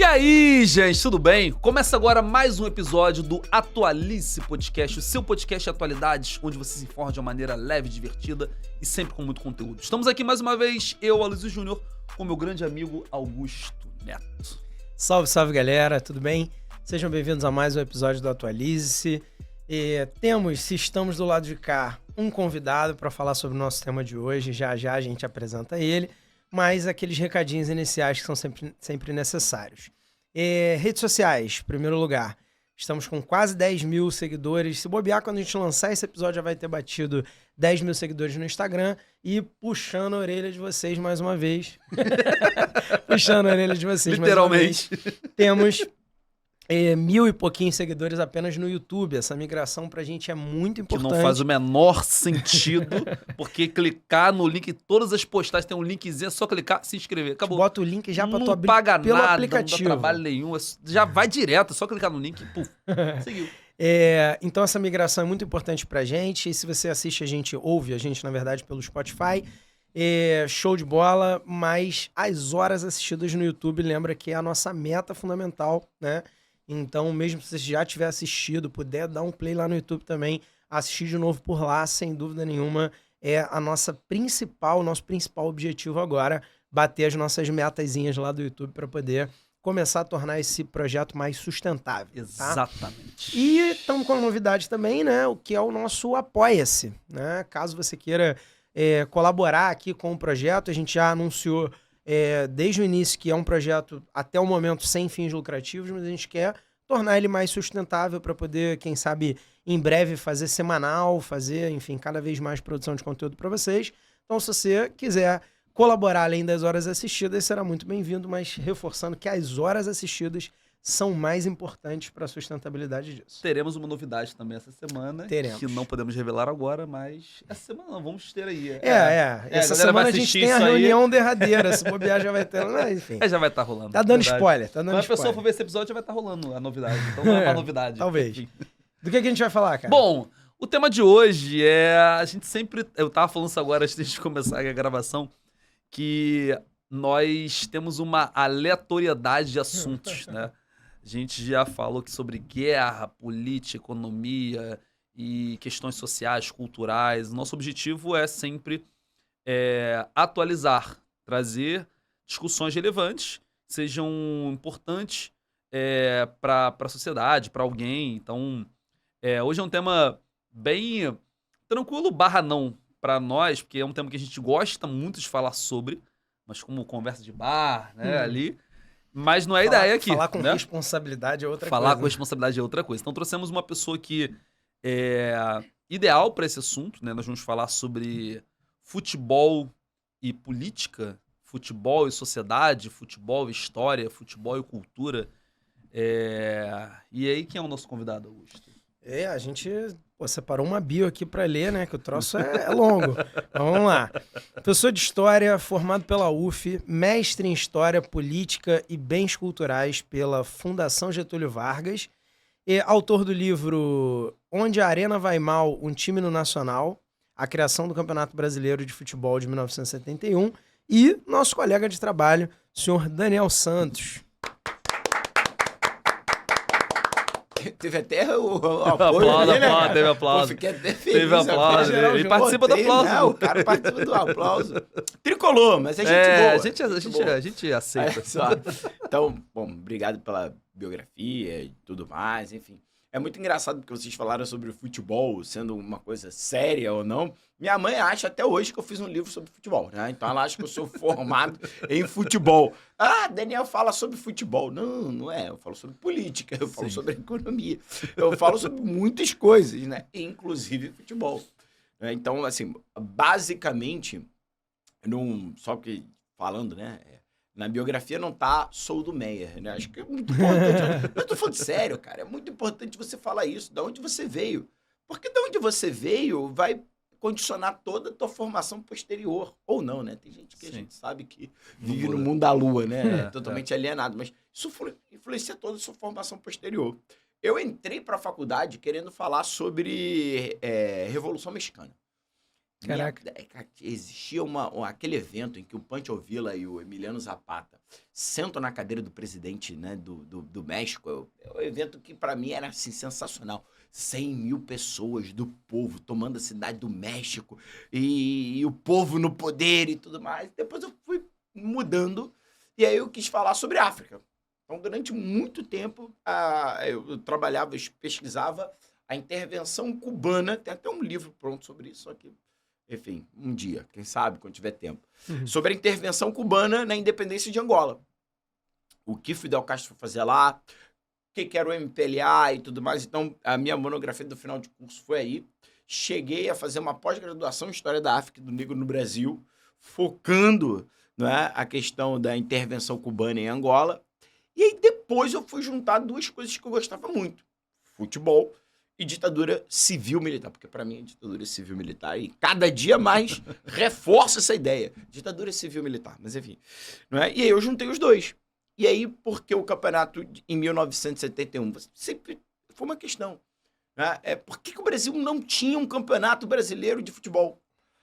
aí, gente, tudo bem? Começa agora mais um episódio do Atualize Podcast, o seu podcast de atualidades, onde você se informa de uma maneira leve, divertida e sempre com muito conteúdo. Estamos aqui mais uma vez, eu, Aloysio Júnior, com meu grande amigo Augusto Neto. Salve, salve, galera, tudo bem? Sejam bem-vindos a mais um episódio do Atualize-se. Se estamos do lado de cá, um convidado para falar sobre o nosso tema de hoje. Já já a gente apresenta ele, mas aqueles recadinhos iniciais que são sempre necessários. Redes sociais, em primeiro lugar. Estamos com quase 10 mil seguidores. Se bobear, quando a gente lançar esse episódio, já vai ter batido 10 mil seguidores no Instagram. E puxando a orelha de vocês mais uma vez. Puxando a orelha de vocês literalmente. Mais uma vez. Temos 1.000 e pouquinhos seguidores apenas no YouTube. Essa migração pra gente é muito importante. Que não faz o menor sentido, porque clicar no link, todas as postagens tem um linkzinho, é só clicar, se inscrever. Acabou. Bota o link já pra tu abrir paga pelo nada, aplicativo. Não dá trabalho nenhum, já vai direto, é só clicar no link e puf, seguiu. Então essa migração é muito importante pra gente. E se você assiste ouve a gente, na verdade, pelo Spotify, show de bola, mas as horas assistidas no YouTube, lembra que é a nossa meta fundamental, né? Então, mesmo se você já tiver assistido, puder dar um play lá no YouTube também, assistir de novo por lá, sem dúvida nenhuma, é o nosso principal objetivo agora, bater as nossas metazinhas lá do YouTube para poder começar a tornar esse projeto mais sustentável. Tá? Exatamente. E estamos com uma novidade também, né? O que é o nosso Apoia-se, né? Caso você queira colaborar aqui com o projeto, a gente já anunciou desde o início que é um projeto, até o momento, sem fins lucrativos, mas a gente quer tornar ele mais sustentável para poder, quem sabe, em breve fazer semanal, fazer, enfim, cada vez mais produção de conteúdo para vocês. Então, se você quiser colaborar além das horas assistidas, será muito bem-vindo, mas reforçando que as horas assistidas são mais importantes para a sustentabilidade disso. Teremos uma novidade também essa semana, Teremos. que não podemos revelar agora, mas essa semana não, vamos ter aí. Essa semana a gente tem a reunião derradeira, se bobear já vai ter, enfim. Já vai estar rolando. Tá dando spoiler, Quando a pessoa for ver esse episódio, já vai estar rolando a novidade, então não é uma novidade. Talvez. Enfim. Do que a gente vai falar, cara? Bom, o tema de hoje a gente sempre, eu tava falando isso agora antes de começar a gravação, que nós temos uma aleatoriedade de assuntos, né? A gente já falou aqui sobre guerra, política, economia e questões sociais, culturais. Nosso objetivo é sempre atualizar, trazer discussões relevantes, sejam importantes para a sociedade, para alguém. Então, hoje é um tema bem tranquilo / não para nós, porque é um tema que a gente gosta muito de falar sobre, mas como conversa de bar, né, ali... Mas não é a ideia aqui. Falar com responsabilidade é outra coisa. Falar com responsabilidade é outra coisa. Então trouxemos uma pessoa que é ideal para esse assunto, né? Nós vamos falar sobre futebol e política, futebol e sociedade, futebol e história, futebol e cultura. E aí, quem é o nosso convidado, Augusto? A gente separou uma bio aqui para ler, né? Que o troço é longo. Vamos lá. Professor de História, formado pela UF, mestre em História, Política e Bens Culturais pela Fundação Getúlio Vargas, e autor do livro Onde a Arena Vai Mal, um time no Nacional, a criação do Campeonato Brasileiro de Futebol de 1971, e nosso colega de trabalho, o senhor Daniel Santos. Teve até o aplauso. Teve aplauso. Pô, fiquei até feliz. Teve aplauso. Ele participa do aplauso. Não, o cara participa do aplauso. Tricolor, mas é gente boa. A gente aceita. Então, bom, obrigado pela biografia e tudo mais, enfim. É muito engraçado porque vocês falaram sobre o futebol sendo uma coisa séria ou não. Minha mãe acha até hoje que eu fiz um livro sobre futebol, né? Então ela acha que eu sou formado em futebol. Daniel fala sobre futebol. Não, não é. Eu falo sobre política, eu falo sobre economia. Eu falo sobre muitas coisas, né? Inclusive futebol. Então, assim, basicamente, só que falando, né? Na biografia não tá sou do Meyer, né? Acho que é muito importante. Eu tô falando sério, cara. É muito importante você falar isso. De onde você veio. Porque de onde você veio vai condicionar toda a tua formação posterior. Ou não, né? Tem gente que a gente sabe que vive no mundo da lua, né? Totalmente alienado. Mas isso influencia toda a sua formação posterior. Eu entrei pra faculdade querendo falar sobre Revolução Mexicana. Caraca. Existia aquele evento em que o Pancho Villa e o Emiliano Zapata sentam na cadeira do presidente, né, do México. É um evento que, para mim, era assim, sensacional. 100 mil pessoas do povo tomando a cidade do México e o povo no poder e tudo mais. Depois eu fui mudando e aí eu quis falar sobre África. Então, durante muito tempo, eu trabalhava, eu pesquisava a intervenção cubana. Tem até um livro pronto sobre isso, só que, enfim, um dia, quem sabe, quando tiver tempo. Sobre a intervenção cubana na independência de Angola. O que Fidel Castro foi fazer lá, o que era o MPLA e tudo mais. Então, a minha monografia do final de curso foi aí. Cheguei a fazer uma pós-graduação em História da África e do Negro no Brasil, focando, né, a questão da intervenção cubana em Angola. E aí depois eu fui juntar duas coisas que eu gostava muito. Futebol e ditadura civil-militar. Porque para mim é ditadura civil-militar e cada dia mais reforça essa ideia. Ditadura civil-militar. Mas enfim. Não é? E aí eu juntei os dois. E aí, porque o campeonato em 1971 sempre foi uma questão. Né? Por que o Brasil não tinha um campeonato brasileiro de futebol?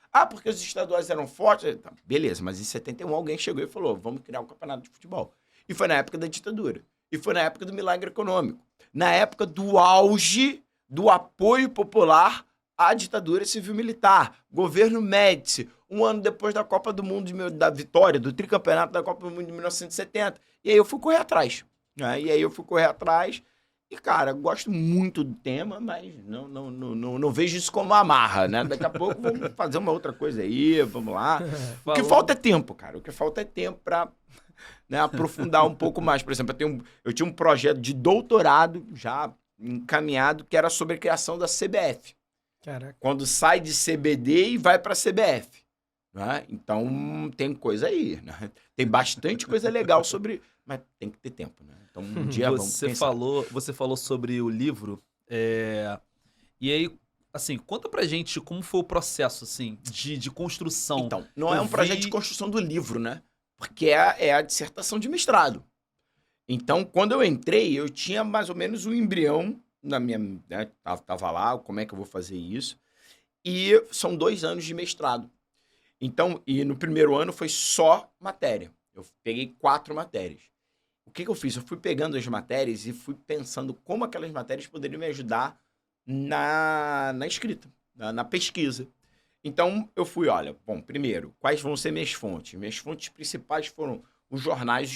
Ah, porque os estaduais eram fortes. Beleza, mas em 71 alguém chegou e falou, vamos criar um campeonato de futebol. E foi na época da ditadura. E foi na época do milagre econômico. Na época do auge do apoio popular à ditadura civil-militar. Governo Médici. Um ano depois da Copa do Mundo, da vitória, do tricampeonato da Copa do Mundo de 1970. E aí eu fui correr atrás. Né? E, cara, gosto muito do tema, mas não vejo isso como uma amarra, né? Daqui a pouco vamos fazer uma outra coisa aí, vamos lá. O que falta é tempo, cara. O que falta é tempo pra... Né, aprofundar um pouco mais. Por exemplo, eu tinha um projeto de doutorado já encaminhado que era sobre a criação da CBF. Caraca. Quando sai de CBD e vai para a CBF. Né? Então, tem coisa aí. Né? Tem bastante coisa legal sobre... Mas tem que ter tempo. Né? Então, um dia vamos pensar. Você falou sobre o livro. E aí, assim, conta pra gente como foi o processo assim, de construção. Então, não é um projeto de construção do livro, né? Porque é a dissertação de mestrado. Então, quando eu entrei, eu tinha mais ou menos um embrião na minha... Né, tava lá, como é que eu vou fazer isso? E são 2 anos de mestrado. Então, e no primeiro ano foi só matéria. Eu peguei 4 matérias. O que eu fiz? Eu fui pegando as matérias e fui pensando como aquelas matérias poderiam me ajudar na escrita, na pesquisa. Então, eu fui, olha, bom, primeiro, quais vão ser minhas fontes? Minhas fontes principais foram os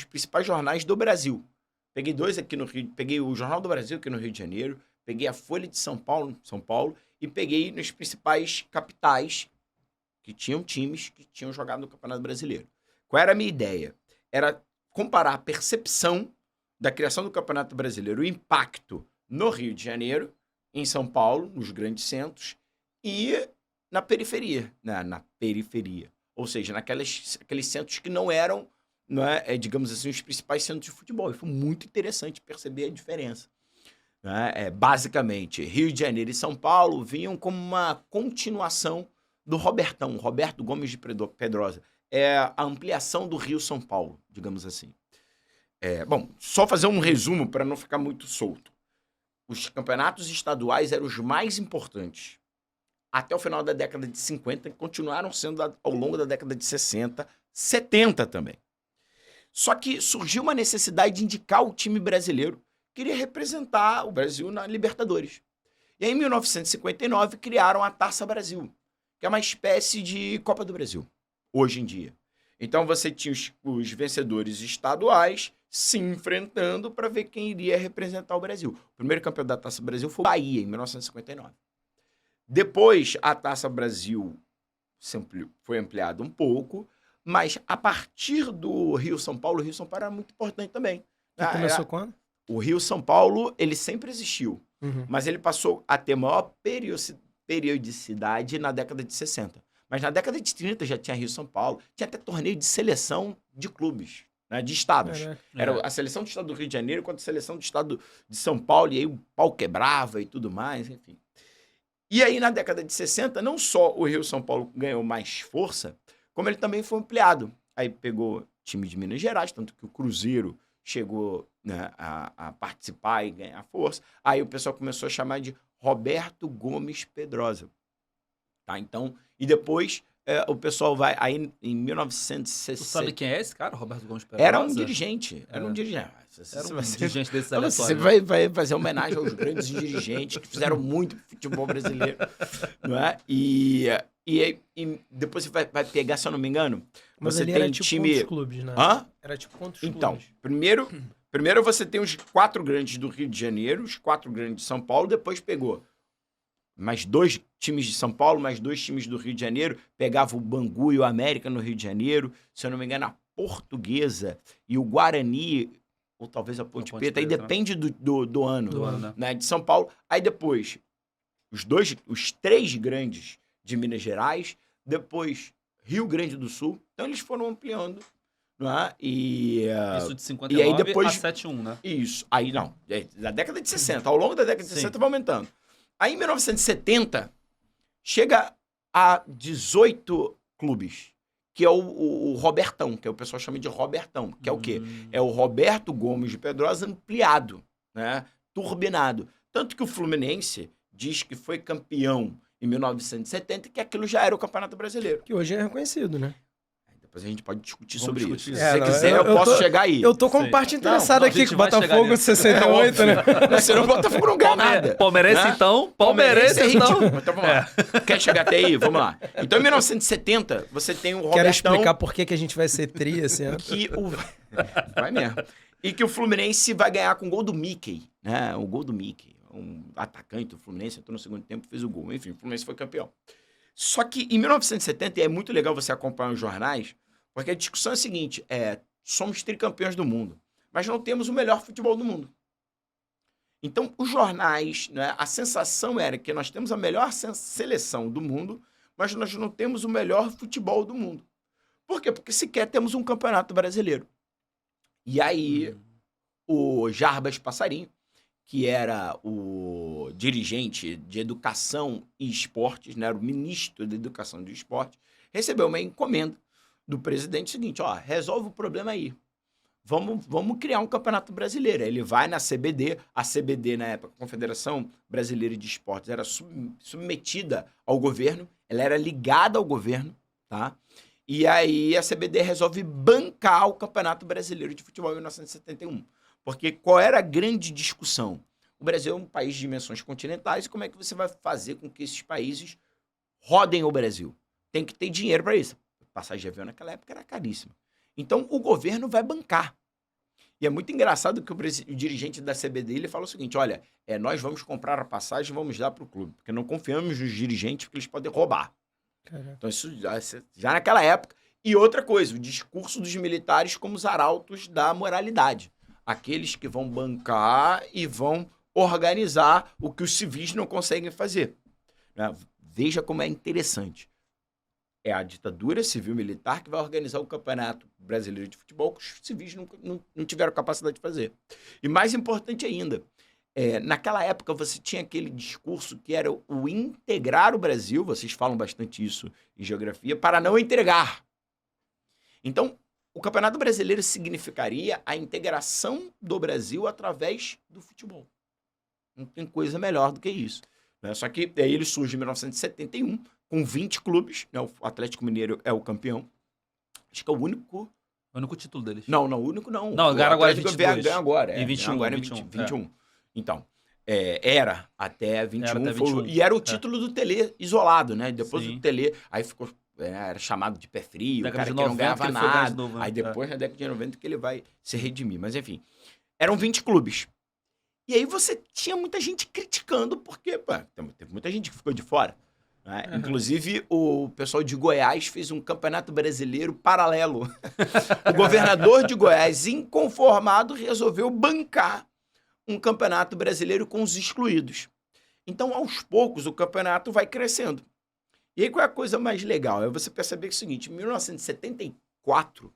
principais jornais do Brasil. Peguei 2 aqui no Rio, peguei o Jornal do Brasil aqui no Rio de Janeiro, peguei a Folha de São Paulo, e peguei nas principais capitais que tinham times que tinham jogado no Campeonato Brasileiro. Qual era a minha ideia? Era comparar a percepção da criação do Campeonato Brasileiro, o impacto no Rio de Janeiro, em São Paulo, nos grandes centros, e na periferia, na periferia. Ou seja, aqueles centros que não eram, digamos assim, os principais centros de futebol. E foi muito interessante perceber a diferença. Basicamente, Rio de Janeiro e São Paulo vinham como uma continuação do Roberto Gomes de Pedrosa. É a ampliação do Rio-São Paulo, digamos assim. Bom, só fazer um resumo para não ficar muito solto. Os campeonatos estaduais eram os mais importantes. Até o final da década de 50, continuaram sendo ao longo da década de 60, 70 também. Só que surgiu uma necessidade de indicar o time brasileiro que iria representar o Brasil na Libertadores. E aí, em 1959, criaram a Taça Brasil, que é uma espécie de Copa do Brasil, hoje em dia. Então, você tinha os vencedores estaduais se enfrentando para ver quem iria representar o Brasil. O primeiro campeão da Taça Brasil foi o Bahia, em 1959. Depois, a Taça Brasil foi ampliada um pouco, mas a partir do Rio-São Paulo, o Rio-São Paulo era muito importante também. E começou quando? O Rio-São Paulo, ele sempre existiu, mas ele passou a ter maior periodicidade na década de 60. Mas na década de 30 já tinha Rio-São Paulo, tinha até torneio de seleção de clubes, né, de estados. Era a seleção do estado do Rio de Janeiro contra a seleção do estado de São Paulo, e aí o pau quebrava e tudo mais, enfim. E aí, na década de 60, não só o Rio-São Paulo ganhou mais força, como ele também foi ampliado. Aí pegou time de Minas Gerais, tanto que o Cruzeiro chegou, né, a participar e ganhar força. Aí o pessoal começou a chamar de Roberto Gomes Pedrosa. tá? Então, e depois o pessoal vai... Aí, em 1960... Tu sabe quem é esse cara, Roberto Gomes Pedrosa? Era um dirigente. Era um dirigente. Era um dirigente desses Você aleatórios. vai fazer homenagem aos grandes dirigentes que fizeram muito pro futebol brasileiro, não é? E depois você vai pegar, se eu não me engano, Mas você ali tem era tipo time... quantos clubes, né? Hã? Era tipo quantos Então, clubes? primeiro você tem os 4 grandes do Rio de Janeiro, os 4 grandes de São Paulo, depois pegou mais 2 times de São Paulo, mais 2 times do Rio de Janeiro, pegava o Bangu e o América no Rio de Janeiro, se eu não me engano, a Portuguesa e o Guarani, ou talvez a Ponte Preta, aí depende do ano, né, de São Paulo. Aí depois, os 3 grandes de Minas Gerais, depois Rio Grande do Sul, então eles foram ampliando, não é? Isso de 59 e aí depois, a 71, né? Isso, aí não, da década de 60, ao longo da década de 60 vai aumentando. Aí em 1970, chega a 18 clubes, que é o Robertão, que o pessoal chama de Robertão, que é o quê? É o Roberto Gomes de Pedrosa ampliado, né? Turbinado. Tanto que o Fluminense diz que foi campeão em 1970 e que aquilo já era o Campeonato Brasileiro. Que hoje é reconhecido, né? Depois a gente pode discutir Vamos sobre discutir isso. isso. Se você quiser, eu posso chegar aí. Eu tô como Sim. parte interessada aqui, que o Botafogo de 68, né? Mas senão o Botafogo não ganha nada. Palmeirense, né? então. Palmeirense, então. ridículo. Então vamos lá. Quer chegar até aí? Vamos lá. Então em 1970, você tem o Robertão... Quero explicar por que a gente vai ser tri esse ano. Vai mesmo. E que o Fluminense vai ganhar com o gol do Mickey, né? O gol do Mickey. Um atacante do Fluminense entrou no segundo tempo e fez o gol. Enfim, o Fluminense foi campeão. Só que em 1970, e é muito legal você acompanhar os jornais, porque a discussão é a seguinte, somos tricampeões do mundo, mas não temos o melhor futebol do mundo. Então, os jornais, né, a sensação era que nós temos a melhor seleção do mundo, mas nós não temos o melhor futebol do mundo. Por quê? Porque sequer temos um campeonato brasileiro. E aí, o Jarbas Passarinho, que era o dirigente de Educação e Esportes, né, era o ministro da Educação e Esportes, recebeu uma encomenda do presidente seguinte, resolve o problema aí. Vamos criar um campeonato brasileiro. Ele vai na CBD, a CBD, na época, a Confederação Brasileira de Esportes, era submetida ao governo, ela era ligada ao governo, tá? E aí a CBD resolve bancar o Campeonato Brasileiro de Futebol em 1971. Porque qual era a grande discussão? O Brasil é um país de dimensões continentais, e como é que você vai fazer com que esses países rodem o Brasil? Tem que ter dinheiro para isso. Passagem de avião naquela época era caríssima. Então, o governo vai bancar. E é muito engraçado que o dirigente da CBD ele fala o seguinte, olha, nós vamos comprar a passagem e vamos dar para o clube, porque não confiamos nos dirigentes porque eles podem roubar. Caraca. Então, isso já naquela época. E outra coisa, o discurso dos militares como os arautos da moralidade. Aqueles que vão bancar e vão organizar o que os civis não conseguem fazer. Né? Veja como é interessante. É a ditadura civil-militar que vai organizar o Campeonato Brasileiro de Futebol que os civis não tiveram capacidade de fazer. E mais importante ainda, naquela época você tinha aquele discurso que era o integrar o Brasil, vocês falam bastante isso em geografia, para não entregar. Então, o Campeonato Brasileiro significaria a integração do Brasil através do futebol. Não tem coisa melhor do que isso. Né? Só que aí ele surge em 1971, com 20 clubes, né? O Atlético Mineiro é o campeão. Acho que é o único... O único título deles. Não, o único não. Não, o agora é Atlético 22. ganha agora. Em 21. Agora é 21. Então, era até 21. Era até 21. E era o título do Tele isolado, né? Depois Sim. do Tele, aí ficou... era chamado de pé frio, o cara que 90, não ganhava que ele foi mais nada. novo, né? Aí depois, na década de 90, que ele vai se redimir. Mas, enfim, eram 20 clubes. E aí você tinha muita gente criticando, porque teve muita gente que ficou de fora. Né? Uhum. Inclusive, o pessoal de Goiás fez um campeonato brasileiro paralelo. O governador de Goiás, inconformado, resolveu bancar um campeonato brasileiro com os excluídos. Então, aos poucos, o campeonato vai crescendo. E aí, qual é a coisa mais legal? É você perceber que é o seguinte, em 1974,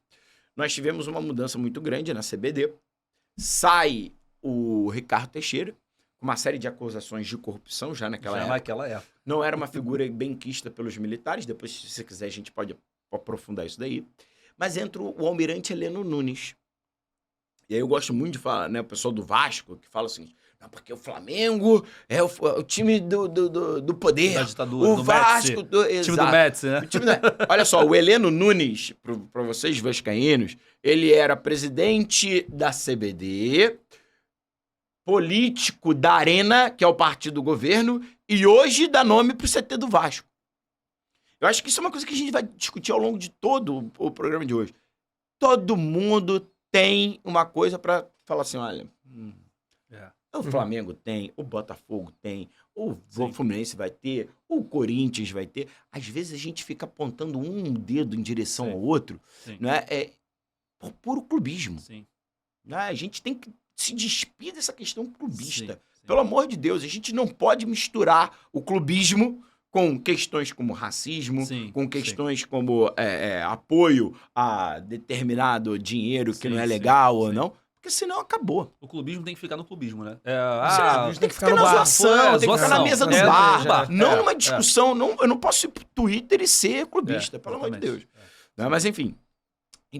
nós tivemos uma mudança muito grande na CBD. Sai o Ricardo Teixeira, com uma série de acusações de corrupção já naquela época. Não era uma figura benquista pelos militares, depois, se você quiser, a gente pode aprofundar isso daí. Mas entra o almirante Heleno Nunes. E aí eu gosto muito de falar, né, o pessoal do Vasco, que fala assim, Porque o Flamengo é o time do poder. Da ditadura, o do Vasco... Médici. Time do Médici, né? Olha só, o Heleno Nunes, para vocês vascaínos, ele era presidente da CBD, político da Arena, que é o partido do governo, e hoje dá nome pro CT do Vasco. Eu acho que isso é uma coisa que a gente vai discutir ao longo de todo o programa de hoje. Todo mundo tem uma coisa para falar assim, olha... O Flamengo tem, o Botafogo tem, o Fluminense vai ter, o Corinthians vai ter. Às vezes a gente fica apontando um dedo em direção ao outro, não é? Por puro clubismo. Não é? A gente tem que se despir dessa questão clubista. Pelo amor de Deus, a gente não pode misturar o clubismo com questões como racismo, com questões como apoio a determinado dinheiro que não é legal ou não. Porque senão acabou. O clubismo tem que ficar no clubismo, né? Tem que ficar na zoação, tem que ficar na mesa do bar. Não numa discussão. Não, eu não posso ir pro Twitter e ser clubista, pelo amor de Deus. Não, mas enfim.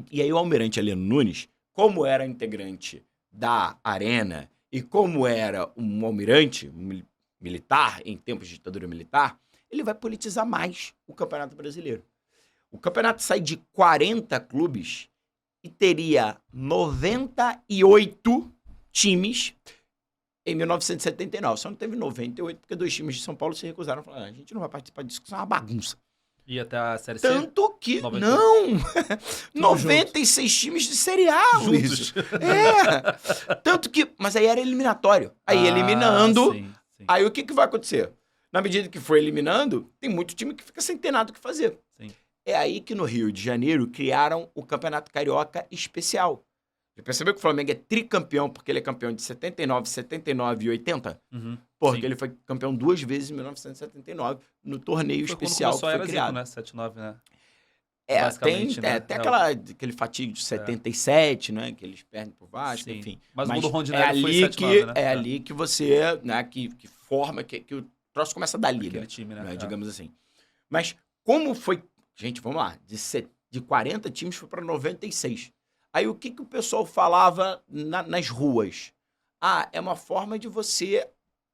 E aí o almirante Heleno Nunes, como era integrante da Arena e como era um almirante militar, em tempos de ditadura militar, ele vai politizar mais o Campeonato Brasileiro. O campeonato sai de 40 clubes e teria 98 times em 1979. Só não teve 98 porque 2 times de São Paulo se recusaram. Falaram, a gente não vai participar disso, isso é uma bagunça. E até a Série C? Tanto que... 98. Não! 96 times de Série A, Luiz. Tanto que... Mas aí era eliminatório. Aí eliminando... Aí o que vai acontecer? Na medida que for eliminando, tem muito time que fica sem ter nada o que fazer. É aí que no Rio de Janeiro criaram o Campeonato Carioca Especial. Já percebeu que o Flamengo é tricampeão porque ele é campeão de 79, 79 e 80? Porque ele foi campeão 2 vezes em 1979 no torneio especial que foi criado. Né? 79, né? Tem aquele fatídico de 77, né? Que eles perdem pro Vasco, enfim. Mas o mundo Rondinelli foi 79, né? É ali que você, né? Que forma, que o troço começa a dar liga. Aquele time, né? Digamos assim. Mas como foi... Gente, vamos lá. De 40 times foi para 96. Aí o que o pessoal falava nas ruas? É uma forma de você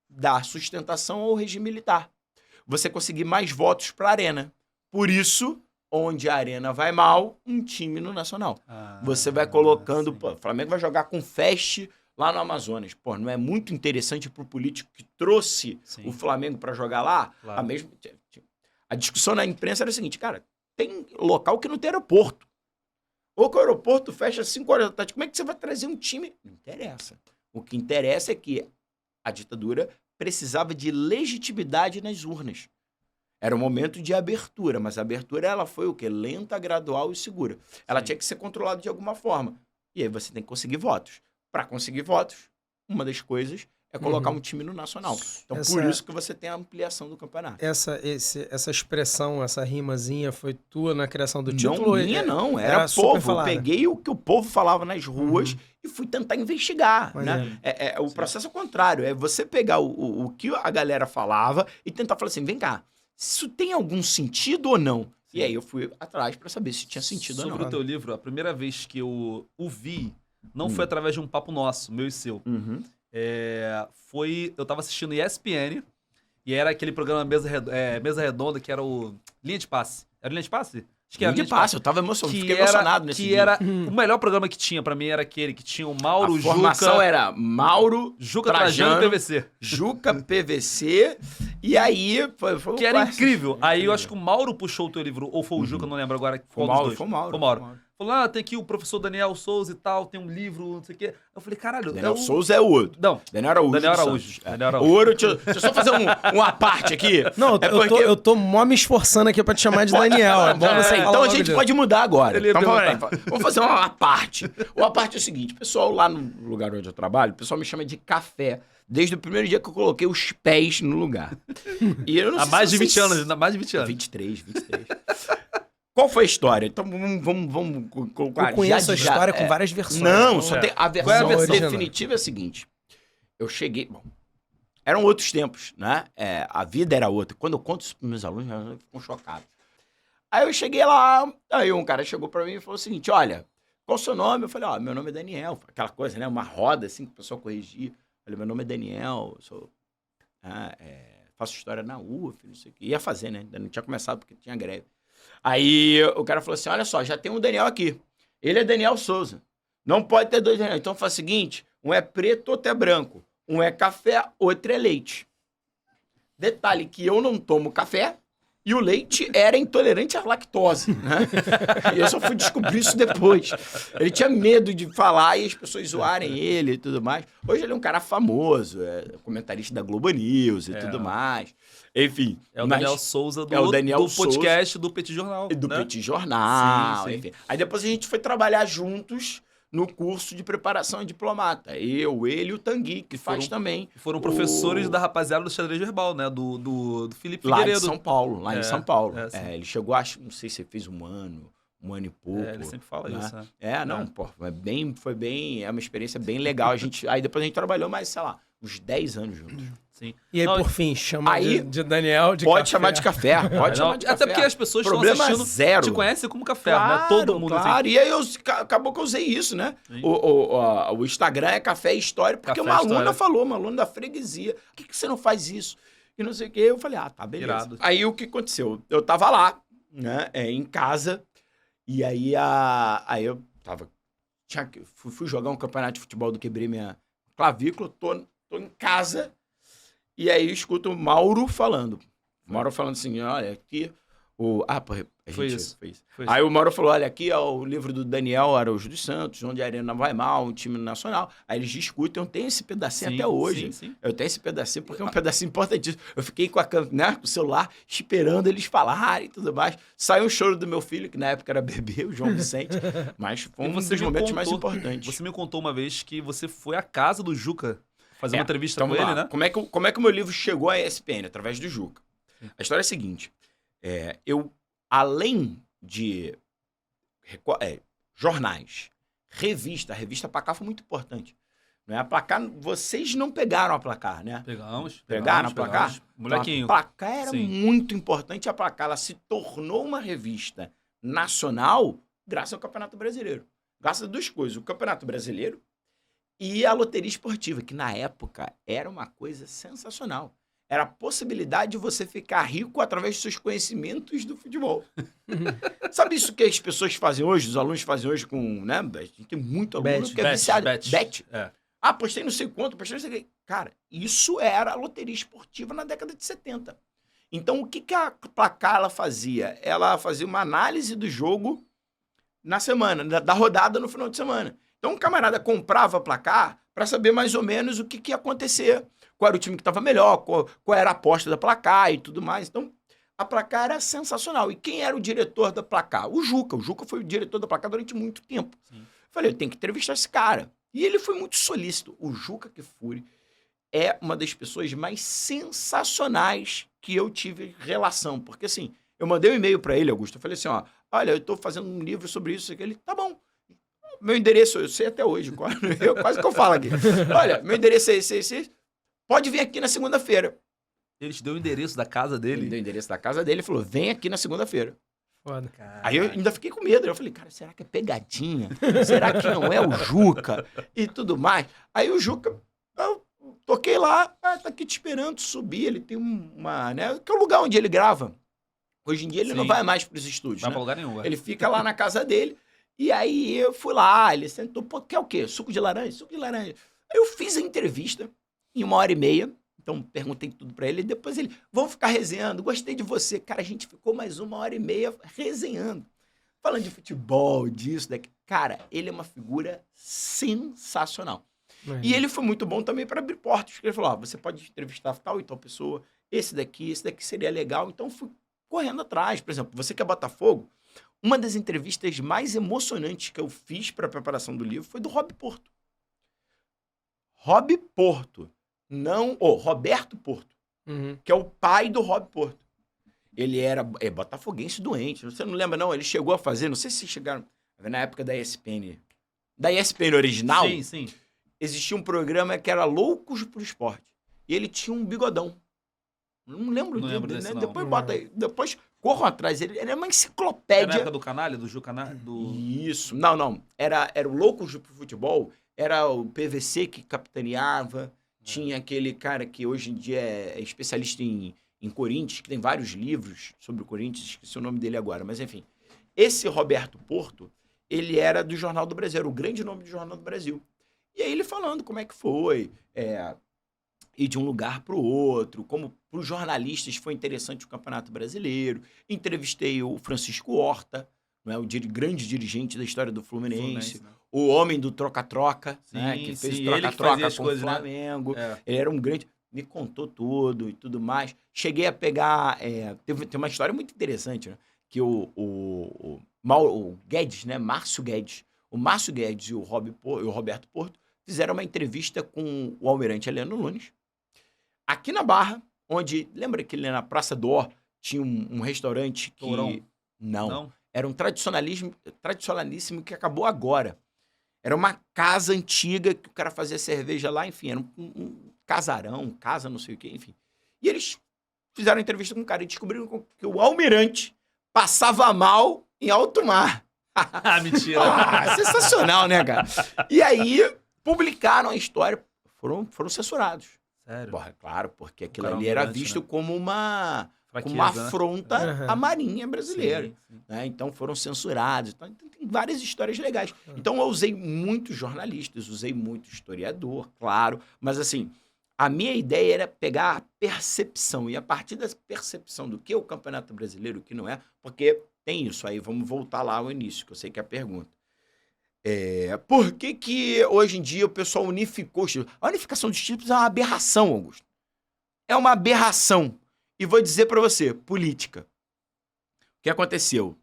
dar sustentação ao regime militar. Você conseguir mais votos para a Arena. Por isso, onde a Arena vai mal, um time no Nacional. Você vai colocando... Pô, o Flamengo vai jogar com Fest lá no Amazonas. Pô, não é muito interessante para o político que trouxe o Flamengo para jogar lá? Claro. A discussão na imprensa era o seguinte, cara, tem local que não tem aeroporto. Ou que o aeroporto fecha às 5 horas da tarde. Como é que você vai trazer um time? Não interessa. O que interessa é que a ditadura precisava de legitimidade nas urnas. Era um momento de abertura, mas a abertura ela foi o quê? Lenta, gradual e segura. Ela tinha que ser controlada de alguma forma. E aí você tem que conseguir votos. Para conseguir votos, uma das coisas é colocar um time no Nacional. Então, por isso que você tem a ampliação do campeonato. Essa expressão, essa rimazinha foi tua na criação do título? Não. Era povo. Eu peguei o que o povo falava nas ruas e fui tentar investigar. Né? O processo é o contrário. É você pegar o que a galera falava e tentar falar assim, vem cá, isso tem algum sentido ou não? E aí eu fui atrás para saber se tinha sentido ou não. Sobre o teu livro, a primeira vez que eu o vi não foi através de um papo nosso, meu e seu. Eu tava assistindo ESPN e era aquele programa Mesa Redonda que era o Linha de Passe. Era Linha de Passe? Acho que era Linha de Passe. Eu tava emocionado, fiquei emocionado nesse dia. Era o melhor programa que tinha pra mim era aquele que tinha o Mauro, Juca... A formação era Mauro, Juca, Trajano e PVC. Juca, PVC, e aí... Foi que era incrível. Aí eu acho que o Mauro puxou o teu livro, ou foi o Juca, não lembro agora qual dos dois. Foi o Mauro. Falou, tem aqui o professor Daniel Souza e tal, tem um livro, não sei o quê. Eu falei, caralho... Daniel Souza é o outro. Não. Daniel Araújo. Daniel Araújo. O ouro, deixa eu só fazer uma parte aqui. Não, eu tô mó me esforçando aqui pra te chamar de Daniel. É bom você falar então a gente pode mudar agora. Então, vamos fazer uma parte. Uma parte é o seguinte, o pessoal lá no lugar onde eu trabalho, o pessoal me chama de café. Desde o primeiro dia que eu coloquei os pés no lugar. E eu não sei mais de 20 anos, mais de 20 anos. 23. Qual foi a história? Então vamos colocar. Eu conheço a história com várias versões. Não, só tem a versão definitiva é a seguinte. Eu cheguei... Bom, eram outros tempos, né? A vida era outra. Quando eu conto isso para meus alunos, eles ficam chocados. Aí eu cheguei lá, aí um cara chegou para mim e falou o seguinte, olha, qual o seu nome? Eu falei, meu nome é Daniel. Aquela coisa, né? Uma roda, assim, que o pessoal corrigia. Falei, meu nome é Daniel, faço história na UF, não sei o quê. Ia fazer, né? Ainda não tinha começado porque tinha greve. Aí o cara falou assim, olha só, já tem um Daniel aqui. Ele é Daniel Souza. Não pode ter 2 Daniel. Então faz o seguinte, um é preto, outro é branco. Um é café, outro é leite. Detalhe que eu não tomo café e o leite era intolerante à lactose, né? E eu só fui descobrir isso depois. Ele tinha medo de falar e as pessoas zoarem ele e tudo mais. Hoje ele é um cara famoso, comentarista da Globo News e tudo mais. Enfim. É o Daniel Souza do podcast do Petit Jornal. Do né? Petit Jornal, Sim. enfim. Aí depois a gente foi trabalhar juntos no curso de preparação em diplomata. Ele e o Tanguy, que faz também. Foram professores da rapaziada do xadrez verbal, né? Do Felipe lá Figueiredo. De São Paulo, em São Paulo. Sim. Ele chegou, acho, não sei se fez um ano e pouco. Ele sempre fala né? isso, né? Foi bem, é uma experiência bem legal. Aí depois a gente trabalhou mais, sei lá, uns 10 anos juntos. Sim. E aí, por fim, chama aí, de Daniel de pode café. chamar de café, pode chamar de café. Até porque as pessoas que estão assistindo zero. te conhecem como café, claro, né? Todo mundo claro. assim. E aí acabou que eu usei isso, né? O Instagram é Café História, porque uma aluna falou, uma aluna da freguesia, por que você não faz isso? E não sei o quê. Eu falei, tá, beleza. Irado. Aí o que aconteceu? Eu tava lá, né, em casa, e aí, eu tava... Fui jogar um campeonato de futebol do quebrei minha clavícula, tô em casa, e aí eu escuto o Mauro falando. O Mauro falando assim, olha, aqui... Foi isso. Aí o Mauro falou, olha, aqui é o livro do Daniel Araújo dos Santos, onde a Arena vai mal, um time nacional. Aí eles discutem, eu tenho esse pedacinho até hoje. Sim. Eu tenho esse pedacinho porque é um pedacinho importantíssimo. Eu fiquei com o celular esperando eles falarem e tudo mais. Saiu um choro do meu filho, que na época era bebê, o João Vicente, mas foi um dos momentos mais importantes. Você me contou uma vez que você foi à casa do Juca fazer uma entrevista com ele, né? Como é que o meu livro chegou à ESPN? Através do Juca. A história é a seguinte, eu, além de jornais, a revista Placar foi muito importante. Né? A Placar, vocês não pegaram a Placar, né? Pegaram a Placar? Molequinho. Então, a Placar era muito importante. A Placar, ela se tornou uma revista nacional graças ao Campeonato Brasileiro. Graças a 2 coisas, o Campeonato Brasileiro e a loteria esportiva, que na época era uma coisa sensacional. Era a possibilidade de você ficar rico através dos seus conhecimentos do futebol. Sabe isso que as pessoas fazem hoje, os alunos fazem hoje com, né? A gente tem muito aluno que é viciado. Bet. Apostei não sei quanto, apostei não sei o que. Cara, isso era a loteria esportiva na década de 70. Então, o que a Placar ela fazia? Ela fazia uma análise do jogo na semana, da rodada no final de semana. Então, o camarada comprava a Placar para saber mais ou menos o que ia acontecer. Qual era o time que estava melhor, qual era a aposta da Placar e tudo mais. Então, a Placar era sensacional. E quem era o diretor da Placar? O Juca. O Juca foi o diretor da Placar durante muito tempo. Sim. Falei, eu tenho que entrevistar esse cara. E ele foi muito solícito. O Juca Kfouri é uma das pessoas mais sensacionais que eu tive relação. Porque, assim, eu mandei um e-mail para ele, Augusto. Eu falei assim, olha, eu estou fazendo um livro sobre isso. Ele, tá bom. Meu endereço, eu sei até hoje. Quase que eu falo aqui. Olha, meu endereço é esse. Pode vir aqui na segunda-feira. Ele te deu o endereço da casa dele? Ele deu o endereço da casa dele e falou, vem aqui na segunda-feira. Foda, cara. Aí eu ainda fiquei com medo. Eu falei, cara, será que é pegadinha? Será que não é o Juca? E tudo mais. Aí o Juca, eu toquei lá, tá aqui te esperando subir. Ele tem uma, né? Que é o lugar onde ele grava. Hoje em dia ele não vai mais pros estúdios, vai pra lugar nenhum. Ele fica lá na casa dele. E aí eu fui lá, ele sentou, pô, quer o quê? Suco de laranja? Suco de laranja. Aí eu fiz a entrevista em 1h30. Então, perguntei tudo pra ele. E depois ele, vamos ficar resenhando. Gostei de você. Cara, a gente ficou mais 1h30 resenhando. Falando de futebol, disso, daqui. Cara, ele é uma figura sensacional. E ele foi muito bom também para abrir portas. Ele falou, você pode entrevistar tal e tal pessoa. Esse daqui seria legal. Então, fui correndo atrás. Por exemplo, você que é Botafogo, uma das entrevistas mais emocionantes que eu fiz para a preparação do livro foi do Rob Porto. Rob Porto. Roberto Porto, que é o pai do Rob Porto. Ele era botafoguense doente. Você não lembra, não? Ele chegou a fazer, não sei se chegaram, na época da ESPN. Da ESPN original, sim. Existia um programa que era Loucos pro Esporte. E ele tinha um bigodão. Não lembro dele, né? Depois bota aí. Depois corram atrás. Ele era uma enciclopédia. Era na época do Canalha, do Ju Canalha? Isso. Não. Era o Loucos pro Futebol. Era o PVC que capitaneava. Tinha aquele cara que hoje em dia é especialista em Corinthians, que tem vários livros sobre o Corinthians, esqueci o nome dele agora, mas enfim. Esse Roberto Porto, ele era do Jornal do Brasil, era o grande nome do Jornal do Brasil. E aí ele falando como é que foi, ir de um lugar para o outro, como para os jornalistas foi interessante o Campeonato Brasileiro. Entrevistei o Francisco Horta, não é, o grande dirigente da história do Fluminense, né? o homem do troca-troca, né, que fez sim, ele que troca-troca fazia as com o coisas, né? Flamengo. É. Ele era um grande... Me contou tudo e tudo mais. Cheguei a pegar... tem uma história muito interessante, né? Que o Guedes, né? Márcio Guedes. O Márcio Guedes e o Roberto Porto fizeram uma entrevista com o almirante Heleno Nunes, aqui na Barra, onde... Lembra que ali na Praça do Ó tinha um restaurante que... Tourão. Não. Era um tradicionalíssimo que acabou agora. Era uma casa antiga que o cara fazia cerveja lá, enfim, era um casarão, casa não sei o quê, enfim. E eles fizeram entrevista com o cara e descobriram que o almirante passava mal em alto mar. Ah, mentira. Sensacional, né, cara? E aí publicaram a história, foram censurados. Sério? Porra, claro, porque aquilo cara ali era almirante, visto né? como uma Fraqueza, afronta né? à Marinha Brasileira. Sim, sim. Né? Então foram censurados. Então, tem várias histórias legais. Então eu usei muitos jornalistas, usei muito historiador, claro. Mas assim, a minha ideia era pegar a percepção. E a partir da percepção do que é o Campeonato Brasileiro, o que não é, porque tem isso aí, vamos voltar lá ao início, que eu sei que é a pergunta. Por que hoje em dia o pessoal unificou os títulos? A unificação dos títulos é uma aberração, Augusto. É uma aberração. E vou dizer para você, política. O que aconteceu?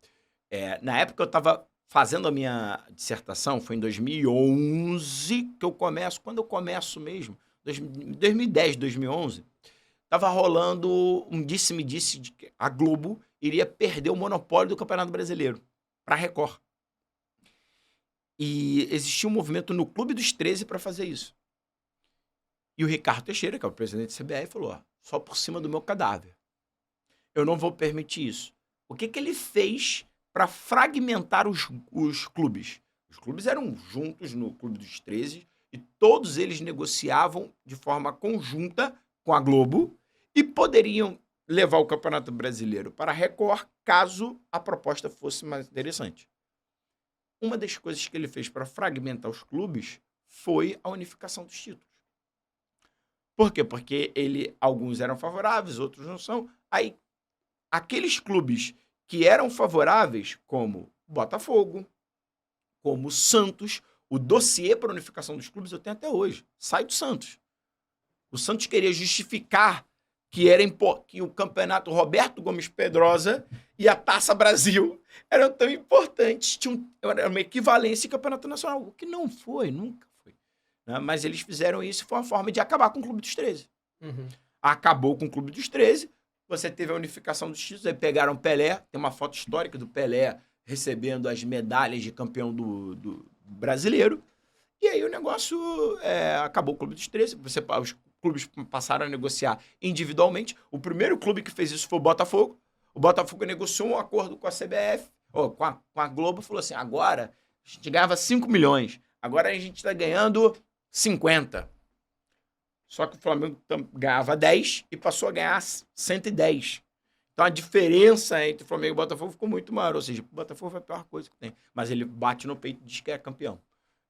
Na época eu estava fazendo a minha dissertação, foi em 2011 que eu começo, quando eu começo mesmo, 2010, 2011, estava rolando um disse-me-disse de que a Globo iria perder o monopólio do Campeonato Brasileiro para a Record. E existia um movimento no Clube dos 13 para fazer isso. E o Ricardo Teixeira, que é o presidente da CBF, falou, ó, só por cima do meu cadáver. Eu não vou permitir isso. O que ele fez para fragmentar os clubes? Os clubes eram juntos no Clube dos 13 e todos eles negociavam de forma conjunta com a Globo e poderiam levar o Campeonato Brasileiro para a Record caso a proposta fosse mais interessante. Uma das coisas que ele fez para fragmentar os clubes foi a unificação dos títulos. Por quê? Porque alguns eram favoráveis, outros não são. Aí, aqueles clubes que eram favoráveis, como Botafogo, como Santos, o dossiê para a unificação dos clubes eu tenho até hoje. Sai do Santos. O Santos queria justificar que o campeonato Roberto Gomes Pedrosa e a Taça Brasil eram tão importantes, era uma equivalência em campeonato nacional, o que não foi, nunca foi. Né? Mas eles fizeram isso e foi uma forma de acabar com o Clube dos 13. Uhum. Acabou com o Clube dos 13, você teve a unificação dos títulos, aí pegaram Pelé, tem uma foto histórica do Pelé recebendo as medalhas de campeão do brasileiro, e aí o negócio acabou o Clube dos 13, os clubes passaram a negociar individualmente. O primeiro clube que fez isso foi o Botafogo. O Botafogo negociou um acordo com a CBF, com a Globo, falou assim, agora a gente ganhava 5 milhões, agora a gente está ganhando 50. Só que o Flamengo ganhava 10 e passou a ganhar 110. Então a diferença entre o Flamengo e o Botafogo ficou muito maior. Ou seja, o Botafogo foi a pior coisa que tem. Mas ele bate no peito e diz que é campeão.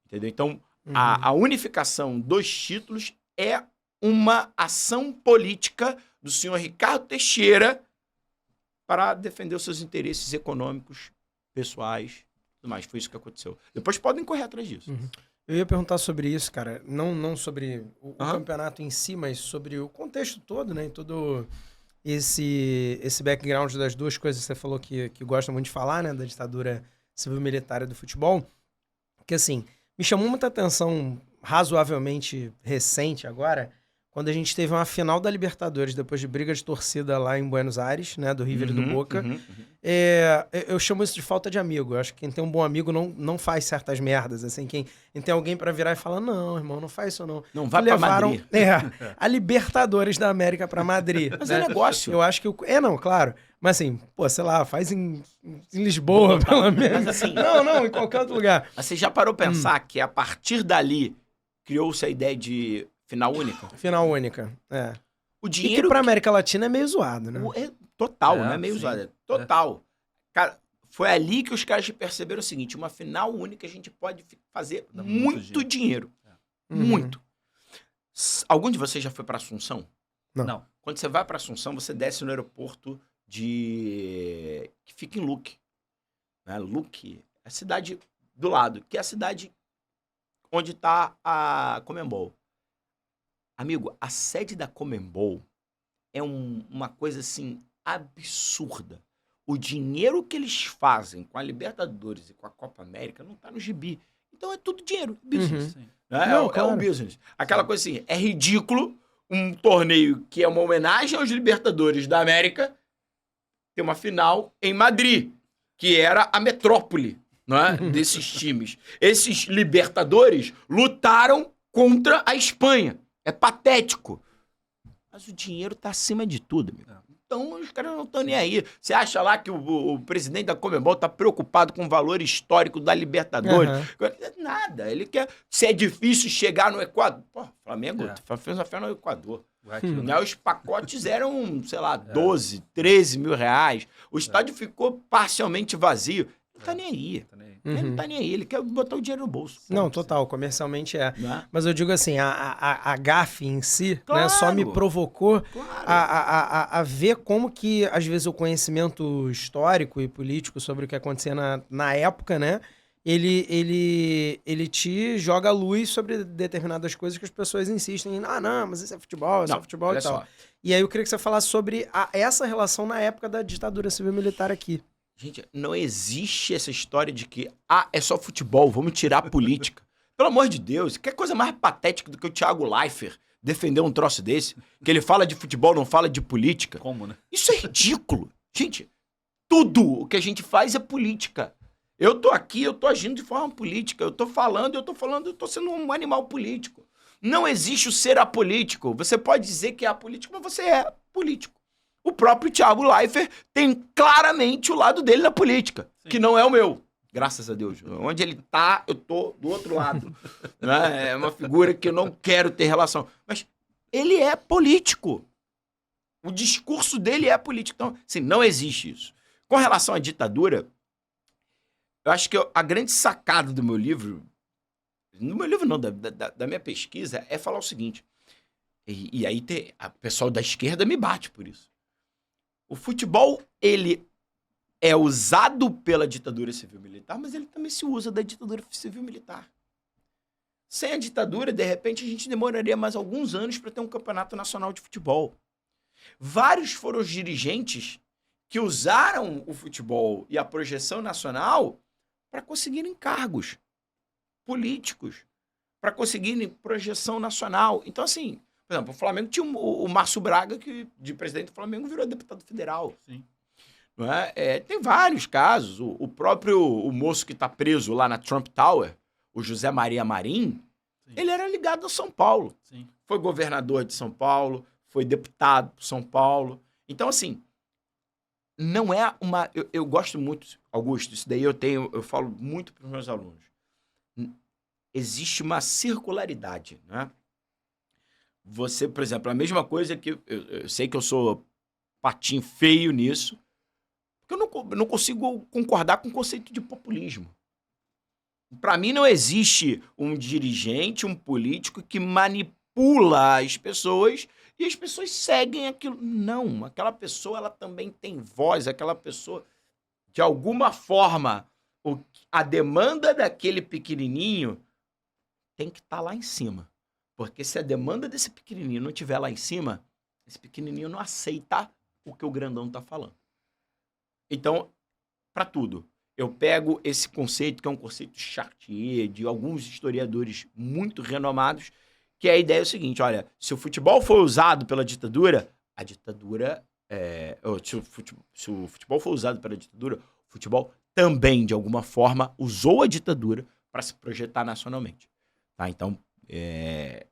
Entendeu? Então a unificação dos títulos é uma ação política do senhor Ricardo Teixeira para defender os seus interesses econômicos, pessoais, tudo mais. Foi isso que aconteceu. Depois podem correr atrás disso. Uhum. Eu ia perguntar sobre isso, cara. Não sobre o campeonato em si, mas sobre o contexto todo, né? Todo esse background das duas coisas que você falou que gosta muito de falar, né? Da ditadura civil-militar e do futebol. Que, assim, me chamou muita atenção, razoavelmente recente agora, quando a gente teve uma final da Libertadores, depois de briga de torcida lá em Buenos Aires, né, do River e do Boca. Eu chamo isso de falta de amigo. Eu acho que quem tem um bom amigo não faz certas merdas. Assim, quem tem alguém pra virar e falar, não, irmão, não faz isso não. Não vai pra Madrid. A Libertadores da América pra Madrid. Mas né? é negócio. Eu acho que... não, claro. Mas assim, pô, sei lá, faz em Lisboa, pelo menos. Mas, assim, não, em qualquer outro lugar. Mas você já parou pra pensar que a partir dali criou-se a ideia de Final única. Final única, é. O E que dinheiro... pra América Latina é meio zoado, né? Total, É, não é meio sim. usado. É total. Cara, foi ali que os caras perceberam o seguinte, uma final única a gente pode fazer Dá muito dinheiro. Uhum. Muito. Algum de vocês já foi pra Assunção? Não. Quando você vai pra Assunção, você desce no aeroporto que fica em Luque. Né? Luque é a cidade do lado, que é a cidade onde tá a Conmebol. Amigo, a sede da Conmebol é uma coisa assim absurda. O dinheiro que eles fazem com a Libertadores e com a Copa América não tá no gibi. Então é tudo dinheiro, business. Sim. Né? Não, É claro. um business. Aquela coisa assim, é ridículo um torneio que é uma homenagem aos Libertadores da América ter uma final em Madrid, que era a metrópole, né, desses times. Esses Libertadores lutaram contra a Espanha. É patético. Mas o dinheiro tá acima de tudo, amigo. Então os caras não estão nem aí. Você acha lá que o presidente da Conmebol tá preocupado com o valor histórico da Libertadores? Nada. Ele quer... Se é difícil chegar no Equador... Pô, Flamengo fez uma fé no Equador. Né? Os pacotes eram, sei lá, 12, 13 mil reais. O estádio ficou parcialmente vazio. Não tá nem aí. Ele não tá nem aí. Ele quer botar o dinheiro no bolso. Não, total, comercialmente é. Né? Mas eu digo assim, a GAF em si, Claro. né, só me provocou Claro. a ver como que, às vezes, o conhecimento histórico e político sobre o que acontecia na época, né, ele te joga luz sobre determinadas coisas que as pessoas insistem em, não, mas isso é futebol, isso é futebol olha e tal. só. E aí eu queria que você falasse sobre essa relação na época da ditadura civil-militar aqui. Gente, não existe essa história de que, é só futebol, vamos tirar a política. Pelo amor de Deus, que coisa mais patética do que o Thiago Leifert defender um troço desse? Que ele fala de futebol, não fala de política. Como, né? Isso é ridículo. Gente, tudo o que a gente faz é política. Eu tô aqui, eu tô agindo de forma política. Eu tô falando, eu tô sendo um animal político. Não existe o ser apolítico. Você pode dizer que é apolítico, mas você é político. O próprio Thiago Leifert tem claramente o lado dele na política, que não é o meu. Graças a Deus. Onde ele tá, eu tô do outro lado. Né? É uma figura que eu não quero ter relação. Mas ele é político. O discurso dele é político. Então, assim, não existe isso. Com relação à ditadura, eu acho que a grande sacada do meu livro, da minha pesquisa, é falar o seguinte. E aí o pessoal da esquerda me bate por isso. O futebol, ele é usado pela ditadura civil-militar, mas ele também se usa da ditadura civil-militar. Sem a ditadura, de repente, a gente demoraria mais alguns anos para ter um campeonato nacional de futebol. Vários foram os dirigentes que usaram o futebol e a projeção nacional para conseguirem cargos políticos, para conseguirem projeção nacional. Então, assim... Por exemplo, o Flamengo tinha o Márcio Braga, que de presidente do Flamengo virou deputado federal. Sim. Não é? Tem vários casos. O próprio moço que está preso lá na Trump Tower, o José Maria Marim, ele era ligado ao São Paulo. Sim. Foi governador de São Paulo, foi deputado por São Paulo. Então, assim, não é uma... Eu gosto muito, Augusto, isso daí eu falo muito para os meus alunos. Existe uma circularidade, né? Você, por exemplo, a mesma coisa que... Eu sei que eu sou patinho feio nisso, porque eu não consigo concordar com o conceito de populismo. Para mim, não existe um dirigente, um político que manipula as pessoas e as pessoas seguem aquilo. Não, aquela pessoa ela também tem voz, aquela pessoa, de alguma forma, a demanda daquele pequenininho tem que estar lá em cima. Porque se a demanda desse pequenininho não estiver lá em cima, esse pequenininho não aceita o que o grandão está falando. Então, para tudo, eu pego esse conceito, que é um conceito Chartier, de alguns historiadores muito renomados, que a ideia é o seguinte, olha, se o futebol for usado pela ditadura, a ditadura... se o futebol for usado pela ditadura, o futebol também, de alguma forma, usou a ditadura para se projetar nacionalmente. Tá? Então, é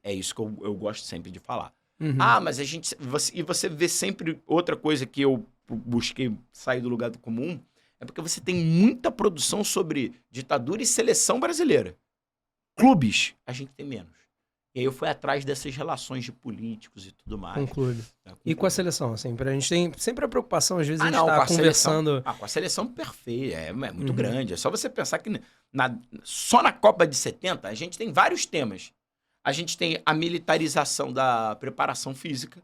isso que eu gosto sempre de falar. Uhum. Mas a gente... você vê sempre outra coisa que eu busquei sair do lugar comum, é porque você tem muita produção sobre ditadura e seleção brasileira. Clubes, a gente tem menos. E aí eu fui atrás dessas relações de políticos e tudo mais. Com o clube. Né, com E o com a clube. seleção, assim, a gente tem sempre a preocupação, às vezes a gente Não, tá com a conversando... seleção. Com a seleção perfeita, é muito Uhum. grande. É só você pensar que só na Copa de 70 a gente tem vários temas. A gente tem a militarização da preparação física,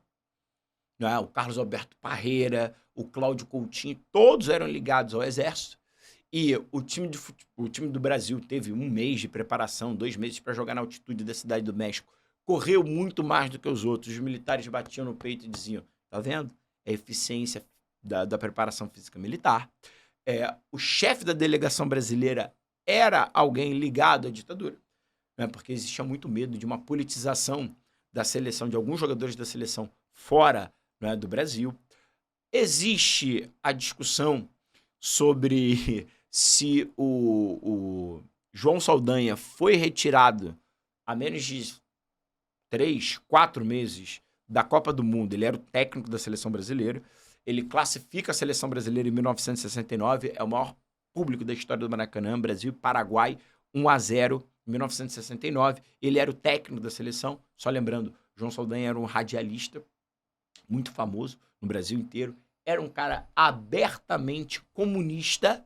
né? O Carlos Alberto Parreira, o Cláudio Coutinho, todos eram ligados ao Exército. E o time do Brasil teve 1 mês de preparação, 2 meses para jogar na altitude da Cidade do México. Correu muito mais do que os outros. Os militares batiam no peito e diziam, tá vendo? É a eficiência da preparação física militar. O chefe da delegação brasileira era alguém ligado à ditadura, né? Porque existia muito medo de uma politização da seleção, de alguns jogadores da seleção fora, né, do Brasil. Existe a discussão sobre se o João Saldanha foi retirado há menos de 3, 4 meses da Copa do Mundo. Ele era o técnico da seleção brasileira. Ele classifica a seleção brasileira em 1969. É o maior público da história do Maracanã. Brasil e Paraguai, 1-0 em 1969. Ele era o técnico da seleção. Só lembrando, João Saldanha era um radialista muito famoso no Brasil inteiro. Era um cara abertamente comunista.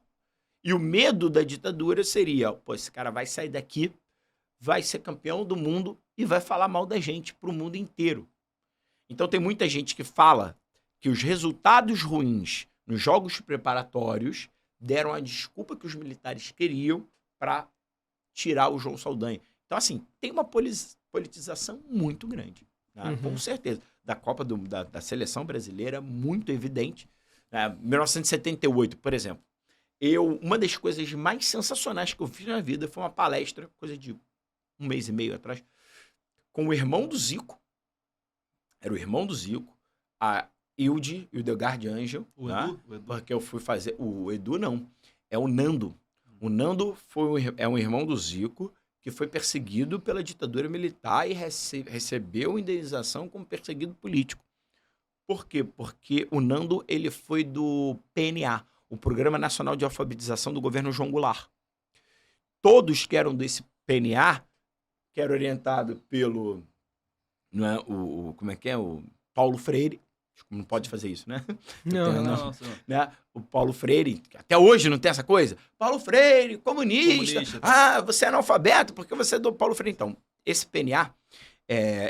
E o medo da ditadura seria, pô, esse cara vai sair daqui, vai ser campeão do mundo e vai falar mal da gente pro mundo inteiro. Então tem muita gente que fala que os resultados ruins nos jogos preparatórios deram a desculpa que os militares queriam para tirar o João Saldanha. Então, assim, tem uma politização muito grande, né? Com certeza. Da Copa da seleção brasileira, muito evidente. 1978, por exemplo. Uma das coisas mais sensacionais que eu fiz na vida foi uma palestra, coisa de 1 mês e meio atrás, com o irmão do Zico. Era o irmão do Zico, a Hilde e o Delgard Ângel. O né? Edu? O Edu. Porque eu fui fazer... O Edu não, é o Nando. O Nando é um irmão do Zico que foi perseguido pela ditadura militar e recebeu indenização como perseguido político. Por quê? Porque o Nando ele foi do PNA, o Programa Nacional de Alfabetização do governo João Goulart. Todos que eram desse PNA, que era orientado pelo... Não é, como é que é? O Paulo Freire. Não pode fazer isso, né? Não. Né? O Paulo Freire, que até hoje não tem essa coisa. Paulo Freire, comunista. Ah, você é analfabeto porque você é do Paulo Freire. Então, esse PNA,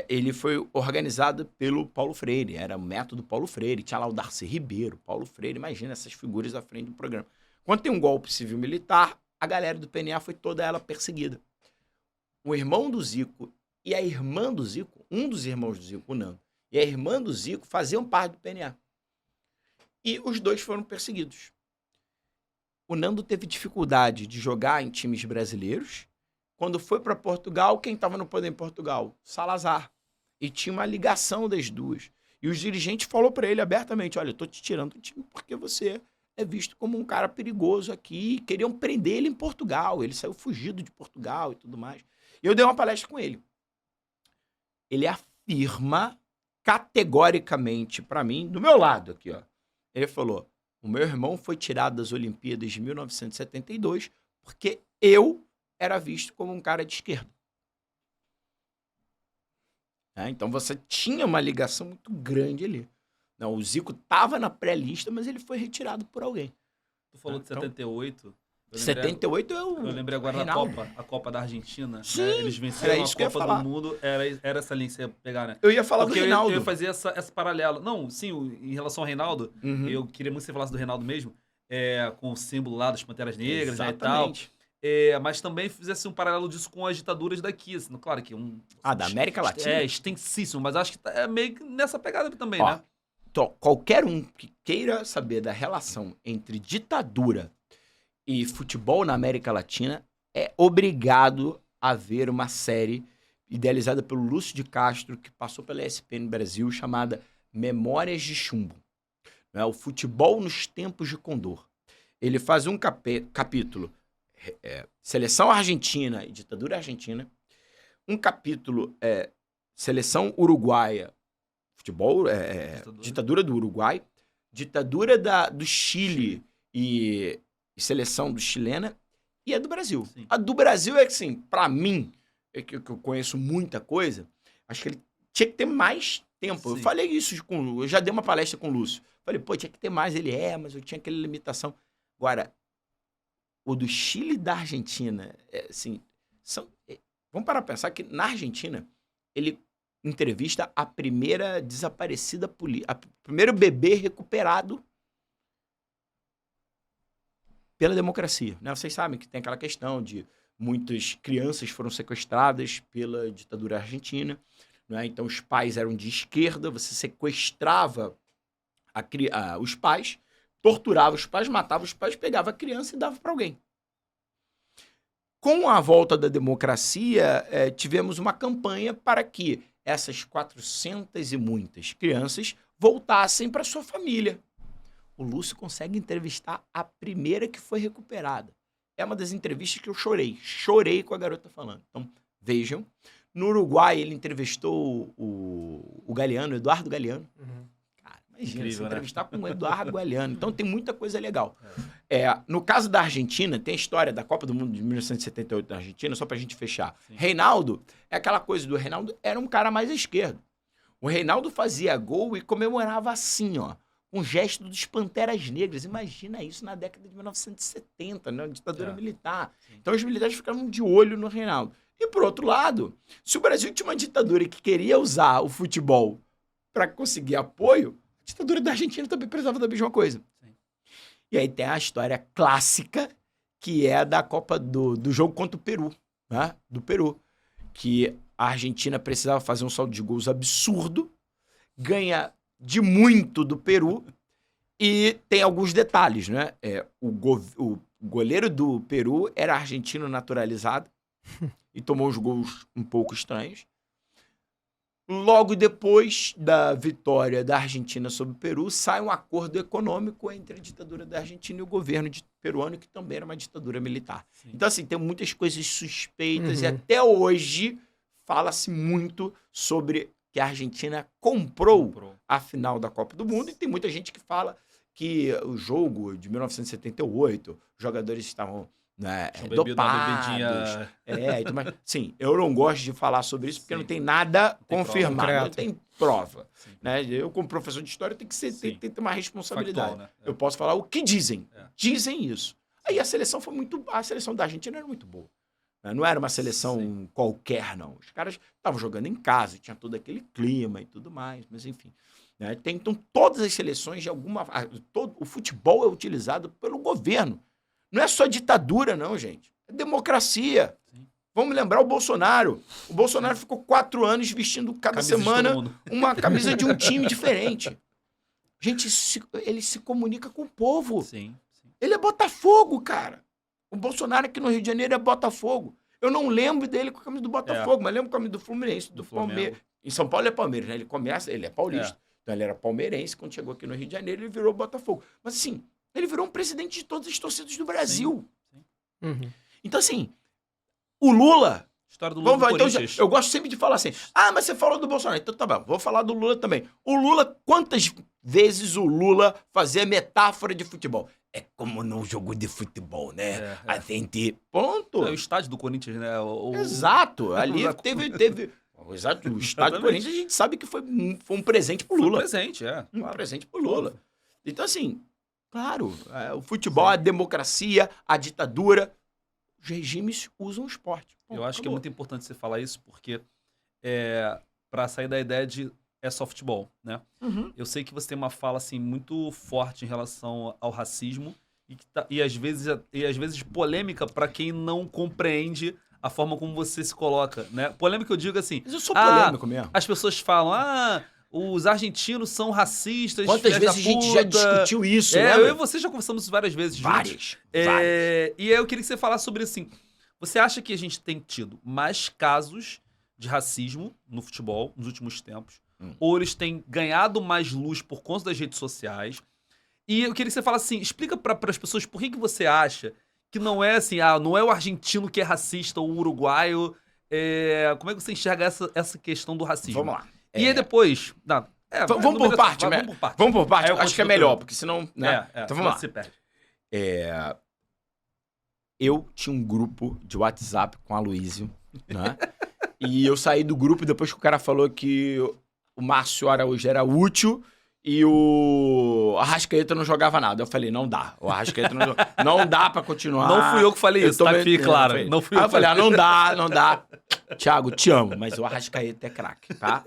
ele foi organizado pelo Paulo Freire. Era o método Paulo Freire. Tinha lá o Darcy Ribeiro, Paulo Freire. Imagina essas figuras à frente do programa. Quando tem um golpe civil-militar, a galera do PNA foi toda ela perseguida. O irmão do Zico e a irmã do Zico, um dos irmãos do Zico, o Nando, e a irmã do Zico faziam parte do PNA. E os dois foram perseguidos. O Nando teve dificuldade de jogar em times brasileiros. Quando foi para Portugal, quem estava no poder em Portugal? Salazar. E tinha uma ligação das duas. E os dirigentes falaram para ele abertamente, olha, eu estou te tirando do time porque você é visto como um cara perigoso aqui. Queriam prender ele em Portugal. Ele saiu fugido de Portugal e tudo mais. E eu dei uma palestra com ele. Ele afirma categoricamente para mim, do meu lado aqui, ó. Ele falou, o meu irmão foi tirado das Olimpíadas de 1972 porque eu era visto como um cara de esquerda. Então você tinha uma ligação muito grande ali. Não, o Zico estava na pré-lista, mas ele foi retirado por alguém. Tu falou de 78. 78 é o Eu lembrei agora Reinaldo. a Copa da Argentina. Sim, né? Eles venceram era isso que eu a ia Copa falar. do Mundo. Era essa linha que você ia pegar, né? Eu ia falar Porque do Reinaldo. eu ia fazer esse paralelo. Não, sim, em relação ao Reinaldo, Uhum. eu queria muito que você falasse do Reinaldo mesmo, com o símbolo lá das Panteras Negras, né, e tal. Exatamente. Mas também fizesse um paralelo disso com as ditaduras daqui. Assim, claro que Da América Latina? É, extensíssimo, mas acho que é meio que nessa pegada também, Ó, né? Então, qualquer um que queira saber da relação entre ditadura e futebol na América Latina é obrigado a ver uma série idealizada pelo Lúcio de Castro, que passou pela ESPN Brasil, chamada Memórias de Chumbo. Né? O futebol nos tempos de Condor. Ele faz um capítulo Seleção Argentina e Ditadura Argentina, um capítulo Seleção Uruguaia, futebol, ditadura do Uruguai, ditadura do Chile e seleção do chilena, e a do Brasil. Sim. A do Brasil é que, assim, pra mim, que eu conheço muita coisa, acho que ele tinha que ter mais tempo. Eu Sim. falei isso eu já dei uma palestra com o Lúcio. Falei, pô, tinha que ter mais. Ele mas eu tinha aquela limitação. Agora, o do Chile e da Argentina, assim, vamos parar pra pensar que na Argentina, ele entrevista a primeira desaparecida política, primeiro bebê recuperado pela democracia, né? Vocês sabem que tem aquela questão de muitas crianças foram sequestradas pela ditadura argentina, né? Então os pais eram de esquerda, você sequestrava os pais, torturava os pais, matava os pais, pegava a criança e dava para alguém. Com a volta da democracia, tivemos uma campanha para que essas 400 e muitas crianças voltassem para sua família. O Lúcio consegue entrevistar a primeira que foi recuperada. É uma das entrevistas que eu chorei. Chorei com a garota falando. Então, vejam. No Uruguai, ele entrevistou o Galeano, Eduardo Galeano. Uhum. Cara, imagina, Incrível, se né? entrevistar com o Eduardo Galeano. Então, tem muita coisa legal. No caso da Argentina, tem a história da Copa do Mundo de 1978 da Argentina, só pra gente fechar. Sim. Reinaldo, é aquela coisa do Reinaldo, era um cara mais à esquerda. O Reinaldo fazia gol e comemorava assim, ó. Um gesto dos Panteras Negras. Imagina isso na década de 1970, né? Ditadura militar. Sim. Então os militares ficavam de olho no Reinaldo. E por outro lado, se o Brasil tinha uma ditadura que queria usar o futebol para conseguir apoio, a ditadura da Argentina também precisava da mesma coisa. Sim. E aí tem a história clássica, que é da Copa do jogo contra o Peru, né? Do Peru. Que a Argentina precisava fazer um saldo de gols absurdo, ganha de muito do Peru, e tem alguns detalhes, né? O goleiro do Peru era argentino naturalizado e tomou uns gols um pouco estranhos. Logo depois da vitória da Argentina sobre o Peru, sai um acordo econômico entre a ditadura da Argentina e o governo peruano, que também era uma ditadura militar. Sim. Então, assim, tem muitas coisas suspeitas, e Uhum. até hoje fala-se muito sobre que a Argentina comprou a final da Copa do Mundo, e tem muita gente que fala que o jogo de 1978, os jogadores estavam, né, Tinha bebido uma dopados. bebidinha. Então, mas, sim, eu não gosto de falar sobre isso porque Sim. não tem nada Tem confirmado, prova. não tem prova. Sim. Né? Eu, como professor de história, tenho que Sim. ter uma responsabilidade. Factual, né? Eu posso falar o que dizem. É. Dizem isso. Aí a seleção a seleção da Argentina era muito boa. Né? Não era uma seleção Sim. qualquer, não. Os caras estavam jogando em casa, tinha todo aquele clima e tudo mais, mas enfim. Né? Então, todas as seleções, o futebol é utilizado pelo governo. Não é só ditadura, não, gente. É democracia. Sim. Vamos lembrar o Bolsonaro. O Bolsonaro ficou 4 anos vestindo cada Camisa de semana todo mundo. uma camisa de um time diferente. Gente, ele se comunica com o povo. Sim, sim. Ele é Botafogo, cara. O Bolsonaro aqui no Rio de Janeiro é Botafogo. Eu não lembro dele com a camisa do Botafogo, mas lembro com a camisa do Fluminense, do Palmeiras. Em São Paulo é Palmeiras, né? Ele é paulista. Então ele era palmeirense, quando chegou aqui no Rio de Janeiro, ele virou Botafogo. Mas assim, ele virou um presidente de todas as torcidas do Brasil. Uhum. Então assim, o Lula... História do Lula do Então, Corinthians. eu gosto sempre de falar assim, mas você falou do Bolsonaro, então tá bom, vou falar do Lula também. O Lula, quantas vezes o Lula fazia metáfora de futebol? É como num jogo de futebol, né? A gente... Ponto. É o estádio do Corinthians, né? Exato. Ali teve... Exato. O estádio do Corinthians a gente sabe que foi um presente pro Lula. Foi presente, Um claro. presente pro Lula. Então, assim, claro, o futebol, a democracia, a ditadura, os regimes usam o esporte. Eu acho que é muito importante você falar isso, porque para sair da ideia de é só futebol, né? Uhum. Eu sei que você tem uma fala assim muito forte em relação ao racismo e às vezes polêmica para quem não compreende a forma como você se coloca, né? Polêmica eu digo assim, Mas eu sou polêmico mesmo. as pessoas falam, os argentinos são racistas, Quantas filhas da vezes a gente já puta. discutiu isso, né? Eu e você já conversamos várias vezes juntos. Várias. E aí eu queria que você falasse sobre assim, você acha que a gente tem tido mais casos de racismo no futebol nos últimos tempos? Ou eles têm ganhado mais luz por conta das redes sociais? E eu queria que você falasse assim, explica para as pessoas por que você acha que não é assim, não é o argentino que é racista, ou o uruguaio. Como é que você enxerga essa questão do racismo? Vamos lá. E aí depois... Vamos por parte, né? Vamos por parte. Aí eu Acho que é continuo melhor, pelo- porque senão... Né? Então vamos lá. Você perde. Eu tinha um grupo de WhatsApp com a Aloysio, né? E eu saí do grupo depois que o cara falou que o Márcio Araújo era útil e o Arrascaeta não jogava nada. Eu falei, não dá. O Arrascaeta não dá pra continuar. Não fui eu que falei isso, tá aqui, claro. Não fui eu que falei. Ah, não dá. Thiago, te amo, mas o Arrascaeta é craque, tá?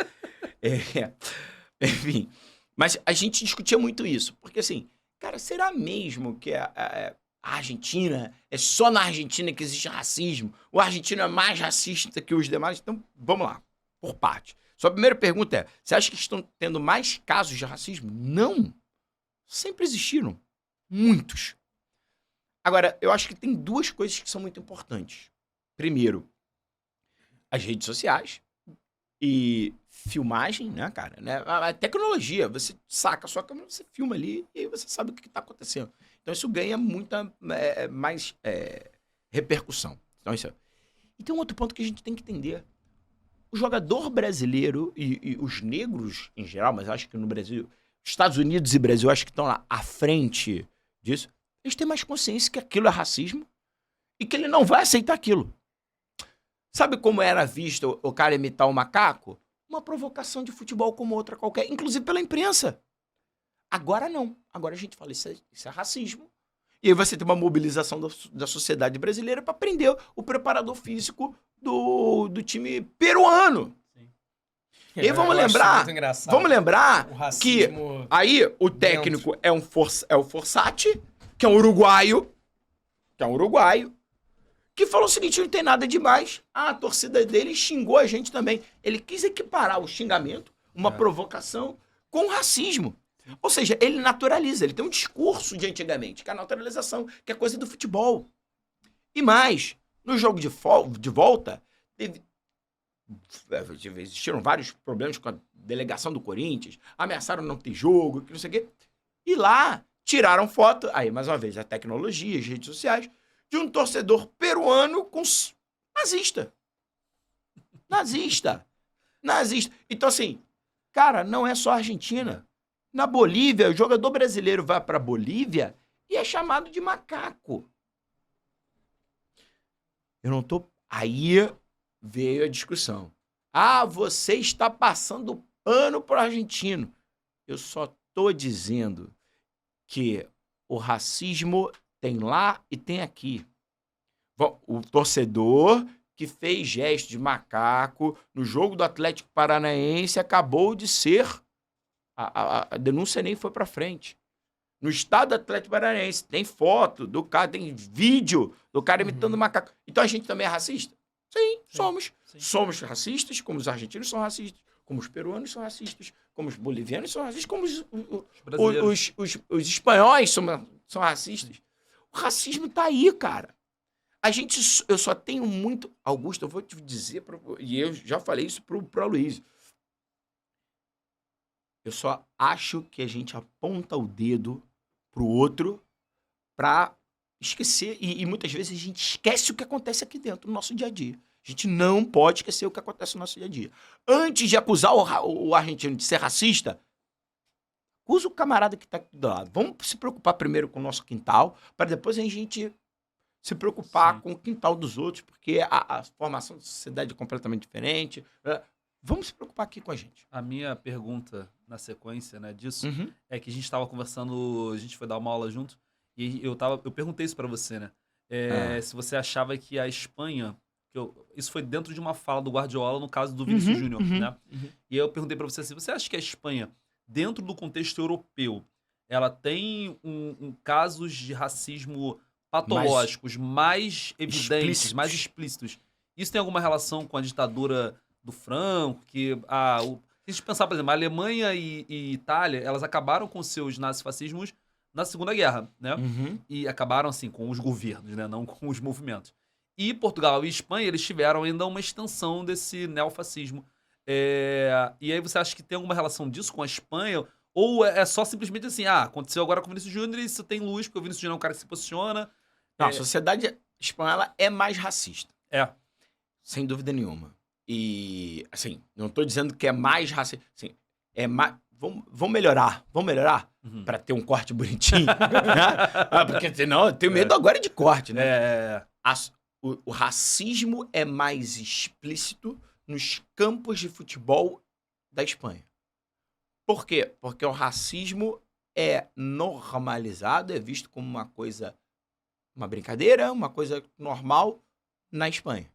Enfim. Mas a gente discutia muito isso. Porque assim, cara, será mesmo que a Argentina, é só na Argentina que existe racismo? O argentino é mais racista que os demais? Então, vamos lá, por parte. Sua primeira pergunta é, você acha que estão tendo mais casos de racismo? Não. Sempre existiram. Muitos. Agora, eu acho que tem duas coisas que são muito importantes. Primeiro, as redes sociais e filmagem, né, cara? Né? A tecnologia, você saca a sua câmera, você filma ali e aí você sabe o que está acontecendo. Então, isso ganha muita mais repercussão. E tem um outro ponto que a gente tem que entender. O jogador brasileiro e os negros em geral, mas acho que no Brasil, Estados Unidos e Brasil, acho que estão lá à frente disso, eles têm mais consciência que aquilo é racismo e que ele não vai aceitar aquilo. Sabe como era visto o cara imitar o macaco? Uma provocação de futebol como outra qualquer, inclusive pela imprensa. Agora não. Agora a gente fala, isso é racismo. E aí você tem uma mobilização da sociedade brasileira para prender o preparador físico do time peruano. Sim. E aí vamos lembrar que aí o técnico é o Fossati, que é um uruguaio, que falou o seguinte, não tem nada demais. A torcida dele xingou a gente também. Ele quis equiparar o xingamento, uma provocação, com o racismo. Ou seja, ele naturaliza, ele tem um discurso de antigamente, que é a naturalização, que é coisa do futebol. E mais, no jogo de volta, existiram vários problemas com a delegação do Corinthians, ameaçaram não ter jogo, que não sei o quê. E lá, tiraram foto, aí mais uma vez, a tecnologia, as redes sociais, de um torcedor peruano com nazista. Então assim, cara, não é só a Argentina. Na Bolívia, o jogador brasileiro vai para a Bolívia e é chamado de macaco. Eu não tô... Aí veio a discussão. Ah, você está passando pano pro argentino. Eu só tô dizendo que o racismo tem lá e tem aqui. O torcedor que fez gesto de macaco no jogo do Atlético Paranaense acabou de ser... A denúncia nem foi pra frente. No estado do Atlético Paranaense tem foto do cara, tem vídeo do cara imitando macaco. Então a gente também é racista? Sim, somos. Sim. Somos racistas, como os argentinos são racistas, como os peruanos são racistas, como os bolivianos são racistas, como os espanhóis são racistas. O racismo tá aí, cara. Eu só tenho muito... Augusto, eu vou te dizer, e eu já falei isso pro Aloysio. Eu só acho que a gente aponta o dedo pro outro pra esquecer. E muitas vezes a gente esquece o que acontece aqui dentro, no nosso dia a dia. A gente não pode esquecer o que acontece no nosso dia a dia. Antes de acusar o argentino de ser racista, acusa o camarada que tá aqui do lado. Vamos se preocupar primeiro com o nosso quintal, para depois a gente se preocupar com o quintal dos outros, porque a formação da sociedade é completamente diferente. Vamos se preocupar aqui com a gente. A minha pergunta na sequência, né, disso é que a gente estava conversando, a gente foi dar uma aula junto e eu perguntei isso para você, né? Se você achava que a Espanha, isso foi dentro de uma fala do Guardiola no caso do Vinícius Júnior, né? E aí eu perguntei para você assim, você acha que a Espanha, dentro do contexto europeu, ela tem casos de racismo patológicos mais evidentes, mais explícitos? Isso tem alguma relação com a ditadura do Franco, que se a gente pensar, por exemplo, a Alemanha e Itália, elas acabaram com seus nazifascismos na Segunda Guerra, né? E acabaram, assim, com os governos, né? Não com os movimentos. E Portugal e Espanha, eles tiveram ainda uma extensão desse neofascismo. E aí você acha que tem alguma relação disso com a Espanha? Ou é só simplesmente assim, aconteceu agora com o Vinícius Júnior e isso tem luz, porque o Vinícius Júnior é um cara que se posiciona. Não, a sociedade espanhola é mais racista. Sem dúvida nenhuma. E, assim, não tô dizendo que é mais racista. Assim, vamos melhorar. Vamos melhorar? Pra ter um corte bonitinho. Né? Porque senão eu tenho medo agora de corte, né? o racismo é mais explícito nos campos de futebol da Espanha. Por quê? Porque o racismo é normalizado, é visto como uma coisa, uma brincadeira, uma coisa normal na Espanha.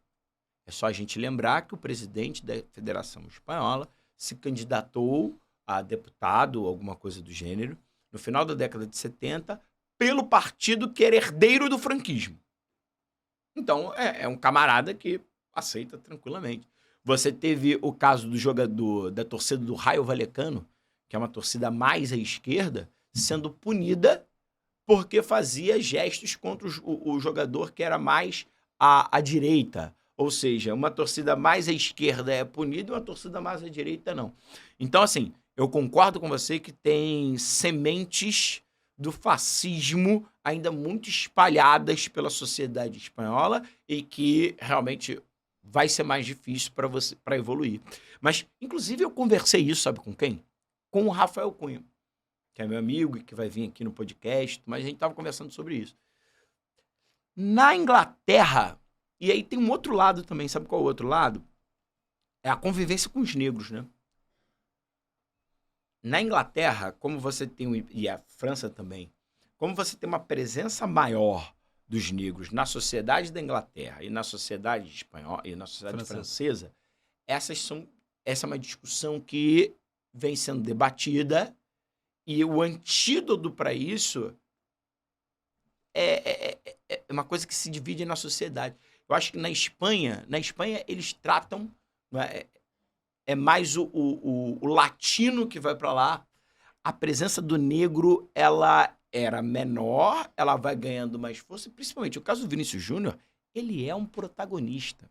É só a gente lembrar que o presidente da Federação Espanhola se candidatou a deputado, alguma coisa do gênero, no final da década de 70, pelo partido que era herdeiro do franquismo. Então, é um camarada que aceita tranquilamente. Você teve o caso do jogador da torcida do Rayo Vallecano, que é uma torcida mais à esquerda, sendo punida porque fazia gestos contra o jogador que era mais à direita. Ou seja, uma torcida mais à esquerda é punida e uma torcida mais à direita não. Então, assim, eu concordo com você que tem sementes do fascismo ainda muito espalhadas pela sociedade espanhola e que realmente vai ser mais difícil para evoluir. Mas, inclusive, eu conversei isso, sabe com quem? Com o Rafael Cunha, que é meu amigo e que vai vir aqui no podcast, mas a gente estava conversando sobre isso. Na Inglaterra, e aí tem um outro lado também, sabe qual é o outro lado? É a convivência com os negros, né? Na Inglaterra, como você tem, e a França também, como você tem uma presença maior dos negros na sociedade da Inglaterra e na sociedade espanhola e na sociedade francesa, essa é uma discussão que vem sendo debatida e o antídoto para isso é uma coisa que se divide na sociedade. Eu acho que na Espanha eles tratam... É mais o latino que vai para lá. A presença do negro, ela era menor, ela vai ganhando mais força. Principalmente, o caso do Vinícius Júnior, ele é um protagonista.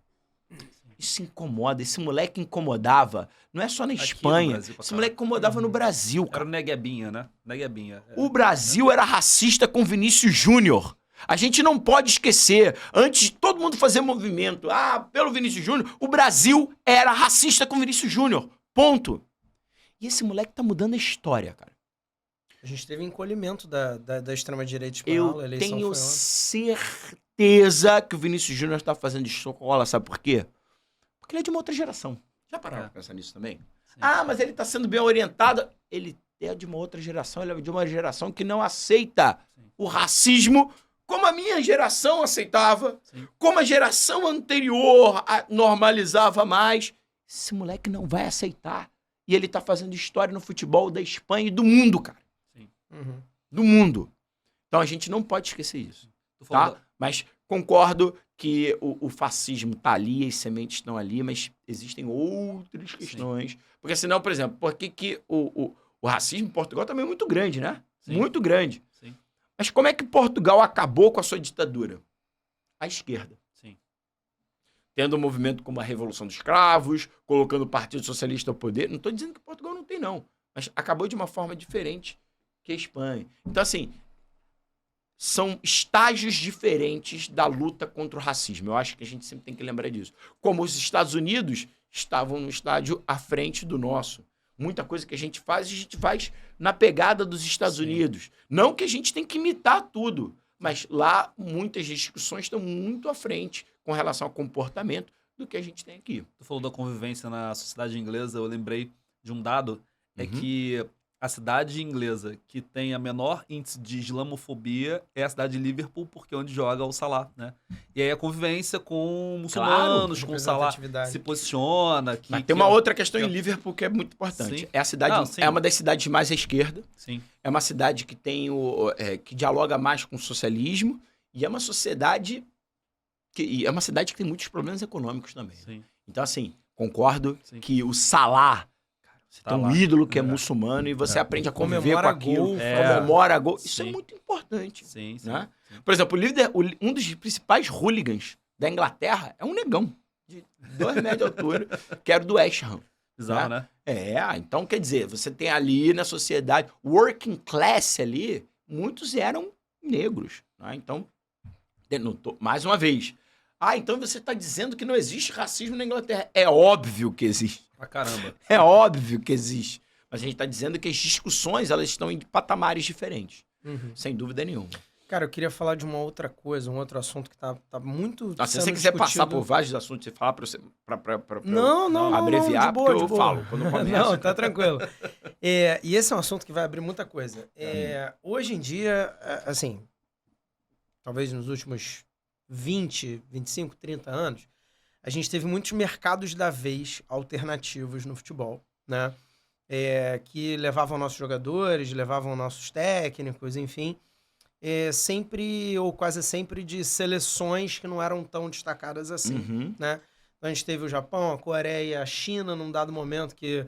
Isso incomoda. Esse moleque incomodava. Não é só na Espanha. Brasil, esse moleque incomodava no Brasil, cara. Era o Neguebinha, né? Neguebinha. O Brasil era racista com Vinícius Júnior. A gente não pode esquecer, antes de todo mundo fazer movimento, pelo Vinícius Júnior, o Brasil era racista com Vinícius Júnior. Ponto. E esse moleque tá mudando a história, cara. A gente teve encolhimento da extrema-direita espanhola. Eu tenho certeza que o Vinícius Júnior tá fazendo escola, sabe por quê? Porque ele é de uma outra geração. Já pararam pra pensar nisso também? Sim. Mas ele tá sendo bem orientado. Ele é de uma outra geração, ele é de uma geração que não aceita o racismo como a minha geração aceitava, como a geração anterior normalizava mais. Esse moleque não vai aceitar. E ele tá fazendo história no futebol da Espanha e do mundo, cara. Sim. Uhum. Do mundo. Então a gente não pode esquecer isso. Tá? Mas concordo que o fascismo tá ali, as sementes estão ali, mas existem outras questões. Sim. Porque senão, por exemplo, por que o racismo em Portugal também é muito grande, né? Sim. Muito grande. Sim. Mas como é que Portugal acabou com a sua ditadura? À esquerda. Sim. Tendo um movimento como a Revolução dos Escravos, colocando o Partido Socialista ao poder. Não estou dizendo que Portugal não tem, não. Mas acabou de uma forma diferente que a Espanha. Então, assim, são estágios diferentes da luta contra o racismo. Eu acho que a gente sempre tem que lembrar disso. Como os Estados Unidos estavam no estádio à frente do nosso. Muita coisa que a gente faz na pegada dos Estados Unidos. Não que a gente tem que imitar tudo, mas lá muitas discussões estão muito à frente com relação ao comportamento do que a gente tem aqui. Tu falou da convivência na sociedade inglesa, eu lembrei de um dado, é que a cidade inglesa que tem a menor índice de islamofobia é a cidade de Liverpool, porque é onde joga o Salah, né? E aí a convivência com muçulmanos, com o Salah se posiciona. Mas tem uma outra questão em Liverpool que é muito importante. Sim. É a cidade, é uma das cidades mais à esquerda. Sim. É uma cidade que tem que dialoga mais com o socialismo e é uma sociedade que tem muitos problemas econômicos também. Sim. Então, assim, concordo que o Salah você tem um ídolo que é muçulmano e você aprende a conviver com aquilo. Comemora gol. Isso é muito importante. Sim. Né? Por exemplo, um dos principais hooligans da Inglaterra é um negão de 2 metros de altura, que era do West Ham. Bizarro, né? Então quer dizer, você tem ali na sociedade, working class ali, muitos eram negros. Né? Então, mais uma vez, então você está dizendo que não existe racismo na Inglaterra. É óbvio que existe. Pra caramba. É óbvio que existe. Mas a gente está dizendo que as discussões elas estão em patamares diferentes. Sem dúvida nenhuma. Cara, eu queria falar de uma outra coisa, um outro assunto que tá muito Nossa, se sendo você quiser passar discutido. por vários assuntos e falar pra Não, abreviar, de boa, porque de eu boa. falo quando eu começo. Não, tá tranquilo. E esse é um assunto que vai abrir muita coisa. Hoje em dia, assim, talvez nos últimos 20, 25, 30 anos, a gente teve muitos mercados da vez alternativos no futebol, né? Que levavam nossos jogadores, levavam nossos técnicos, enfim, sempre ou quase sempre de seleções que não eram tão destacadas assim, Uhum. né? Então a gente teve o Japão, a Coreia, a China, num dado momento que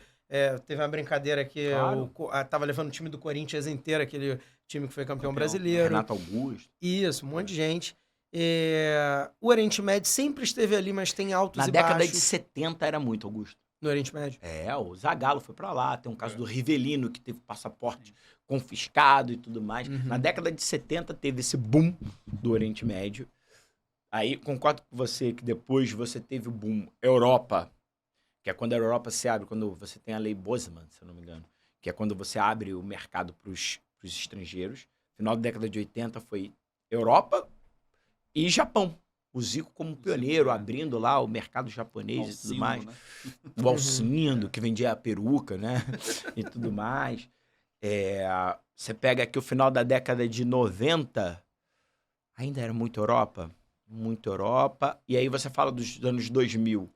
teve uma brincadeira que Claro. tava levando o time do Corinthians inteiro, aquele time que foi campeão Campeão. brasileiro. Renato Augusto. Isso, um monte de gente. O Oriente Médio sempre esteve ali, mas tem altos Na e década baixos. de 70 era muito, Augusto. No Oriente Médio? O Zagallo foi pra lá. Tem um caso do Rivelino, que teve passaporte confiscado e tudo mais. Uhum. Na década de 70 teve esse boom do Oriente Médio. Aí, concordo com você que depois você teve o boom Europa, que é quando a Europa se abre, quando você tem a lei Bosman, se eu não me engano, que é quando você abre o mercado pros estrangeiros. Final da década de 80 foi Europa e Japão. O Zico como pioneiro, abrindo lá o mercado japonês e tudo mais. Né? O Alcindo, que vendia a peruca, né? E tudo mais. Você pega aqui o final da década de 90, ainda era muito Europa. Muito Europa. E aí você fala dos anos 2000.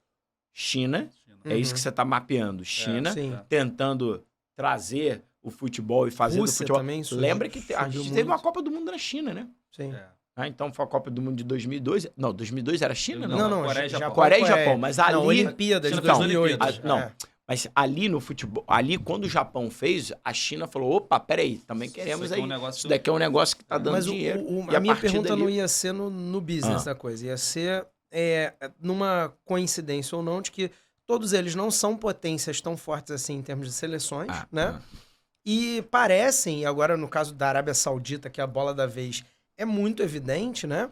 China, é isso que você está mapeando. China, sim. tentando trazer o futebol e fazer do Rússia futebol. também Lembra que a subiu gente muito. teve uma Copa do Mundo na China, né? Sim. Então foi a Copa do Mundo de 2002. Não, 2002 era China? Não, Não, Coreia e Japão. Coreia e Japão, mas ali... Não, Olimpíadas de Então, 2008. não, mas ali no futebol, ali quando o Japão fez, a China falou, opa, peraí, também queremos aí. Isso daqui é um negócio que tá dando Mas dinheiro. a minha pergunta não ia ser no business da coisa, ia ser numa coincidência ou não de que todos eles não são potências tão fortes assim em termos de seleções, né? E parecem, agora no caso da Arábia Saudita, que é a bola da vez, é muito evidente, né?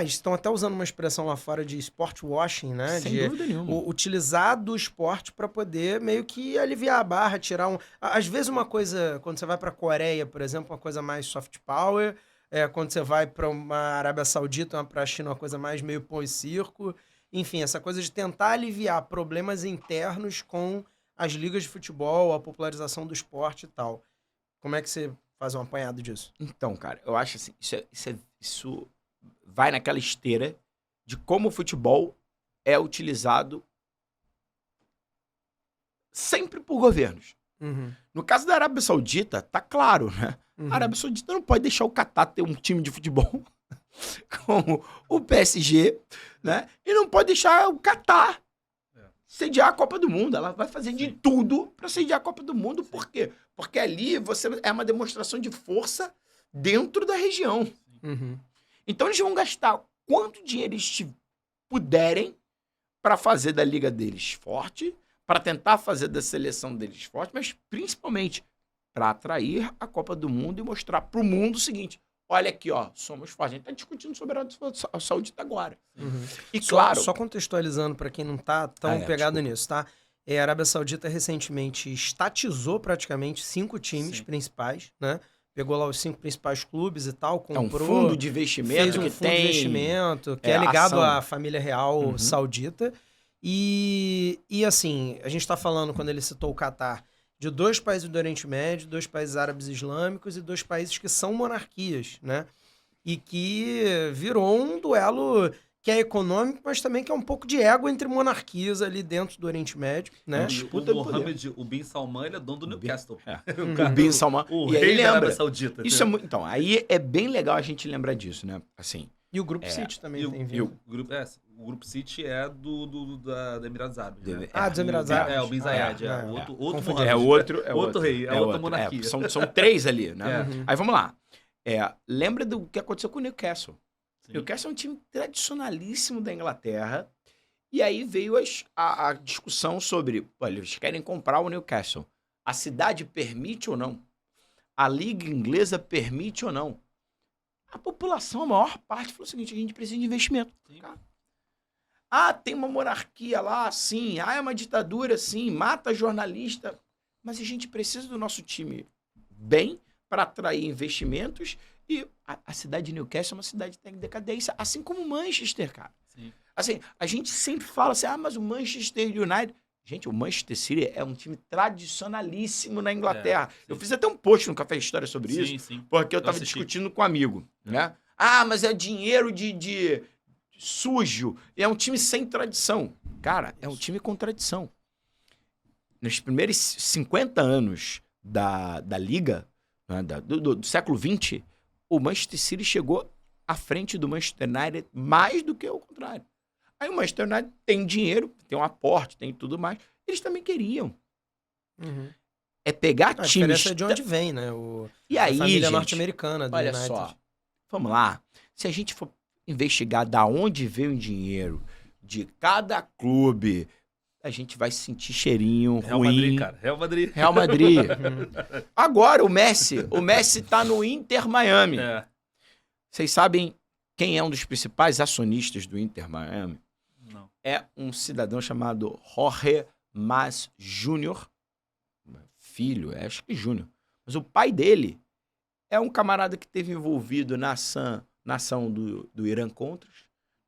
Estão até usando uma expressão lá fora de sport washing, né? Sem dúvida nenhuma. Utilizar do esporte para poder meio que aliviar a barra, tirar um... Às vezes uma coisa, quando você vai para a Coreia, por exemplo, uma coisa mais soft power, quando você vai para uma Arábia Saudita, para a China, uma coisa mais meio pão e circo. Enfim, essa coisa de tentar aliviar problemas internos com as ligas de futebol, a popularização do esporte e tal. Como é que você faz um apanhado disso? Então, cara, eu acho assim, isso vai naquela esteira de como o futebol é utilizado sempre por governos. Uhum. No caso da Arábia Saudita, tá claro, né? Uhum. A Arábia Saudita não pode deixar o Catar ter um time de futebol como o PSG, né? E não pode deixar o Catar sediar a Copa do Mundo. Ela vai fazer de tudo para sediar a Copa do Mundo. Por quê? Porque ali é uma demonstração de força dentro da região. Uhum. Então eles vão gastar quanto dinheiro eles puderem para fazer da liga deles forte, para tentar fazer da seleção deles forte, mas principalmente para atrair a Copa do Mundo e mostrar para o mundo o seguinte: olha aqui, ó, somos fortes. A gente está discutindo sobre a Saudita agora. Uhum. E claro... Só contextualizando para quem não tá tão pegado nisso, tá? A Arábia Saudita recentemente estatizou praticamente 5 times principais, né? Pegou lá os 5 principais clubes e tal, comprou... É um fundo de investimento fez um que fundo tem... de investimento que é ligado ação. à família real saudita. E assim, a gente está falando, quando ele citou o Catar, de 2 países do Oriente Médio, 2 países árabes islâmicos e 2 países que são monarquias, né? E que virou um duelo que é econômico, mas também que é um pouco de ego entre monarquias ali dentro do Oriente Médio, né? Disputa o de poder. Mohammed, o Bin Salman, ele é dono do Newcastle. O Bin Salman. O E aí rei da Arábia lembra... Saudita. Isso é muito... Então, aí é bem legal a gente lembrar disso, né? Assim... E o Grupo City também tem vindo. O Grupo City é da Emirados Árabes. Né? Dos Emirados Árabes. O Bin Zayed. Outro Mohammed. outro rei, é outra monarquia. São 3 ali, né? Uhum. Aí vamos lá. Lembra do que aconteceu com o Newcastle. Sim. Newcastle é um time tradicionalíssimo da Inglaterra. E aí veio a discussão sobre... Olha, eles querem comprar o Newcastle. A cidade permite ou não? A Liga Inglesa permite ou não? A população, a maior parte, falou o seguinte: a gente precisa de investimento. Tem uma monarquia lá, sim. É uma ditadura, sim. Mata jornalista. Mas a gente precisa do nosso time bem para atrair investimentos E a cidade de Newcastle é uma cidade que tá em decadência, assim como Manchester, cara. Sim. Assim, a gente sempre fala assim, mas o Manchester United... Gente, o Manchester City é um time tradicionalíssimo na Inglaterra. Eu fiz até um post no Café História sobre isso, Sim. porque eu tava discutindo com um amigo, né? Mas é dinheiro de sujo. É um time sem tradição. Cara, é um time com tradição. Nos primeiros 50 anos da Liga, né, do século XX, o Manchester City chegou à frente do Manchester United mais do que o contrário. Aí o Manchester United tem dinheiro, tem um aporte, tem tudo mais. Eles também queriam. É pegar times... A diferença é de onde vem, né? E aí, a família gente, norte-americana do olha United. só, vamos lá. Se a gente for investigar da onde veio o dinheiro de cada clube, a gente vai sentir cheirinho Real ruim. Madrid, cara. Real Madrid. Real Madrid. Agora, o Messi tá no Inter Miami. Vocês sabem quem é um dos principais acionistas do Inter Miami? Não. É um cidadão chamado Jorge Mas Júnior. Filho, acho que Júnior. Mas o pai dele é um camarada que esteve envolvido na ação do Irã Contras,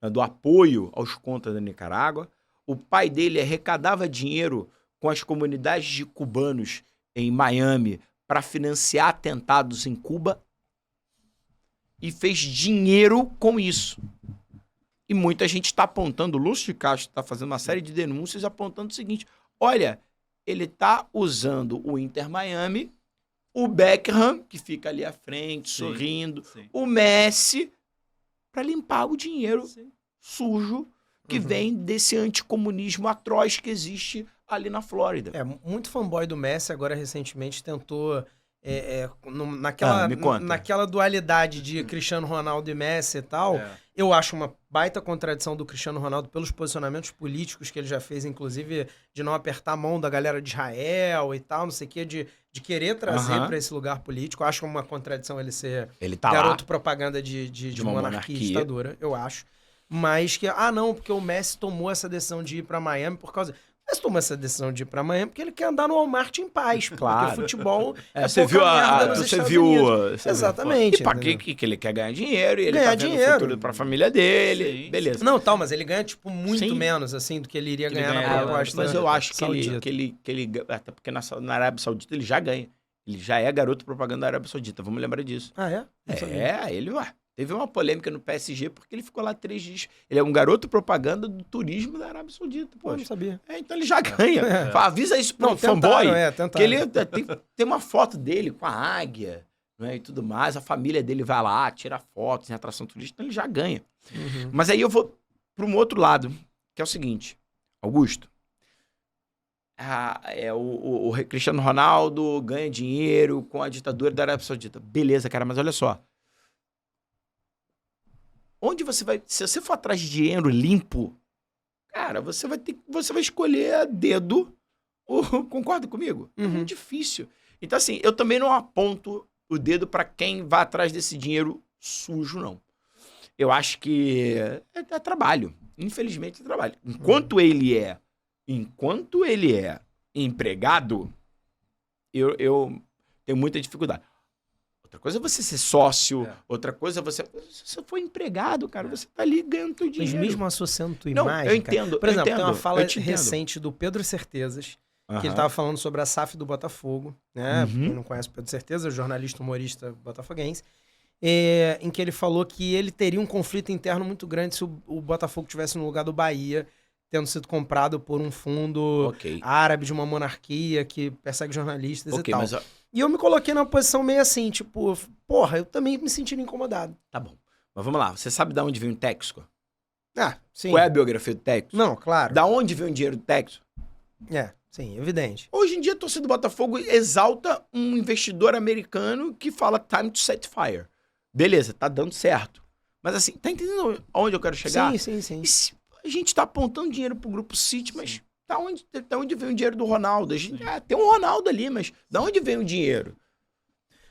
né, do apoio aos contras da Nicarágua. O pai dele arrecadava dinheiro com as comunidades de cubanos em Miami para financiar atentados em Cuba e fez dinheiro com isso. E muita gente está apontando, o Lúcio de Castro está fazendo uma série de denúncias apontando o seguinte, olha, ele está usando o Inter Miami, o Beckham, que fica ali à frente, sorrindo, o Messi, para limpar o dinheiro sujo que vem desse anticomunismo atroz que existe ali na Flórida. Muito fanboy do Messi agora recentemente tentou... naquela dualidade de Cristiano Ronaldo e Messi e tal, eu acho uma baita contradição do Cristiano Ronaldo pelos posicionamentos políticos que ele já fez, inclusive de não apertar a mão da galera de Israel e tal, não sei o que, de querer trazer para esse lugar político. Eu acho uma contradição ele ser garoto propaganda de uma monarquia e ditadura, eu acho. Mas que, não, porque o Messi tomou essa decisão de ir para Miami por causa... Mas tomou essa decisão de ir pra Miami porque ele quer andar no Walmart em paz. Claro. Porque futebol você viu Exatamente. E pra que ele quer ganhar dinheiro? E ele tá vendo o futuro pra família dele. Sim. Beleza. Não, mas ele ganha, tipo, muito menos, assim, do que ele iria ganhar na proposta. Mas eu acho que ele... Até porque na Arábia Saudita ele já ganha. Ele já é garoto propaganda da Arábia Saudita. Vamos lembrar disso. Ele vai. Teve uma polêmica no PSG porque ele ficou lá 3 dias. Ele é um garoto propaganda do turismo da Arábia Saudita. Pô, não sabia. Então ele já ganha. Avisa isso pro fanboy. Que ele tem uma foto dele com a águia, né, e tudo mais. A família dele vai lá, tira fotos em atração turística. Então ele já ganha. Mas aí eu vou para um outro lado, que é o seguinte. Augusto. O Cristiano Ronaldo ganha dinheiro com a ditadura da Arábia Saudita. Beleza, cara, mas olha só. Onde você vai... Se você for atrás de dinheiro limpo, cara, você vai escolher a dedo. Concorda comigo? É muito difícil. Então, assim, eu também não aponto o dedo para quem vai atrás desse dinheiro sujo, não. Eu acho que é trabalho. Infelizmente, é trabalho. Enquanto ele é empregado, eu tenho muita dificuldade. Outra coisa é você ser sócio, outra coisa é você... Se você for empregado, cara, você tá ali ganhando teu dinheiro. Mas mesmo associando tua não, imagem, eu entendo. Por exemplo, tem uma fala recente do Pedro Certezas, que ele tava falando sobre a SAF do Botafogo, né? Quem não conhece o Pedro Certezas, jornalista humorista botafoguense, em que ele falou que ele teria um conflito interno muito grande se o Botafogo estivesse no lugar do Bahia, tendo sido comprado por um fundo árabe de uma monarquia que persegue jornalistas e tal. E eu me coloquei numa posição meio assim, tipo, porra, eu também me sentindo incomodado. Tá bom. Mas vamos lá, você sabe de onde vem o Texco? Sim. Qual é a biografia do Texco? Não, claro. Da onde vem o dinheiro do Texco? Sim, evidente. Hoje em dia a torcida do Botafogo exalta um investidor americano que fala time to set fire. Beleza, tá dando certo. Mas assim, tá entendendo aonde eu quero chegar? Sim. A gente tá apontando dinheiro pro Grupo City, mas da onde vem o dinheiro do Ronaldo? Tem um Ronaldo ali, mas da onde vem o dinheiro?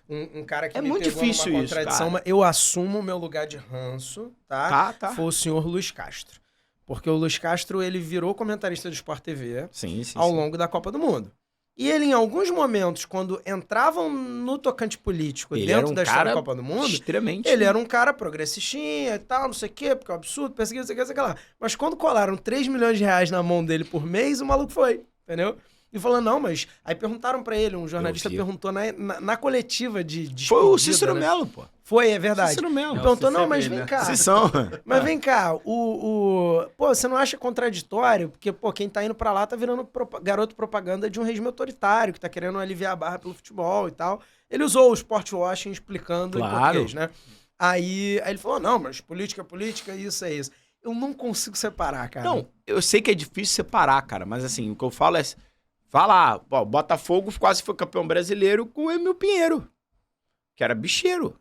Um cara que me muito pegou difícil numa isso, contradição, mas eu assumo o meu lugar de ranço, tá? Foi o senhor Luiz Castro. Porque o Luiz Castro, ele virou comentarista do Sport TV ao longo da Copa do Mundo. E ele, em alguns momentos, quando entravam no tocante político Ele era dentro um da história cara da Copa do Mundo, extremamente... ele era um cara progressistinha e tal, não sei o quê, porque é um absurdo, perseguido, não sei o que, não sei o que lá. Mas quando colaram 3 milhões de reais na mão dele por mês, o maluco foi, entendeu? E falou, não, mas... Aí perguntaram pra ele, um jornalista perguntou na coletiva de Foi o despedida, Cícero né? Melo, pô. Foi, é verdade. Cícero Melo. E perguntou, É o não, mas CCB, vem né? cá. Vocês são... Mas vem cá, pô, você não acha contraditório? Porque, pô, quem tá indo pra lá tá virando garoto propaganda de um regime autoritário, que tá querendo aliviar a barra pelo futebol e tal. Ele usou o sport washing explicando em Claro. português, né? Aí ele falou, não, mas política é política, isso é isso. Eu não consigo separar, cara. Não, eu sei que é difícil separar, cara, mas assim, o que eu falo é... Vai lá, ó, o Botafogo quase foi campeão brasileiro com o Emil Pinheiro, que era bicheiro.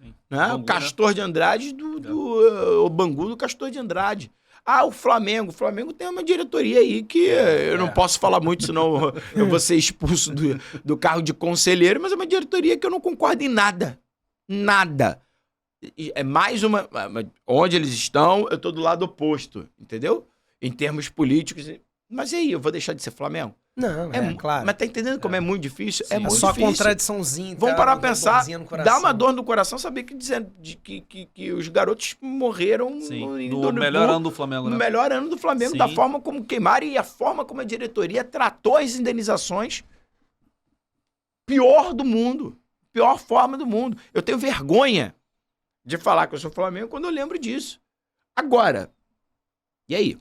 Sim. Né? Bangu, O Castor de Andrade, o Bangu do Castor de Andrade. Ah, o Flamengo. O Flamengo tem uma diretoria aí que eu não posso falar muito, senão eu vou ser expulso do cargo de conselheiro, mas é uma diretoria que eu não concordo em nada. Nada. É mais uma... Onde eles estão, eu tô do lado oposto, entendeu? Em termos políticos. Mas e aí, eu vou deixar de ser Flamengo? Não, claro. Mas tá entendendo como é muito difícil? Sim. É É muito só difícil. contradiçãozinha. Vamos cara, parar a uma pensar, dorzinha no coração. dá uma dor no coração saber que os garotos morreram Sim, em no Dona melhor Bu, ano do Flamengo, no né? melhor ano do Flamengo, Sim. da forma como queimaram e a forma como a diretoria tratou as indenizações. Pior do mundo. Pior forma do mundo. Eu tenho vergonha de falar que eu sou Flamengo quando eu lembro disso. Agora, e aí?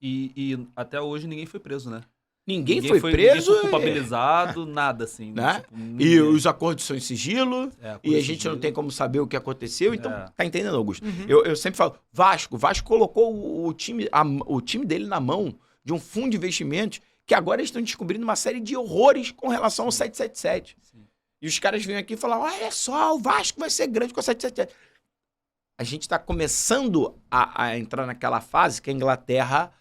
E até hoje ninguém foi preso, né? Ninguém foi preso. Ninguém foi culpabilizado, nada assim. Né? Tipo, E ninguém. os acordos são em sigilo. É, E a por gente sigilo. não tem como saber o que aconteceu. Então, É. tá entendendo, Augusto? Uhum. Eu sempre falo, Vasco colocou o time dele na mão de um fundo de investimentos que agora eles estão descobrindo uma série de horrores com relação ao 777. Sim. E os caras vêm aqui e falam, olha só, o Vasco vai ser grande com o 777. A gente tá começando a entrar naquela fase que a Inglaterra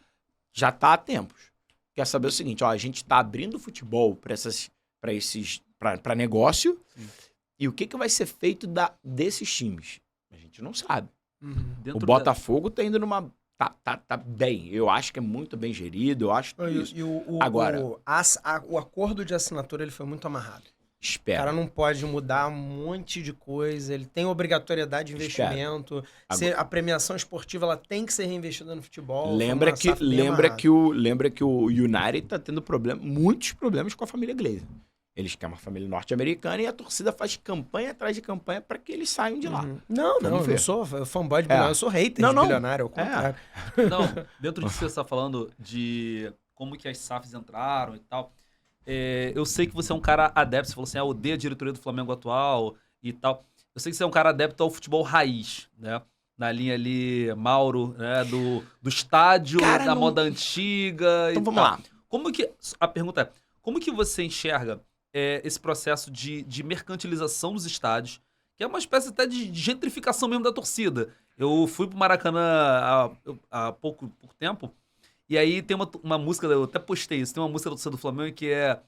já tá há tempos. Quer saber o seguinte, ó, a gente tá abrindo o futebol para negócio. Sim. E o que vai ser feito desses times? A gente não sabe. Uhum. Dentro O Botafogo tá indo numa... Tá bem. Eu acho que é muito bem gerido. Eu acho tudo isso. E Agora- o acordo de assinatura ele foi muito amarrado. O Espera. cara não pode mudar um monte de coisa, ele tem obrigatoriedade de investimento. A premiação esportiva ela tem que ser reinvestida no futebol. Lembra foi uma SAF bem lembra que o United tá tendo muitos problemas com a família Glazer. Eles querem uma família norte-americana e a torcida faz campanha atrás de campanha para que eles saiam de lá. Uhum. Não, Vamos eu ver. não sou fanboy de bilionário, eu sou hater de Não. bilionário, ao contrário. Não, dentro disso que você está falando de como que as SAFs entraram e tal, eu sei que você é um cara adepto, você falou assim, odeia a diretoria do Flamengo atual e tal. Eu sei que você é um cara adepto ao futebol raiz, né? Na linha ali, Mauro, né? Do estádio, Cara, da não- moda antiga Então e vamos tal. lá. Como que... A pergunta é, como que você enxerga esse processo de mercantilização dos estádios, que é uma espécie até de gentrificação mesmo da torcida? Eu fui pro Maracanã há pouco tempo, e aí tem uma música, eu até postei isso, tem uma música da torcida do Flamengo que é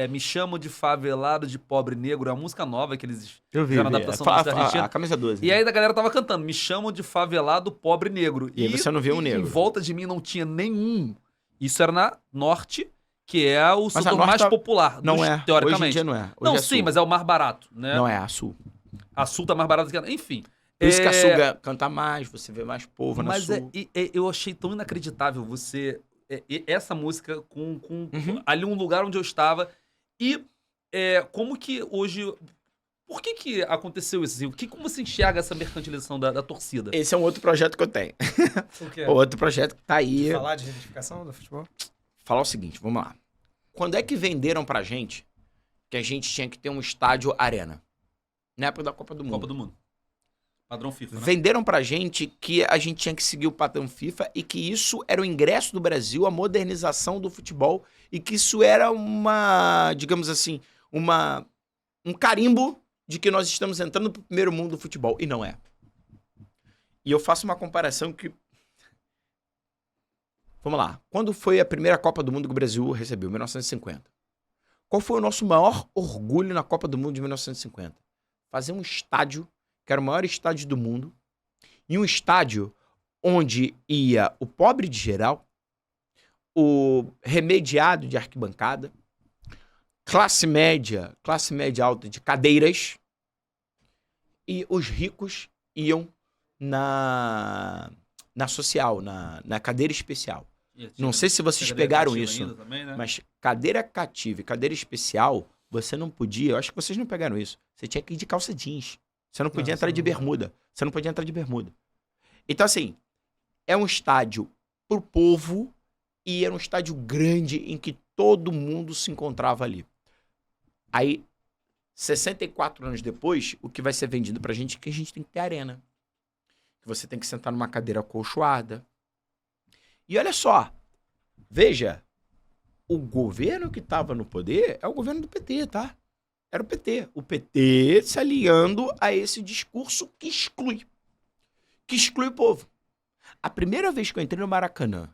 Me Chamam de Favelado de Pobre Negro, é uma música nova que eles Eu fizeram uma adaptação da música argentina. A camisa 12. E aí a galera tava cantando, Me Chamam de Favelado Pobre Negro. E aí você não vê um negro. Em volta de mim não tinha nenhum. Isso era na Norte, que é o Mas a setor Norte mais tá- popular, Não é. teoricamente. Hoje em dia não é. Hoje Não, é sim, Sul. mas é o mais barato, né? Não é, a Sul. A Sul tá mais barata que a... Enfim. Por isso que a Sul canta mais, você vê mais povo na Mas Sul. eu achei tão inacreditável você... essa música com Uhum. ali um lugar onde eu estava. E como que hoje... Por que aconteceu isso? Assim? Como você enxerga essa mercantilização da torcida? Esse é um outro projeto que eu tenho. O quê? Outro projeto que tá aí. Falar de identificação do futebol? Falar o seguinte, vamos lá. Quando é que venderam pra gente que a gente tinha que ter um estádio arena? Na época da Copa do Mundo. Copa do Mundo. Padrão FIFA, né? Venderam pra gente que a gente tinha que seguir o padrão FIFA e que isso era o ingresso do Brasil, a modernização do futebol e que isso era uma, digamos assim, um carimbo de que nós estamos entrando pro primeiro mundo do futebol. E não é. E eu faço uma comparação que... Vamos lá. Quando foi a primeira Copa do Mundo que o Brasil recebeu? 1950. Qual foi o nosso maior orgulho na Copa do Mundo de 1950? Fazer um estádio, que era o maior estádio do mundo, e um estádio onde ia o pobre de geral, o remediado de arquibancada, classe média alta de cadeiras, e os ricos iam na social, na cadeira especial. Não sei se vocês pegaram isso, também, né? mas cadeira cativa e cadeira especial, você não podia, eu acho que vocês não pegaram isso, você tinha que ir de calça jeans. Você não podia entrar de bermuda. Você não podia entrar de bermuda. Então, assim, é um estádio pro povo e era um estádio grande em que todo mundo se encontrava ali. Aí, 64 anos depois, o que vai ser vendido pra gente é que a gente tem que ter arena. Que você tem que sentar numa cadeira acolchoada. E olha só, veja, o governo que estava no poder é o governo do PT, tá? Era o PT. O PT se aliando a esse discurso que exclui o povo. A primeira vez que eu entrei no Maracanã,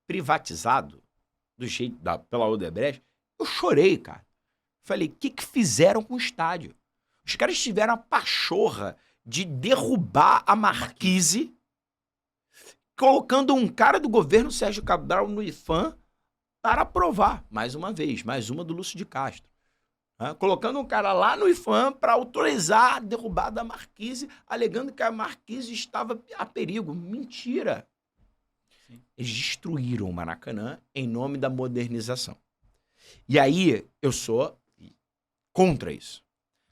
privatizado, do jeito pela Odebrecht, eu chorei, cara. Falei, o que fizeram com o estádio? Os caras tiveram a pachorra de derrubar a Marquise, colocando um cara do governo Sérgio Cabral no IFAM para aprovar, mais uma vez, mais uma do Lúcio de Castro. Colocando um cara lá no IFAM para autorizar a derrubada da Marquise, alegando que a Marquise estava a perigo. Mentira! Sim. Eles destruíram o Maracanã em nome da modernização. E aí, eu sou contra isso.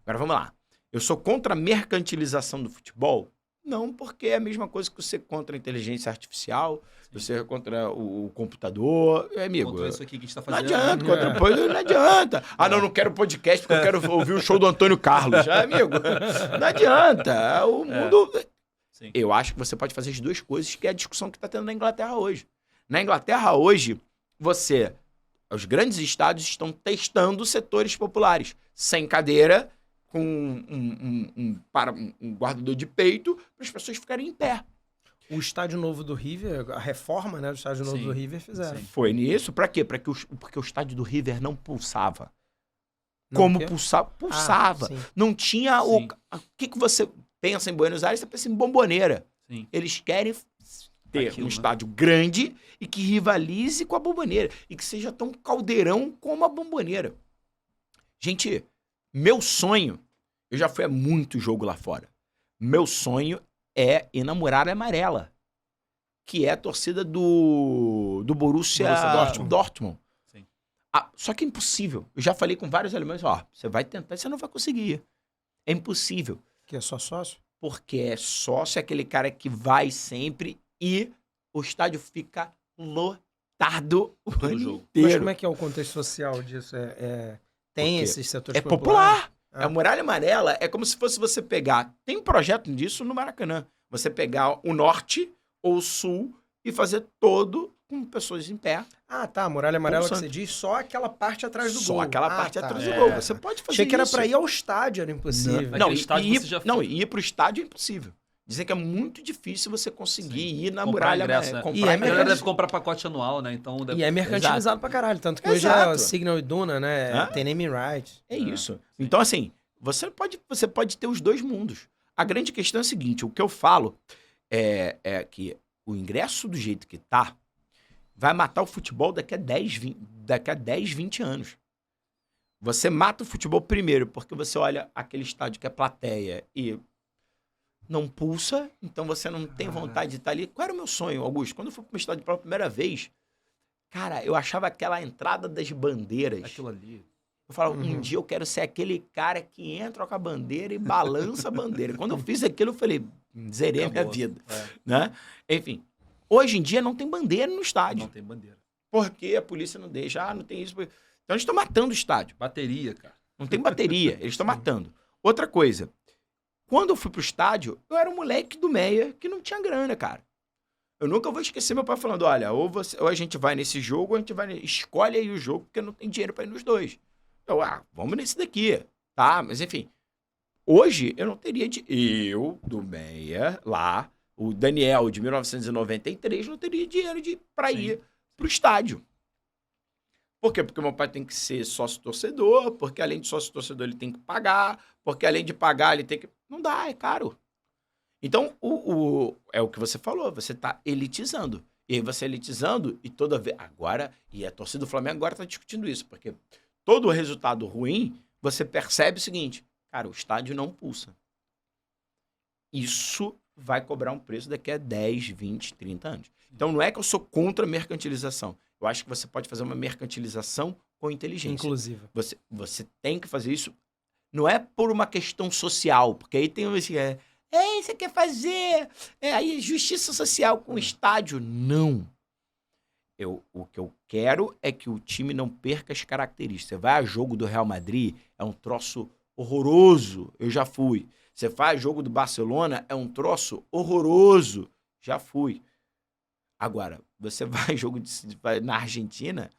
Agora, vamos lá. Eu sou contra a mercantilização do futebol? Não, porque é a mesma coisa que você contra a inteligência artificial, você é contra o computador, amigo. Contra isso aqui que a gente tá fazendo. Não adianta, não adianta. Não quero podcast porque eu quero ouvir o show do Antônio Carlos. Amigo, não adianta. O mundo... Sim. Eu acho que você pode fazer as duas coisas, que é a discussão que está tendo na Inglaterra hoje. Na Inglaterra hoje, os grandes estádios estão testando setores populares, sem cadeira, com um guardador de peito, para as pessoas ficarem em pé. O estádio novo do River, a reforma, né, do estádio novo do River fizeram. Sim. Foi nisso? Pra quê? Porque o estádio do River não pulsava. Não, como pulsava? Pulsava. Não tinha Sim. O que você pensa em Buenos Aires? Você pensa em Bombonera. Sim. Eles querem ter Aquilo, um estádio grande e que rivalize com a Bombonera. E que seja tão caldeirão como a Bombonera. Gente, meu sonho... Eu já fui a muito jogo lá fora. Meu sonho é ir na Muralha Amarela, que é a torcida do Borussia Dortmund. Sim. Só que é impossível. Eu já falei com vários alemães, você vai tentar, você não vai conseguir. É impossível. Que é só sócio? Porque é sócio, é aquele cara que vai sempre e o estádio fica lotado o ano jogo. inteiro. Mas como é que é o contexto social disso? Tem esses setores populares? Popular. A Muralha Amarela é como se fosse você pegar... Tem um projeto disso no Maracanã. Você pegar o norte ou o sul e fazer todo com pessoas em pé. Ah, tá. A Muralha Amarela que você diz, só aquela parte atrás do gol. Só aquela parte atrás do gol. Você pode fazer isso. Achei que era pra ir ao estádio, era impossível. Ir pro estádio é impossível. Dizem que é muito difícil você conseguir ir na comprar Muralha ingresso, Amarela. né? E a galera deve comprar pacote anual, né? Então E é mercantilizado pra caralho. Tanto que hoje é o Signal Iduna, né? Tem naming rights. É isso. Então, assim, você pode ter os dois mundos. A grande questão é a seguinte, o que eu falo é que o ingresso do jeito que tá vai matar o futebol daqui a 10, 20 anos. Você mata o futebol primeiro, porque você olha aquele estádio que é plateia e não pulsa, então você não tem vontade de estar ali. Qual era o meu sonho, Augusto? Quando eu fui pro meu estádio pela primeira vez, cara, eu achava aquela entrada das bandeiras. Aquilo ali. Eu falava, um dia eu quero ser aquele cara que entra com a bandeira e balança a bandeira. Quando eu fiz aquilo, eu falei, zerei a minha vida. Né? Enfim, hoje em dia não tem bandeira no estádio. Não tem bandeira. Porque a polícia não deixa, não tem isso. Então eles estão matando o estádio. Bateria, cara. Não tem bateria, eles estão matando. Outra coisa, quando eu fui pro estádio, eu era um moleque do Meia que não tinha grana, cara. Eu nunca vou esquecer meu pai falando, olha, ou a gente vai nesse jogo, ou a gente vai... Escolhe aí o jogo, porque não tem dinheiro pra ir nos dois. Eu, vamos nesse daqui, tá? Mas, enfim, hoje eu não teria... Eu, do Meia, lá, o Daniel, de 1993, não teria dinheiro pra ir pro estádio. Por quê? Porque meu pai tem que ser sócio-torcedor, porque além de sócio-torcedor ele tem que pagar, porque além de pagar ele tem que... Não dá, é caro. Então, é o que você falou, você está elitizando. E aí você elitizando e toda vez... Agora, e a torcida do Flamengo agora tá discutindo isso, porque todo resultado ruim, você percebe o seguinte, cara, o estádio não pulsa. Isso vai cobrar um preço daqui a 10, 20, 30 anos. Então não é que eu sou contra a mercantilização. Eu acho que você pode fazer uma mercantilização com inteligência. Inclusive. Você tem que fazer isso. Não é por uma questão social, porque aí tem esse... você quer fazer... aí justiça social com o estádio. Não. O que eu quero é que o time não perca as características. Você vai a jogo do Real Madrid, é um troço horroroso. Eu já fui. Você faz jogo do Barcelona, é um troço horroroso. Já fui. Agora, você vai jogo na Argentina...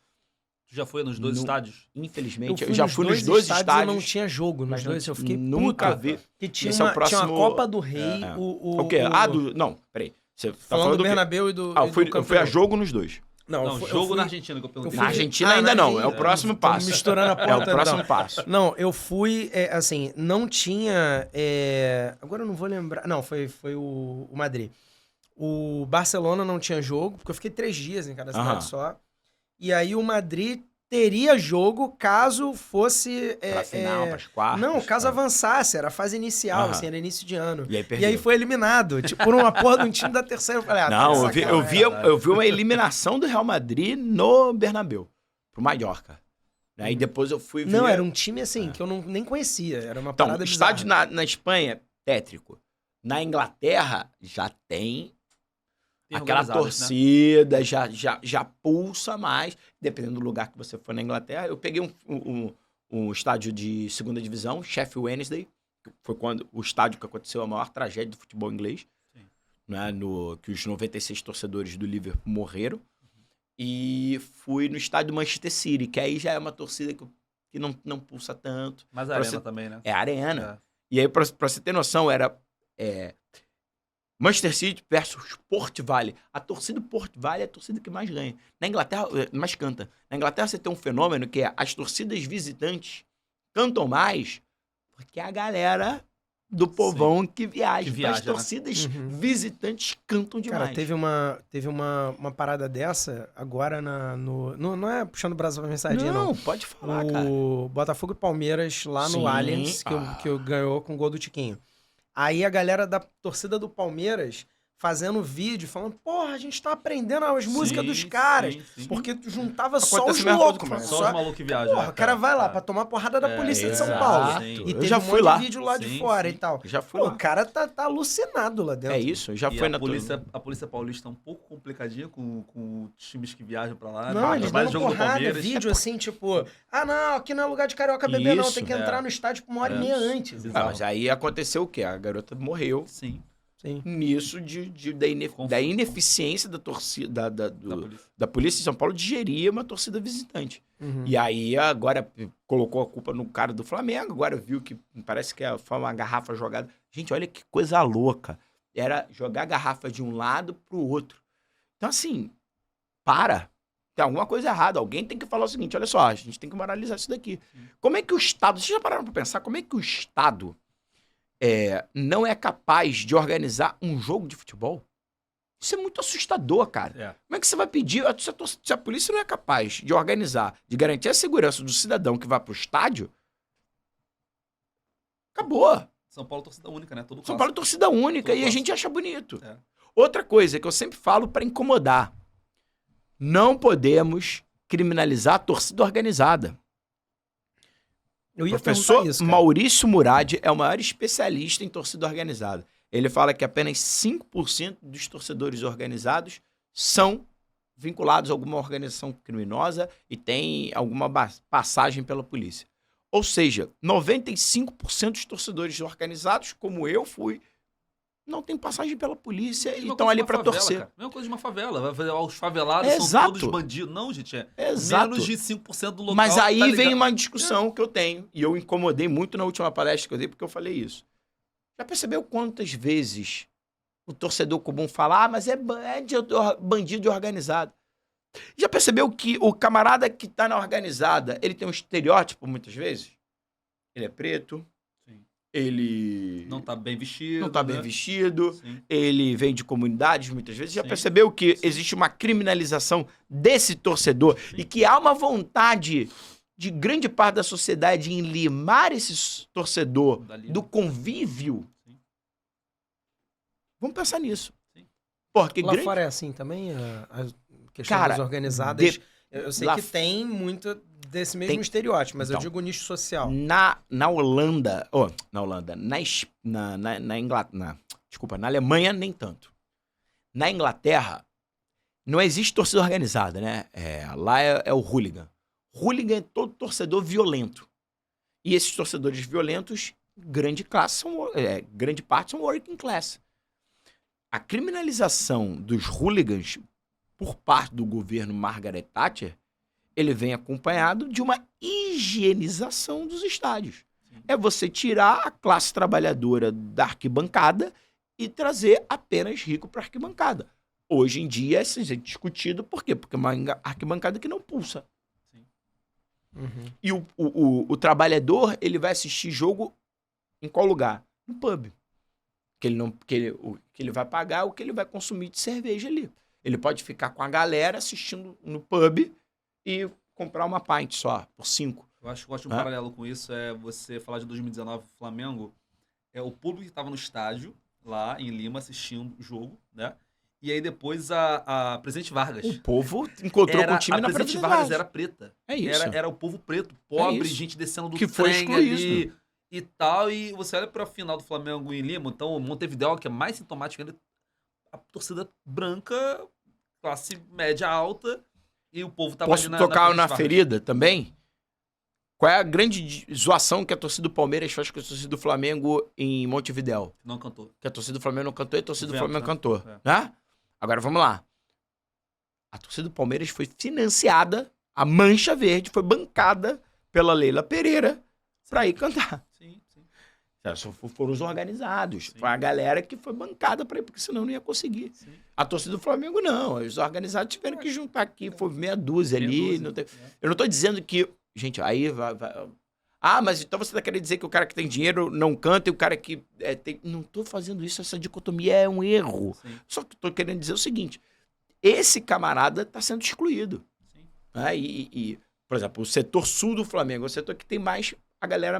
Tu já foi nos dois estádios? Infelizmente, eu já fui nos dois estádios. Eu não tinha jogo nos dois, eu fiquei nunca vi. Que tinha uma Copa do Rei. O quê? Não, peraí. Você tá falando do Bernabéu e do eu fui a jogo nos dois. Não, jogo na Argentina que eu perguntei. Na Argentina ainda não, é o próximo passo. Misturando a porta. É o próximo passo. Não, eu fui, assim, não tinha... agora eu não vou lembrar... Não, foi o Madrid. O Barcelona não tinha jogo, porque eu fiquei 3 dias em cada cidade só. E aí o Madrid teria jogo caso fosse... pra final, pras quartas. Não, caso avançasse, era a fase inicial, assim, era início de ano. E aí perdeu. E aí foi eliminado, tipo, por uma porra de um time da terceira. Eu falei, não, eu vi uma eliminação do Real Madrid no Bernabéu, pro Mallorca. Aí depois eu fui ver... Não, era um time, assim, que eu nem conhecia, era uma parada o bizarra. estádio na Espanha, tétrico. Na Inglaterra, já tem aquela torcida, né? já pulsa mais, dependendo do lugar que você for na Inglaterra. Eu peguei um estádio de segunda divisão, Sheffield Wednesday, que foi o estádio que aconteceu a maior tragédia do futebol inglês, né, que os 96 torcedores do Liverpool morreram. E fui no estádio do Manchester City, que aí já é uma torcida que não pulsa tanto. Mas a arena também, né? É a arena. E aí, pra você ter noção, era... Manchester City versus Port Vale. A torcida do Port Vale é a torcida que mais ganha. Na Inglaterra, mais canta. Na Inglaterra você tem um fenômeno que é as torcidas visitantes cantam mais porque a galera do povão que viaja. Então, as torcidas visitantes cantam demais. Cara, teve uma parada dessa agora não é puxando o braço pra mensadinha, não. Não, pode falar, cara. O Botafogo e Palmeiras lá no Allianz, que ganhou com o gol do Tiquinho. Aí a galera da torcida do Palmeiras fazendo vídeo, falando, porra, a gente tá aprendendo as músicas dos caras. Sim. Porque juntava só os loucos, mano. Só os malucos que viajam. Porra, o cara vai lá pra tomar porrada da polícia de São Paulo. Sim. E teve um monte de vídeo lá de fora e tal. Já fui lá. O cara tá alucinado lá dentro. É isso, já foi na a polícia paulista é um pouco complicadinha com times que viajam pra lá. Não, eles dão jogo porrada, do Palmeiras. vídeo assim, tipo, não, aqui não é lugar de carioca beber não, tem que entrar no estádio por 1h30 antes. Mas aí aconteceu o quê? A garota morreu. Sim. Nisso da ineficiência da torcida da polícia de São Paulo de gerir uma torcida visitante. E aí agora colocou a culpa no cara do Flamengo, agora viu que parece que foi uma garrafa jogada. Gente, olha que coisa louca. Era jogar a garrafa de um lado pro outro. Então assim, tem alguma coisa errada. Alguém tem que falar o seguinte, olha só, a gente tem que moralizar isso daqui. Como é que o Estado... Vocês já pararam pra pensar como é que o Estado... não é capaz de organizar um jogo de futebol? Isso é muito assustador, cara. Como é que você vai pedir... Se a polícia não é capaz de organizar, de garantir a segurança do cidadão que vai pro estádio, acabou. São Paulo torcida única, né? São Paulo torcida única e a gente acha bonito. Outra coisa que eu sempre falo para incomodar. Não podemos criminalizar a torcida organizada. O professor Maurício Murad é o maior especialista em torcida organizada. Ele fala que apenas 5% dos torcedores organizados são vinculados a alguma organização criminosa e têm alguma passagem pela polícia. Ou seja, 95% dos torcedores organizados, como eu fui, não tem passagem pela polícia e estão ali para torcer. Cara. Mesma coisa de uma favela. Os favelados são todos bandidos. Não, gente, menos de 5% do local. Mas aí vem uma discussão que eu tenho, e eu incomodei muito na última palestra que eu dei, porque eu falei isso. Já percebeu quantas vezes o torcedor comum fala, mas é bandido organizado? Já percebeu que o camarada que tá na organizada, ele tem um estereótipo muitas vezes? Ele é preto, ele Não tá bem vestido. não tá bem né? vestido, Sim. ele vem de comunidades muitas vezes. Já Sim. percebeu que existe uma criminalização desse torcedor e que há uma vontade de grande parte da sociedade em limar esse torcedor Dali. do convívio? Sim. Vvamos pensar nisso. Sim. Porque Lá grande... fora é assim também? A questão Cara, das organizadas. Eu sei lá que tem muito desse mesmo Tem. estereótipo, mas eu Então. digo nicho social. Na Holanda, na Inglaterra, desculpa, na Alemanha nem tanto. Na Inglaterra, não existe torcida organizada, né? Lá é o hooligan. Hooligan é todo torcedor violento. E esses torcedores violentos, grande parte são working class. A criminalização dos hooligans por parte do governo Margaret Thatcher, ele vem acompanhado de uma higienização dos estádios. Sim. É você tirar a classe trabalhadora da arquibancada e trazer apenas rico para a arquibancada. Hoje em dia é discutido, por quê? Porque é uma arquibancada que não pulsa. Uhum. E o trabalhador, ele vai assistir jogo em qual lugar? No pub. Que ele vai pagar o que ele vai consumir de cerveja ali. Ele pode ficar com a galera assistindo no pub e comprar uma pint só, por 5. Eu acho que um paralelo com isso é você falar de 2019 Flamengo. O público que estava no estádio, lá em Lima, assistindo o jogo, né? E aí depois a Presidente Vargas. O povo encontrou com o time a na Presidente Vargas. Vargas era preta. É isso. Era o povo preto, pobre, isso. gente descendo do Que foi trem excluído. ali e tal. E você olha pra final do Flamengo em Lima, então Montevidéu, que é mais sintomático ainda, a torcida branca, classe média alta, e o povo tava Posso ali tocar Presidente na Vargas. ferida também? Qual é a grande zoação que a torcida do Palmeiras faz com a torcida do Flamengo em Montevidéu? Não cantou. Que a torcida do Flamengo não cantou e a torcida do Vento, Flamengo né? cantou. É. Né? Agora vamos lá. A torcida do Palmeiras foi financiada, a Mancha Verde foi bancada pela Leila Pereira pra ir cantar. Sim, sim. Só foram os organizados. Sim. Foi a galera que foi bancada pra ir, porque senão não ia conseguir. Sim. A torcida do Flamengo não. Os organizados tiveram que juntar aqui. Foi meia dúzia ali. Meia dúzia, Não tem... é. Eu não tô dizendo que... Gente, aí vai... Ah, mas então você tá querendo dizer que o cara que tem dinheiro não canta e o cara que tem... Não tô fazendo isso. Essa dicotomia é um erro. Sim. Só que tô querendo dizer o seguinte. Esse camarada tá sendo excluído. Sim. Né? Por exemplo, o setor sul do Flamengo é o setor que tem mais... A galera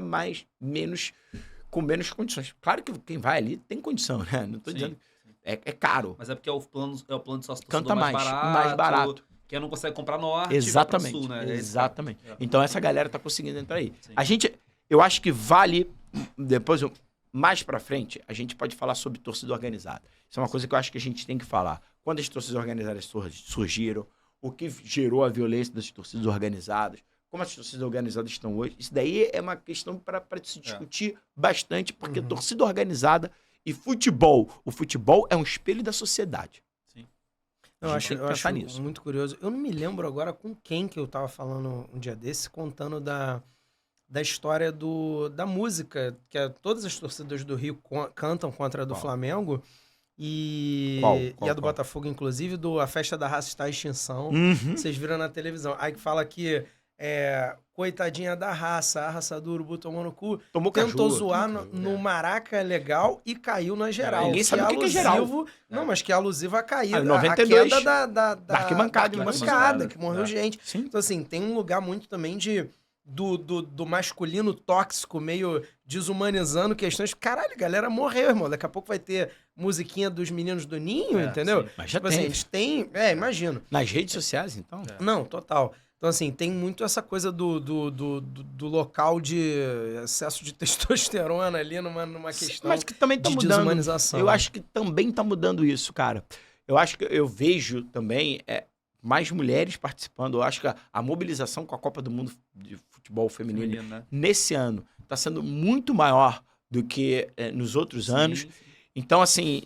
com menos condições. Claro que quem vai ali tem condição, né? Não tô Sim, dizendo... sim. É caro. Mas é porque é o plano de sócio Canta torcedor mais barato. Quem não consegue comprar norte, Exatamente. vai pra sul, né? Exatamente. É. Então essa galera tá conseguindo entrar aí. Sim. Eu acho que vale, depois, mais pra frente, a gente pode falar sobre torcida organizada. Isso é uma coisa que eu acho que a gente tem que falar. Quando as torcidas organizadas surgiram, o que gerou a violência das torcidas organizadas, como as torcidas organizadas estão hoje, isso daí é uma questão para se discutir bastante, porque torcida organizada e futebol, o futebol é um espelho da sociedade. Sim. Eu A gente acho, tem que eu pensar acho nisso. muito curioso. Eu não me lembro agora com quem que eu tava falando um dia desse, contando da história da música, que todas as torcidas do Rio cantam contra a do Qual? Flamengo. E Qual, a do qual? Botafogo, inclusive, a Festa da Raça está em extinção. Vocês viram na televisão. Aí que fala que coitadinha da raça, a raça do Urubu tomou no cu. Tomou Tentou caju, zoar tomou caju, no Maraca legal e caiu na geral. Ninguém sabe o que é geral. Não, mas que é alusivo à caída. Ah, 92, a queda da arquibancada, arquibancada, que morreu É. gente. Sim. Então, assim, tem um lugar muito também do masculino tóxico, meio desumanizando questões. Caralho, a galera morreu, irmão. Daqui a pouco vai ter musiquinha dos meninos do Ninho, entendeu? Sim. Mas já Tipo tem. assim, eles têm... imagino. Nas redes sociais, então? Não, total. Então, assim, tem muito essa coisa do local de excesso de testosterona ali numa questão Mas que também tá de mudando. desumanização. Eu acho que também tá mudando isso, cara. Eu acho que eu vejo também mais mulheres participando. Eu acho que a mobilização com a Copa do Mundo de futebol feminino Feminino, né? nesse ano está sendo muito maior do que nos outros anos. Sim, sim. Então, assim,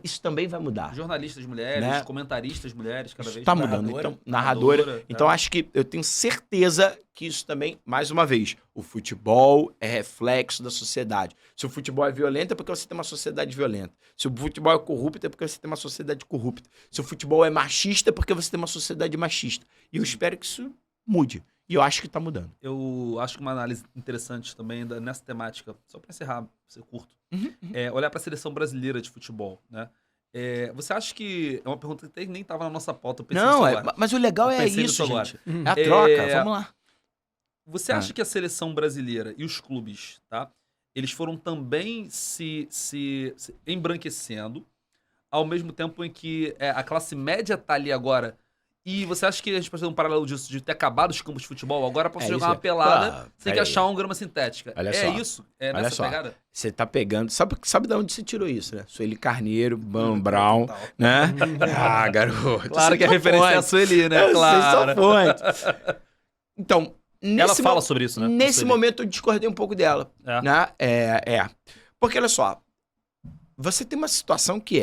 isso também vai mudar. Jornalistas mulheres, Né? comentaristas mulheres, cada vez Está mais. mudando. narradora. Então, narradora. Então, é. acho que eu tenho certeza que isso também, mais uma vez, o futebol é reflexo da sociedade. Se o futebol é violento, é porque você tem uma sociedade violenta. Se o futebol é corrupto, é porque você tem uma sociedade corrupta. Se o futebol é machista, é porque você tem uma sociedade machista. E eu espero que isso mude. E eu acho que tá mudando. Eu acho que uma análise interessante também nessa temática, só para encerrar, pra ser curto, é olhar para a seleção brasileira de futebol, né? Você acha que... É uma pergunta que nem estava na nossa pauta, eu pensei nisso agora. Mas o legal Eu é pensei isso, nisso agora. gente. É a troca, vamos lá. Você acha que a seleção brasileira e os clubes, tá? Eles foram também se embranquecendo, ao mesmo tempo em que a classe média tá ali agora. E você acha que a gente pode fazer um paralelo disso, de ter acabado os campos de futebol? Agora posso jogar isso. uma pelada sem que Aí. achar uma grama sintética. Olha É só. isso? É Olha nessa só. pegada? Você tá pegando... Sabe de onde você tirou isso, né? Sueli Carneiro, Mano Brown, né? Ah, garoto. Claro que a referência é a Sueli, né? Eu Claro. sei, só fonte. Então, Ela fala sobre isso, né? Nesse Sueli. momento eu discordei um pouco dela. É. Né? Porque, olha só, você tem uma situação que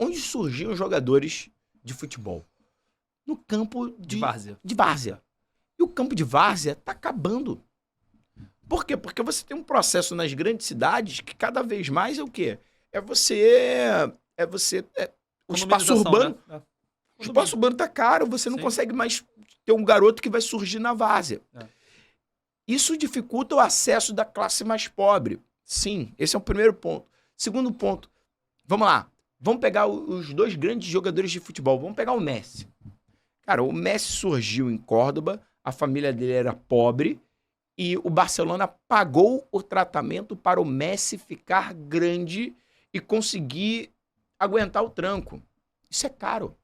onde surgiam os jogadores de futebol? No campo De várzea. de várzea. E o campo de várzea tá acabando. Por quê? Porque você tem um processo nas grandes cidades que cada vez mais é o quê? O espaço Economização, urbano. né? O espaço urbano tá caro, você não Sim. consegue mais ter um garoto que vai surgir na várzea. Isso dificulta o acesso da classe mais pobre. Sim, esse é o primeiro ponto. Segundo ponto, vamos lá. Vamos pegar os dois grandes jogadores de futebol. Vamos pegar o Messi. Cara, o Messi surgiu em Córdoba, a família dele era pobre e o Barcelona pagou o tratamento para o Messi ficar grande e conseguir aguentar o tranco. Isso é caro.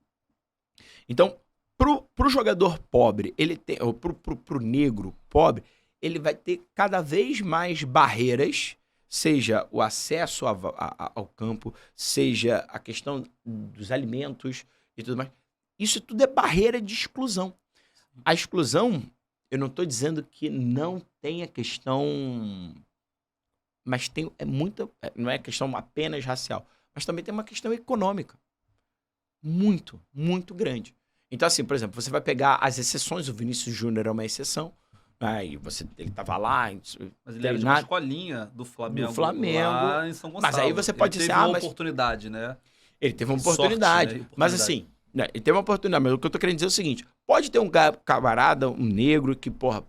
Então, pro jogador pobre, pro negro pobre, ele vai ter cada vez mais barreiras, seja o acesso ao campo, seja a questão dos alimentos e tudo mais. Isso tudo é barreira de exclusão. A exclusão, eu não estou dizendo que não tenha questão, mas não é questão apenas racial, mas também tem uma questão econômica. Muito, muito grande. Então, assim, por exemplo, você vai pegar as exceções, o Vinícius Júnior é uma exceção, aí ele estava lá... Mas ele era de uma escolinha do Flamengo, lá em São Gonçalo. Mas aí você pode ele dizer... teve uma oportunidade, né? Ele teve uma oportunidade. Sorte, né? Mas assim, né, ele teve uma oportunidade. Mas o que eu tô querendo dizer é o seguinte, pode ter um camarada, um negro, que, porra,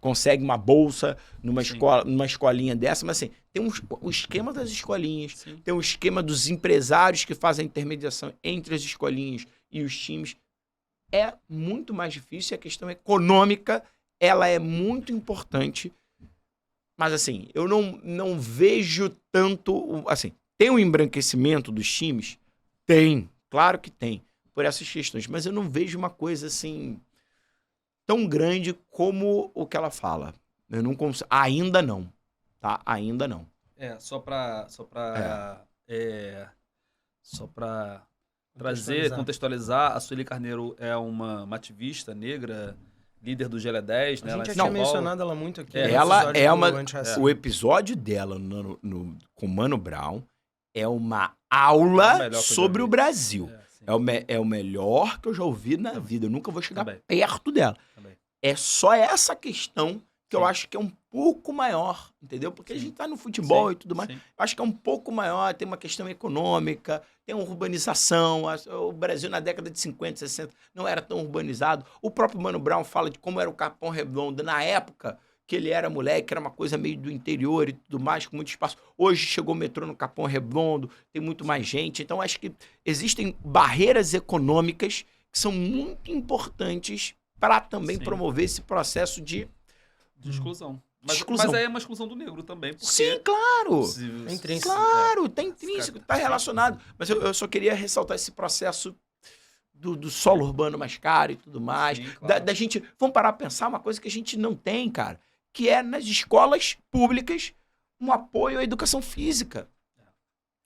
consegue uma bolsa numa escolinha dessa, mas assim, tem o esquema das escolinhas, tem o esquema dos empresários que fazem a intermediação entre as escolinhas e os times. É muito mais difícil, a questão econômica, ela é muito importante, mas assim, eu não vejo tanto, assim, tem um embranquecimento dos times? Tem, claro que tem, por essas questões, mas eu não vejo uma coisa assim tão grande como o que ela fala. Eu não consigo, ainda não, tá? Ainda não. Só pra trazer, contextualizar, a Sueli Carneiro é uma ativista negra, líder do GL10, né? A gente já tinha mencionado ela muito aqui. Ela é uma... O episódio dela com Mano Brown é uma aula sobre o Brasil. É o melhor que eu já ouvi na vida. Eu nunca vou chegar perto dela. É só essa questão que eu acho que é um pouco maior, entendeu? Porque a gente tá no futebol e tudo mais. Eu acho que é um pouco maior, tem uma questão econômica, tem uma urbanização. O Brasil na década de 50, 60 não era tão urbanizado. O próprio Mano Brown fala de como era o Capão Redondo na época que ele era moleque, era uma coisa meio do interior e tudo mais, com muito espaço. Hoje chegou o metrô no Capão Redondo, tem muito mais gente. Então, acho que existem barreiras econômicas que são muito importantes para também promover esse processo de exclusão. Mas aí é uma exclusão do negro também. Porque sim, claro. É intrínseco. Claro, tá intrínseco, tá relacionado. Mas eu só queria ressaltar esse processo do solo urbano mais caro e tudo mais. Sim, claro. Da gente... Vamos parar pra pensar uma coisa que a gente não tem, cara, que é nas escolas públicas um apoio à educação física.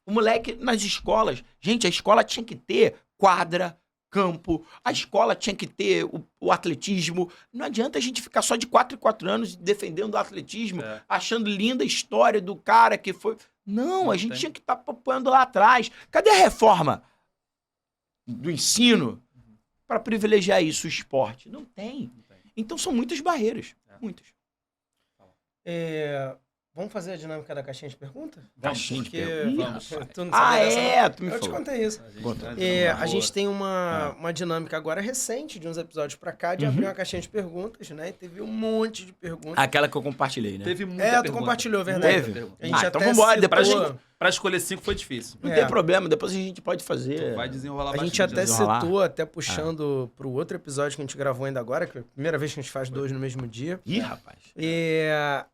O moleque nas escolas... Gente, a escola tinha que ter quadra, campo, a escola tinha que ter o atletismo. Não adianta a gente ficar só de 4 em 4 anos defendendo o atletismo, achando linda a história do cara que foi... Não, a gente tinha que estar apoiando lá atrás. Cadê a reforma do ensino para privilegiar isso, o esporte? Não tem. Então são muitas barreiras. Muitas. Vamos fazer a dinâmica da caixinha de pergunta? Caixinha de Porque pergunta? vamos, Ih, rapaz. tu não sabia dessa, não? Tu me Eu te falou. contei isso. A gente tem uma dinâmica agora recente, de uns episódios pra cá, de abrir uma caixinha de perguntas, né? E teve um monte de perguntas. Aquela que eu compartilhei, né? Teve muita Tu pergunta. compartilhou, verdade. Teve? Pergunta. A gente então até vambora, citou- depois Pra escolher 5 foi difícil. Não É. tem problema, depois a gente pode fazer. Vai desenrolar A gente bastante. até desenrolar. citou, até puxando pro outro episódio que a gente gravou ainda agora, que é a primeira vez que a gente faz 2 no mesmo dia. Ih, rapaz. E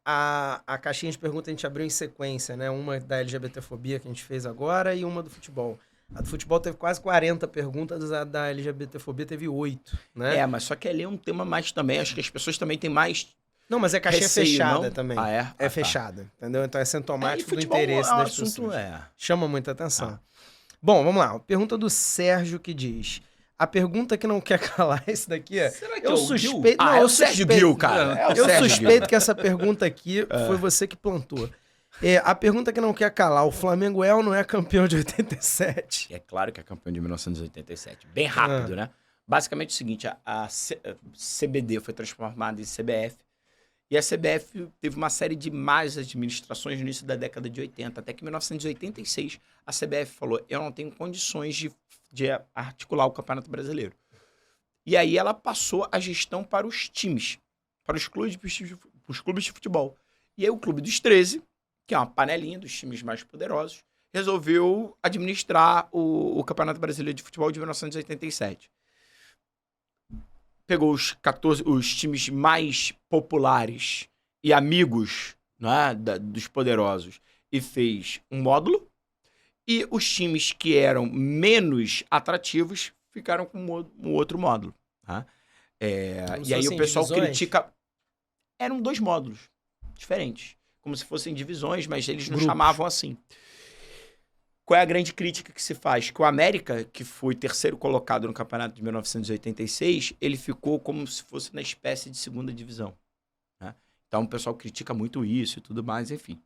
a caixinha de perguntas a gente abriu em sequência, né? Uma da LGBTfobia que a gente fez agora e uma do futebol. A do futebol teve quase 40 perguntas, a da LGBTfobia teve 8, né? Mas só que ali é um tema mais também. Acho que as pessoas também têm mais. Não, mas é caixinha Receio, fechada não? também. Ah, é? É Ah, tá. fechada, entendeu? Então é E sintomático do futebol interesse é um das assunto, pessoas. Chama muita atenção. Bom, vamos lá. Pergunta do Sérgio que diz... A pergunta que não quer calar, esse daqui é... Será que Eu é o suspeito... Ah, Não, é eu o Sérgio suspeito- Gil, cara. É o Eu Sérgio suspeito Gil. que essa pergunta aqui foi você que plantou. A pergunta que não quer calar, o Flamengo é ou não é campeão de 87? É claro que é campeão de 1987. Bem rápido, né? Basicamente é o seguinte, a CBD foi transformada em CBF e a CBF teve uma série de más administrações no início da década de 80, até que em 1986 a CBF falou, eu não tenho condições de articular o Campeonato Brasileiro. E aí ela passou a gestão para os times, para os clubes de futebol. E aí o Clube dos 13, que é uma panelinha dos times mais poderosos, resolveu administrar o Campeonato Brasileiro de Futebol de 1987. Pegou os times mais populares e amigos, né, dos poderosos e fez um módulo. E os times que eram menos atrativos ficaram com um outro módulo. Tá? Como se E aí fossem o pessoal divisões? critica... Eram 2 módulos diferentes. Como se fossem divisões, mas eles não Grupos. chamavam assim. Qual é a grande crítica que se faz? Que o América, que foi terceiro colocado no campeonato de 1986, ele ficou como se fosse na espécie de segunda divisão. Né? Então o pessoal critica muito isso e tudo mais, enfim.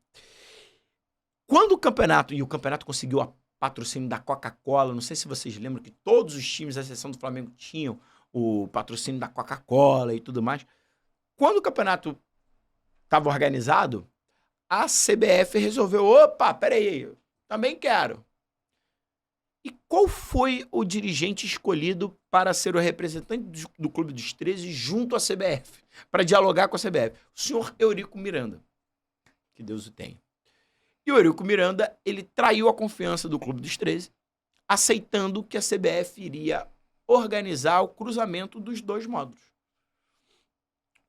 Quando o campeonato conseguiu a patrocínio da Coca-Cola, não sei se vocês lembram que todos os times, à exceção do Flamengo, tinham o patrocínio da Coca-Cola e tudo mais. Quando o campeonato estava organizado, a CBF resolveu, opa, peraí, também quero. E qual foi o dirigente escolhido para ser o representante do Clube dos 13 junto à CBF, para dialogar com a CBF? O senhor Eurico Miranda, que Deus o tenha. E o Eurico Miranda, ele traiu a confiança do Clube dos 13, aceitando que a CBF iria organizar o cruzamento dos 2 módulos.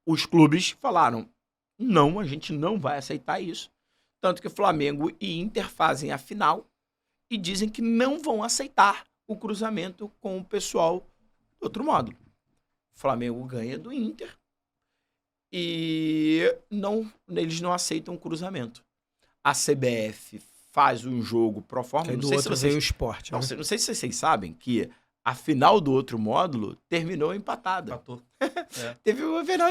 Os clubes falaram, não, a gente não vai aceitar isso. Tanto que Flamengo e Inter fazem a final e dizem que não vão aceitar o cruzamento com o pessoal do outro módulo. O Flamengo ganha do Inter e eles não aceitam o cruzamento. A CBF faz um jogo pro forma. Aí Não do sei, outro se veio o vocês, esporte. não, Né? não sei se vocês sabem que a final do outro módulo terminou empatada. Empatou. Teve uma final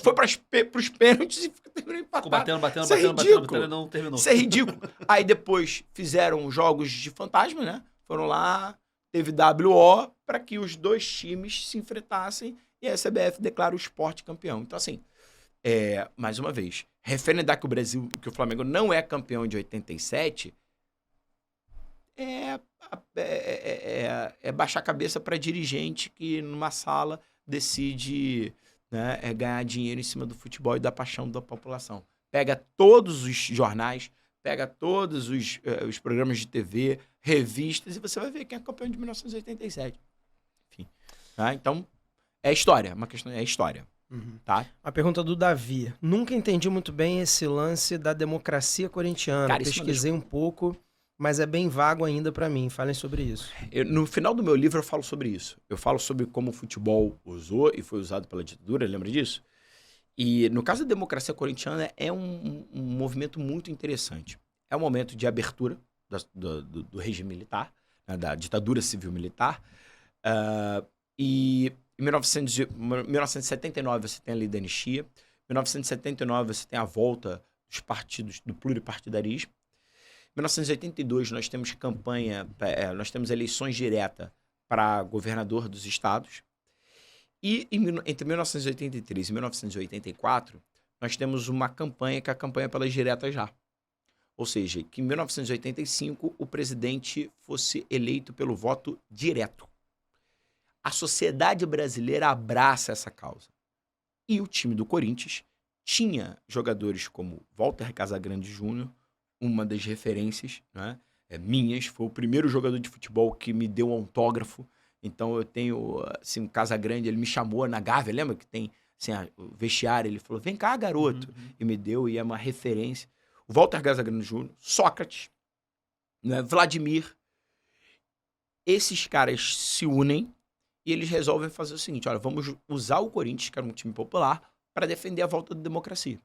foi para os pênaltis e terminou Ficou empatado. batendo, Isso é ridículo. e não terminou. Isso é ridículo. Aí depois fizeram jogos de fantasma, né? Foram lá, teve WO para que os 2 times se enfrentassem e a CBF declara o esporte campeão. Então, assim, mais uma vez, referendar que que o Flamengo não é campeão de 87 é baixar a cabeça para dirigente que numa sala decide, né, ganhar dinheiro em cima do futebol e da paixão da população. Pega todos os jornais, pega todos os programas de TV, revistas, e você vai ver quem é campeão de 1987. Enfim. Tá? Então, é história. Uma questão é história. Uhum. Tá? A pergunta do Davi. Nunca entendi muito bem esse lance da democracia corintiana. Cara, isso é uma Pesquisei um pouco, mas é bem vago ainda pra mim. Falem sobre isso. No final do meu livro eu falo sobre isso. Eu falo sobre como o futebol usou e foi usado pela ditadura, lembra disso? E no caso da democracia corintiana é um movimento muito interessante. É um momento de abertura do regime militar, né, da ditadura civil-militar. E em 1979 você tem a lei da anistia. Em 1979 você tem a volta dos partidos, do pluripartidarismo. Em 1982 nós temos nós temos eleições diretas para governador dos estados. E entre 1983 e 1984 nós temos uma campanha que é a campanha pelas diretas já. Ou seja, que em 1985 o presidente fosse eleito pelo voto direto. A sociedade brasileira abraça essa causa. E o time do Corinthians tinha jogadores como Walter Casagrande Júnior, uma das referências, né, minhas, foi o primeiro jogador de futebol que me deu um autógrafo. Então eu tenho, assim, o Casagrande, ele me chamou na Gávea, lembra que tem assim, o vestiário, ele falou, vem cá, garoto, e me deu, e é uma referência. O Walter Casagrande Júnior, Sócrates, né, Vladimir, esses caras se unem e eles resolvem fazer o seguinte, olha, vamos usar o Corinthians, que era um time popular, para defender a volta da democracia.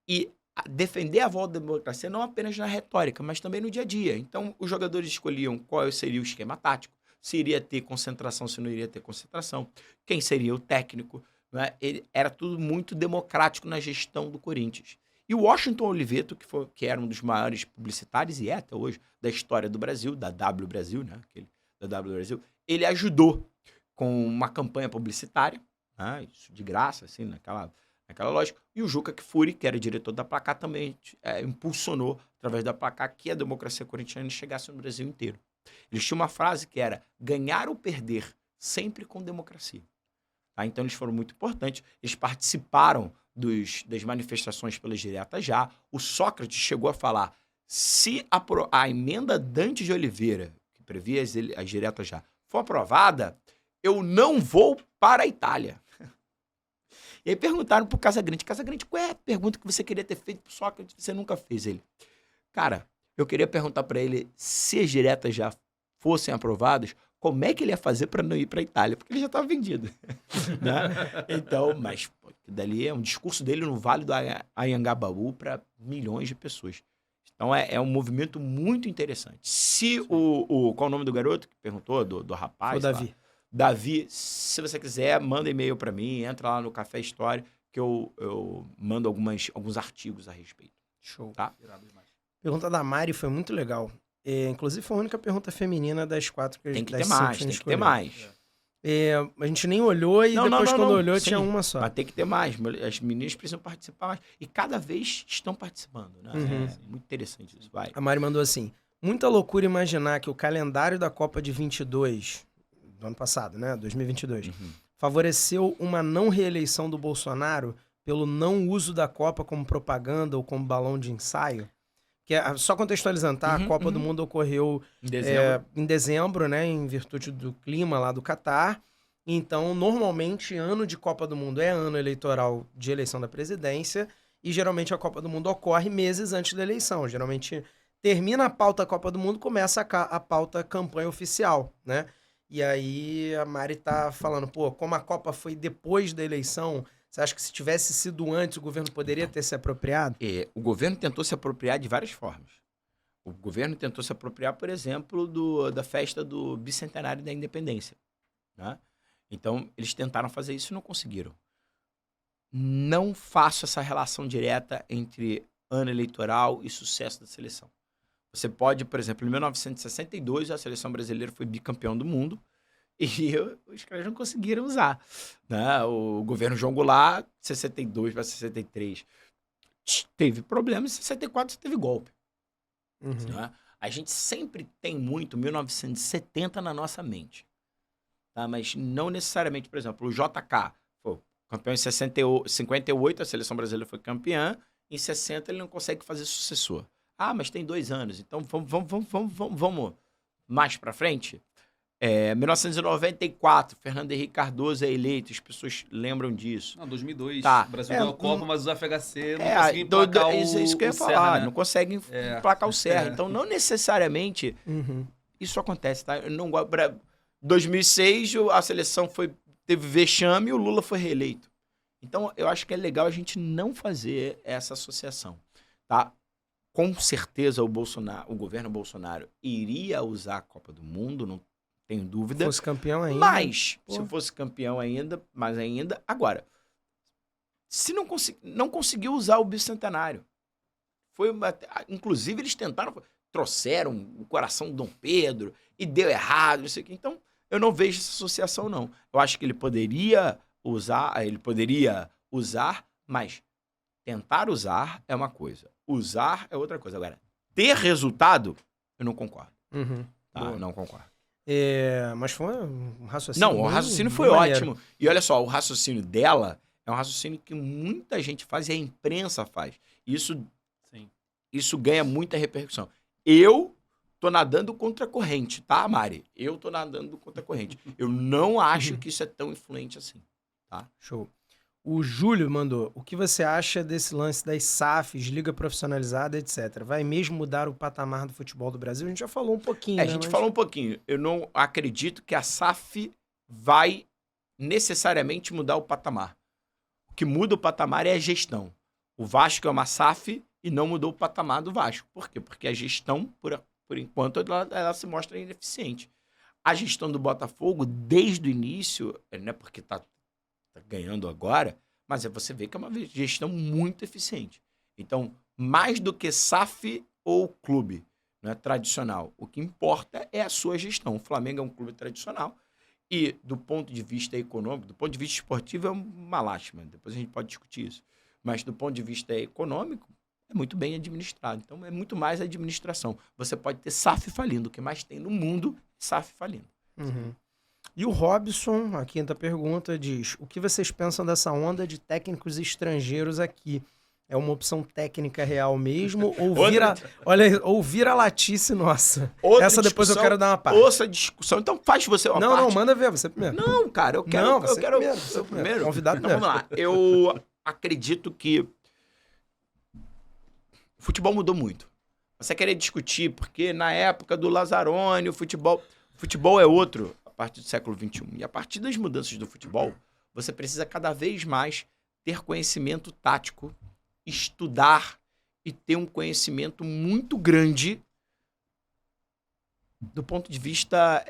E defender a volta da democracia não apenas na retórica, mas também no dia a dia. Então, os jogadores escolhiam qual seria o esquema tático, se iria ter concentração, se não iria ter concentração, quem seria o técnico, né? Era tudo muito democrático na gestão do Corinthians. E o Washington Oliveto, que era um dos maiores publicitários, e é até hoje, da história do Brasil, da W Brasil, né? Da W Brasil, ele ajudou com uma campanha publicitária, né? Isso de graça, assim, naquela lógica. E o Juca Kfouri, que era diretor da Placar, também impulsionou, através da Placar, que a democracia corintiana chegasse no Brasil inteiro. Eles tinham uma frase que era ganhar ou perder, sempre com democracia. Tá? Então eles foram muito importantes, eles participaram das manifestações pelas diretas já. O Sócrates chegou a falar, se a emenda Dante de Oliveira, que previa as diretas já, for aprovada, eu não vou para a Itália. E aí perguntaram pro Casagrande, qual é a pergunta que você queria ter feito pro Sócrates que você nunca fez? Ele, cara, eu queria perguntar para ele se as diretas já fossem aprovadas, como é que ele ia fazer para não ir para a Itália? Porque ele já estava vendido. Né? Então, mas pô, dali é um discurso dele no Vale do Anhangabaú para milhões de pessoas. Então é um movimento muito interessante. Se qual é o nome do garoto que perguntou, do rapaz? O Davi. Lá, Davi, se você quiser, manda e-mail para mim, entra lá no Café História, que eu mando alguns artigos a respeito. Show. Tá? Pergunta da Mari foi muito legal. Inclusive foi a única pergunta feminina das 4 que a gente Tem que ter mais. A gente nem olhou e depois quando olhou tinha uma só. Mas tem que ter mais. As meninas precisam participar mais. E cada vez estão participando, né? É muito interessante isso. Vai. A Mari mandou assim, muita loucura imaginar que o calendário da Copa de 22, do ano passado, né? 2022, favoreceu uma não reeleição do Bolsonaro pelo não uso da Copa como propaganda ou como balão de ensaio. Que só contextualizando, tá? A Copa do Mundo ocorreu em dezembro, né? Em virtude do clima lá do Catar. Então, normalmente, ano de Copa do Mundo é ano eleitoral de eleição da presidência. E, geralmente, a Copa do Mundo ocorre meses antes da eleição. Geralmente, termina a pauta Copa do Mundo, começa a pauta campanha oficial, né? E aí, a Mari tá falando, pô, como a Copa foi depois da eleição... Você acha que se tivesse sido antes, o governo poderia ter se apropriado? O governo tentou se apropriar de várias formas. O governo tentou se apropriar, por exemplo, da festa do bicentenário da independência. Né? Então, eles tentaram fazer isso e não conseguiram. Não faço essa relação direta entre ano eleitoral e sucesso da seleção. Você pode, por exemplo, em 1962, a seleção brasileira foi bicampeão do mundo, e os caras não conseguiram usar. Né? O governo João Goulart, 62 para 63, teve problemas, em 64 teve golpe. Né? A gente sempre tem muito 1970 na nossa mente. Tá? Mas não necessariamente, por exemplo, o JK foi campeão em 58, a seleção brasileira foi campeã, em 60 ele não consegue fazer sucessor. Ah, mas tem 2 anos, então vamos mais para frente? 1994, Fernando Henrique Cardoso é eleito, as pessoas lembram disso. Não, 2002, tá. o Brasil ganhou a Copa, mas o FHC não conseguiu emplacar isso que eu ia falar, Serra, né? Não conseguem emplacar o Serra. Então, não necessariamente isso acontece, tá? Eu não gosto. 2006, a seleção teve vexame e o Lula foi reeleito. Então, eu acho que é legal a gente não fazer essa associação, tá? Com certeza o governo Bolsonaro iria usar a Copa do Mundo, não tenho dúvida. Se fosse campeão ainda. Mas, se fosse campeão ainda, agora, se não conseguiu usar o bicentenário. Inclusive, eles trouxeram o coração do Dom Pedro e deu errado, não sei o quê. Então, eu não vejo essa associação, não. Eu acho que ele poderia usar, mas tentar usar é uma coisa. Usar é outra coisa. Agora, ter resultado, eu não concordo. Tá? Boa. Não concordo. Mas foi um raciocínio. Não, o raciocínio foi ótimo. E olha só, o raciocínio dela é um raciocínio que muita gente faz e a imprensa faz. Isso ganha muita repercussão. Eu tô nadando contra a corrente, tá, Mari? Eu tô nadando contra a corrente. Eu não acho que isso é tão influente assim, tá? Show. O Júlio mandou, o que você acha desse lance das SAFs, liga profissionalizada, etc? Vai mesmo mudar o patamar do futebol do Brasil? A gente já falou um pouquinho, A gente falou um pouquinho. Eu não acredito que a SAF vai necessariamente mudar o patamar. O que muda o patamar é a gestão. O Vasco é uma SAF e não mudou o patamar do Vasco. Por quê? Porque a gestão, por enquanto, ela se mostra ineficiente. A gestão do Botafogo, desde o início, não é porque tá ganhando agora, mas você vê que é uma gestão muito eficiente. Então, mais do que SAF ou clube, não é tradicional, o que importa é a sua gestão. O Flamengo é um clube tradicional e, do ponto de vista econômico, do ponto de vista esportivo, é uma lástima. Depois a gente pode discutir isso. Mas, do ponto de vista econômico, é muito bem administrado. Então, é muito mais administração. Você pode ter SAF falindo. O que mais tem no mundo é SAF falindo. E o Robson, a quinta pergunta, diz: o que vocês pensam dessa onda de técnicos estrangeiros aqui? É uma opção técnica real mesmo? Ou vira latice nossa? Essa depois eu quero dar uma parte. Outra discussão. Então faz você uma parte. Não, manda ver, você primeiro. Não, cara, eu quero... Não, você quero primeiro, você primeiro. Convidado Então, primeiro. vamos lá. Eu acredito que o futebol mudou muito. Você querer discutir, porque na época do Lazzaroni, o futebol é outro a partir do século XXI. E a partir das mudanças do futebol, você precisa cada vez mais ter conhecimento tático, estudar e ter um conhecimento muito grande do ponto de vista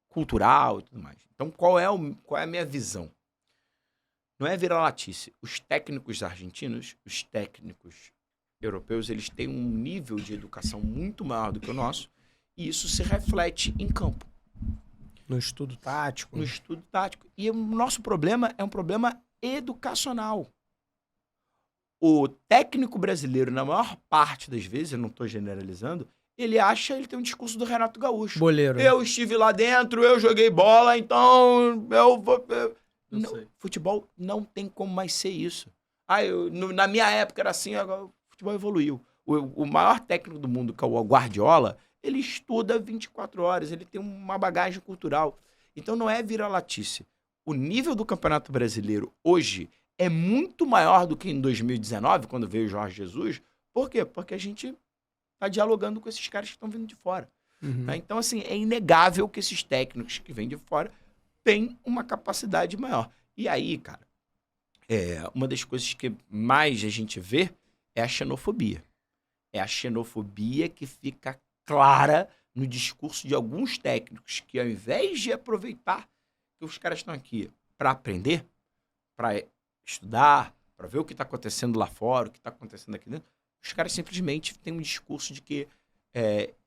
cultural e tudo mais. Então, qual é a minha visão? Não é vira-latice. Os técnicos argentinos, os técnicos europeus, eles têm um nível de educação muito maior do que o nosso e isso se reflete em campo. No estudo tático. No estudo tático. E o nosso problema é um problema educacional. O técnico brasileiro, na maior parte das vezes, eu não estou generalizando, ele tem um discurso do Renato Gaúcho. Boleiro. Eu estive lá dentro, eu joguei bola, então eu vou... Futebol não tem como mais ser isso. Na minha época era assim, agora o futebol evoluiu. O maior técnico do mundo, que é o Guardiola, ele estuda 24 horas, ele tem uma bagagem cultural. Então não é vira-latice. O nível do Campeonato Brasileiro hoje é muito maior do que em 2019, quando veio o Jorge Jesus. Por quê? Porque a gente está dialogando com esses caras que estão vindo de fora. Né? Então, assim, é inegável que esses técnicos que vêm de fora têm uma capacidade maior. E aí, cara, uma das coisas que mais a gente vê é a xenofobia. É a xenofobia que fica clara no discurso de alguns técnicos que, ao invés de aproveitar que os caras estão aqui para aprender, para estudar, para ver o que está acontecendo lá fora, o que está acontecendo aqui dentro, os caras simplesmente têm um discurso de que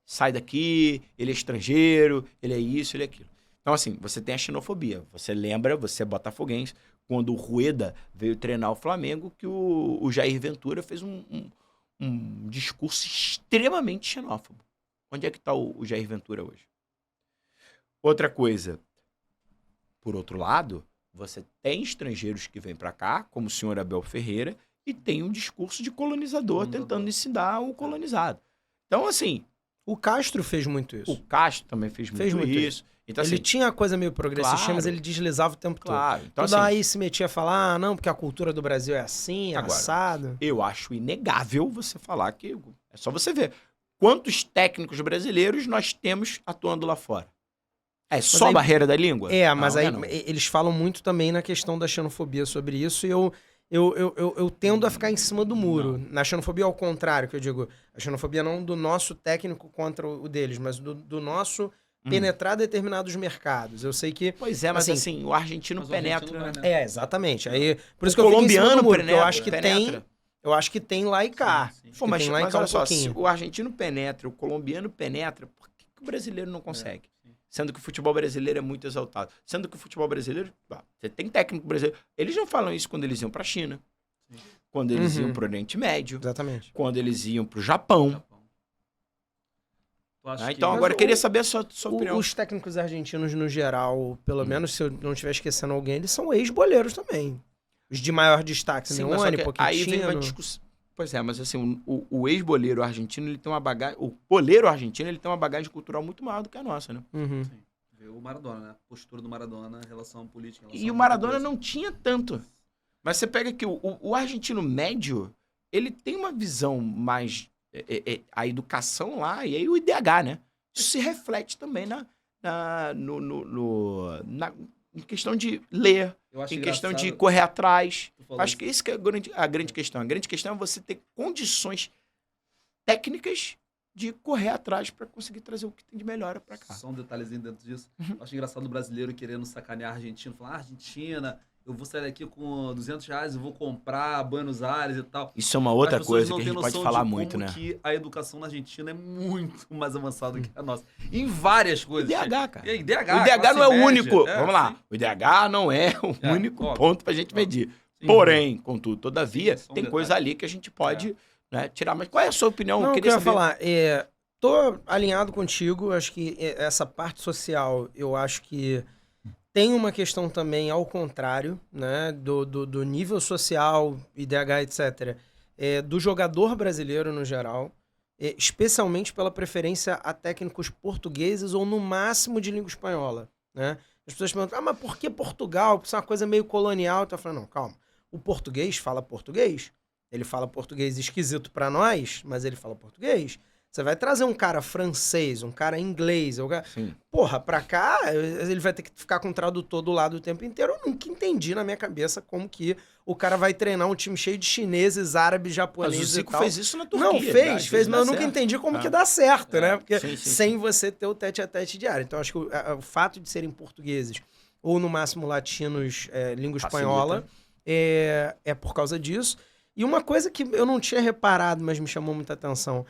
sai daqui, ele é estrangeiro, ele é isso, ele é aquilo. Então, assim, você tem a xenofobia. Você lembra, você é botafoguense, quando o Rueda veio treinar o Flamengo, que o Jair Ventura fez um discurso extremamente xenófobo. Onde é que está o Jair Ventura hoje? Outra coisa, por outro lado, você tem estrangeiros que vêm para cá, como o senhor Abel Ferreira, e tem um discurso de colonizador tentando ensinar o colonizado. Então, assim... O Castro fez muito isso. O Castro também fez muito isso. Então, ele assim, tinha a coisa meio progressista, claro, mas ele deslizava o tempo claro. todo. Então, Tudo assim, aí se metia a falar, não, porque a cultura do Brasil é assim, é Agora, assado. eu acho inegável você falar que... É só você ver. Quantos técnicos brasileiros nós temos atuando lá fora? É só aí, barreira da língua? Mas não, aí não. eles falam muito também na questão da xenofobia sobre isso e eu tendo a ficar em cima do muro. Não. Na xenofobia, ao contrário, que eu digo. A xenofobia não do nosso técnico contra o deles, mas do nosso penetrar determinados mercados. Eu sei que... Pois é, mas assim o argentino penetra, né? Exatamente. Aí, por isso O que eu fico em cima colombiano do muro, porque penetra. Eu acho que tem lá e cá. Sim. Pô, mas tem lá e cá olha um só, pouquinho. se o argentino penetra, o colombiano penetra, por que o brasileiro não consegue? Sendo que o futebol brasileiro é muito exaltado. Sendo que o futebol brasileiro... Você tem técnico brasileiro... Eles não falam isso quando eles iam pra China. quando eles iam pro Oriente Médio, Exatamente. quando eles iam pro Japão. Então, agora eu queria saber a sua opinião. Os técnicos argentinos, no geral, pelo menos se eu não estiver esquecendo alguém, eles são ex-boleiros também. Os de maior destaque, Sim, Simeone, aí vem uma discussão. Pois é, mas assim, o ex-boleiro argentino, ele tem uma bagagem... O boleiro argentino, ele tem uma bagagem cultural muito maior do que a nossa, né? Uhum. Sim. Vê o Maradona, né? A postura do Maradona, relação política... E o Maradona não tinha tanto. Mas você pega que o argentino médio, ele tem uma visão mais... a educação lá, e aí o IDH, né? Isso se reflete também em questão de ler, em questão de correr atrás. Acho que isso que é a grande questão. A grande questão é você ter condições técnicas de correr atrás para conseguir trazer o que tem de melhor para cá. Só um detalhezinho dentro disso. Acho engraçado o brasileiro querendo sacanear a Argentina, falar, Argentina, eu vou sair daqui com R$200 e vou comprar Buenos Aires e tal. Isso é uma outra coisa que a gente pode falar muito, né? Que a educação na Argentina é muito mais avançada que a nossa. Em várias coisas. IDH, cara. E IDH, o IDH não é o único. É, vamos lá. sim. O IDH não é o único óbvio. ponto pra gente medir. Sim. Porém, contudo, todavia, Sim, tem coisa ali que a gente pode É. tirar. Mas qual é a sua opinião? Não, Eu eu queria queria saber. falar, tô alinhado contigo, acho que essa parte social, eu acho que tem uma questão também ao contrário, né, do nível social, IDH, etc., do jogador brasileiro no geral, especialmente pela preferência a técnicos portugueses ou no máximo de língua espanhola, né? As pessoas perguntam, mas por que Portugal? Porque isso é uma coisa meio colonial. Então eu falo, não, calma, o português fala português, ele fala português esquisito pra nós, mas ele fala português. Você vai trazer um cara francês, um cara inglês, Sim. porra, pra cá, ele vai ter que ficar com o tradutor do lado o tempo inteiro. Eu nunca entendi na minha cabeça como que o cara vai treinar um time cheio de chineses, árabes, Mas japoneses o Zico e tal. fez isso na Turquia. Não, fez, mas eu nunca entendi como que dá certo, né? Porque Sim. sem você ter o tete-a-tete diário. Então, acho que o fato de serem portugueses ou, no máximo, latinos, língua espanhola, é por causa disso. E uma coisa que eu não tinha reparado, mas me chamou muita atenção,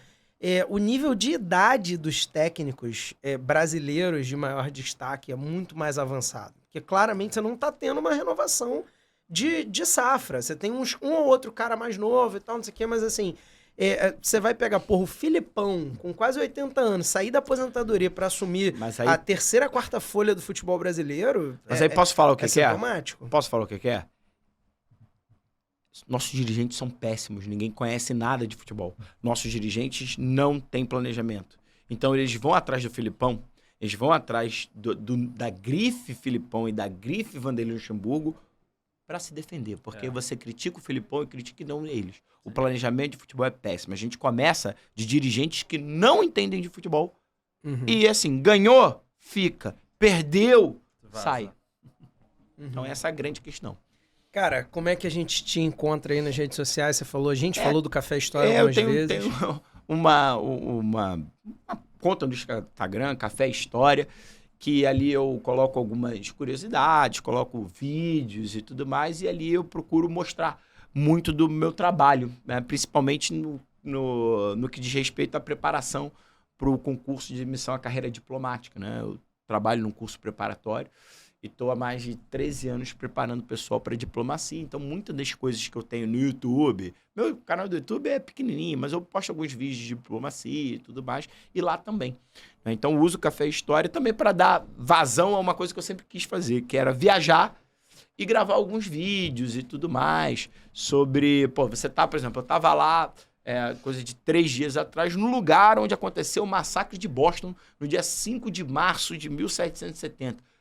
o nível de idade dos técnicos brasileiros de maior destaque é muito mais avançado. Porque claramente você não está tendo uma renovação de safra. Você tem um ou outro cara mais novo e tal, não sei o quê, mas assim, você vai pegar, o Filipão, com quase 80 anos, sair da aposentadoria para assumir a terceira, quarta folha do futebol brasileiro. Mas aí posso falar o que é? Sintomático. Posso falar o que é? Nossos dirigentes são péssimos, ninguém conhece nada de futebol. Nossos dirigentes não têm planejamento. Então eles vão atrás do Filipão, eles vão atrás da grife Filipão e da grife Vanderlei Luxemburgo para se defender. Porque você critica o Filipão e critica não eles. O planejamento de futebol é péssimo. A gente começa de dirigentes que não entendem de futebol. Uhum. E assim, ganhou, fica. Perdeu, Vaza. sai. Então essa é a grande questão. Cara, como é que a gente te encontra aí nas redes sociais? Você falou, a gente falou do Café História algumas vezes. Eu tenho uma conta no Instagram, Café História, que ali eu coloco algumas curiosidades, coloco vídeos e tudo mais, e ali eu procuro mostrar muito do meu trabalho, né? Principalmente no que diz respeito à preparação para o concurso de admissão à carreira diplomática, né? Eu trabalho num curso preparatório, e estou há mais de 13 anos preparando o pessoal para diplomacia. Então, muitas das coisas que eu tenho no YouTube... Meu canal do YouTube é pequenininho, mas eu posto alguns vídeos de diplomacia e tudo mais. E lá também. Então, eu uso o Café História também para dar vazão a uma coisa que eu sempre quis fazer, que era viajar e gravar alguns vídeos e tudo mais sobre... você tá, por exemplo, eu estava lá... coisa de 3 dias atrás, no lugar onde aconteceu o massacre de Boston, no dia 5 de março de 1770.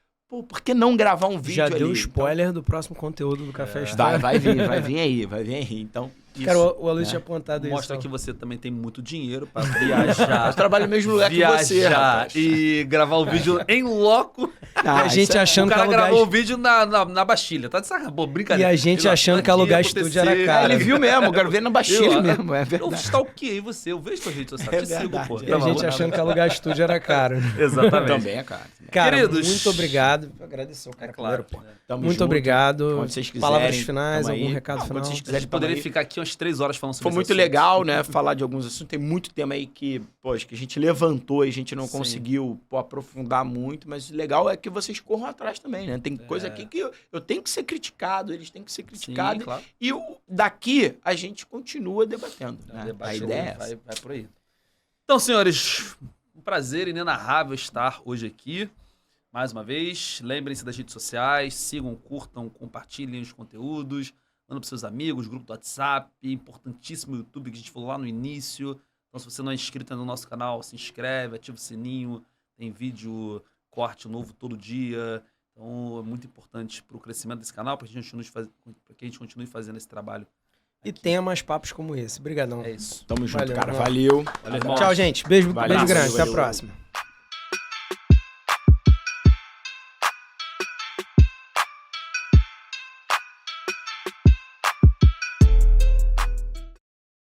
Por que não gravar um vídeo ali? Já deu spoiler do próximo conteúdo do Café Vai História. vir aí. Então, isso, cara, o Aloysio tinha apontado isso. Mostra que você também tem muito dinheiro pra viajar. Eu trabalho no mesmo lugar que você, rapaz. E gravar o vídeo em loco. A gente achando o cara que alugar... gravou o vídeo na Bastilha. Tá de sacanagem. Pô, brincadeira. E a gente achando que alugar estúdio era caro. Ele viu mesmo, eu quero ver na Bastilha mesmo, é verdade. Eu stalkeei você, eu vejo suas redes sociais. Te sigo, pô. E a gente achando que alugar estúdio era caro. Exatamente. Também é caro. Cara, Queridos, muito obrigado. Agradecer o cara, claro. primeiro, pô. Tamo Muito junto. obrigado. Quando vocês quiserem, Palavras finais, tamo aí. algum recado Não, final? quando vocês A quiserem, gente poderia tamo aí. ficar aqui umas 3 horas falando sobre Foi esse muito assunto. legal, né, falar de alguns assuntos. Tem muito tema aí que a gente levantou e a gente não conseguiu aprofundar muito, mas o legal é que vocês corram atrás também, né? Tem coisa aqui que eu tenho que ser criticado, eles têm que ser criticados. Sim, claro. E daqui a gente continua debatendo. Né? A ideia é essa. Vai por aí. Então, senhores, um prazer inenarrável estar hoje aqui. Mais uma vez, lembrem-se das redes sociais, sigam, curtam, compartilhem os conteúdos, mandem para seus amigos, grupo do WhatsApp, importantíssimo o YouTube que a gente falou lá no início. Então, se você não é inscrito no nosso canal, se inscreve, ativa o sininho, tem vídeo, corte novo todo dia. Então, é muito importante para o crescimento desse canal, para que a gente continue fazendo esse trabalho. E temas, papos como esse. Obrigadão. É isso. Tamo junto, Valeu, cara. irmão. Valeu. Valeu, irmão. Tchau, gente. Beijo, Valeu. beijo grande. Até a Valeu. próxima.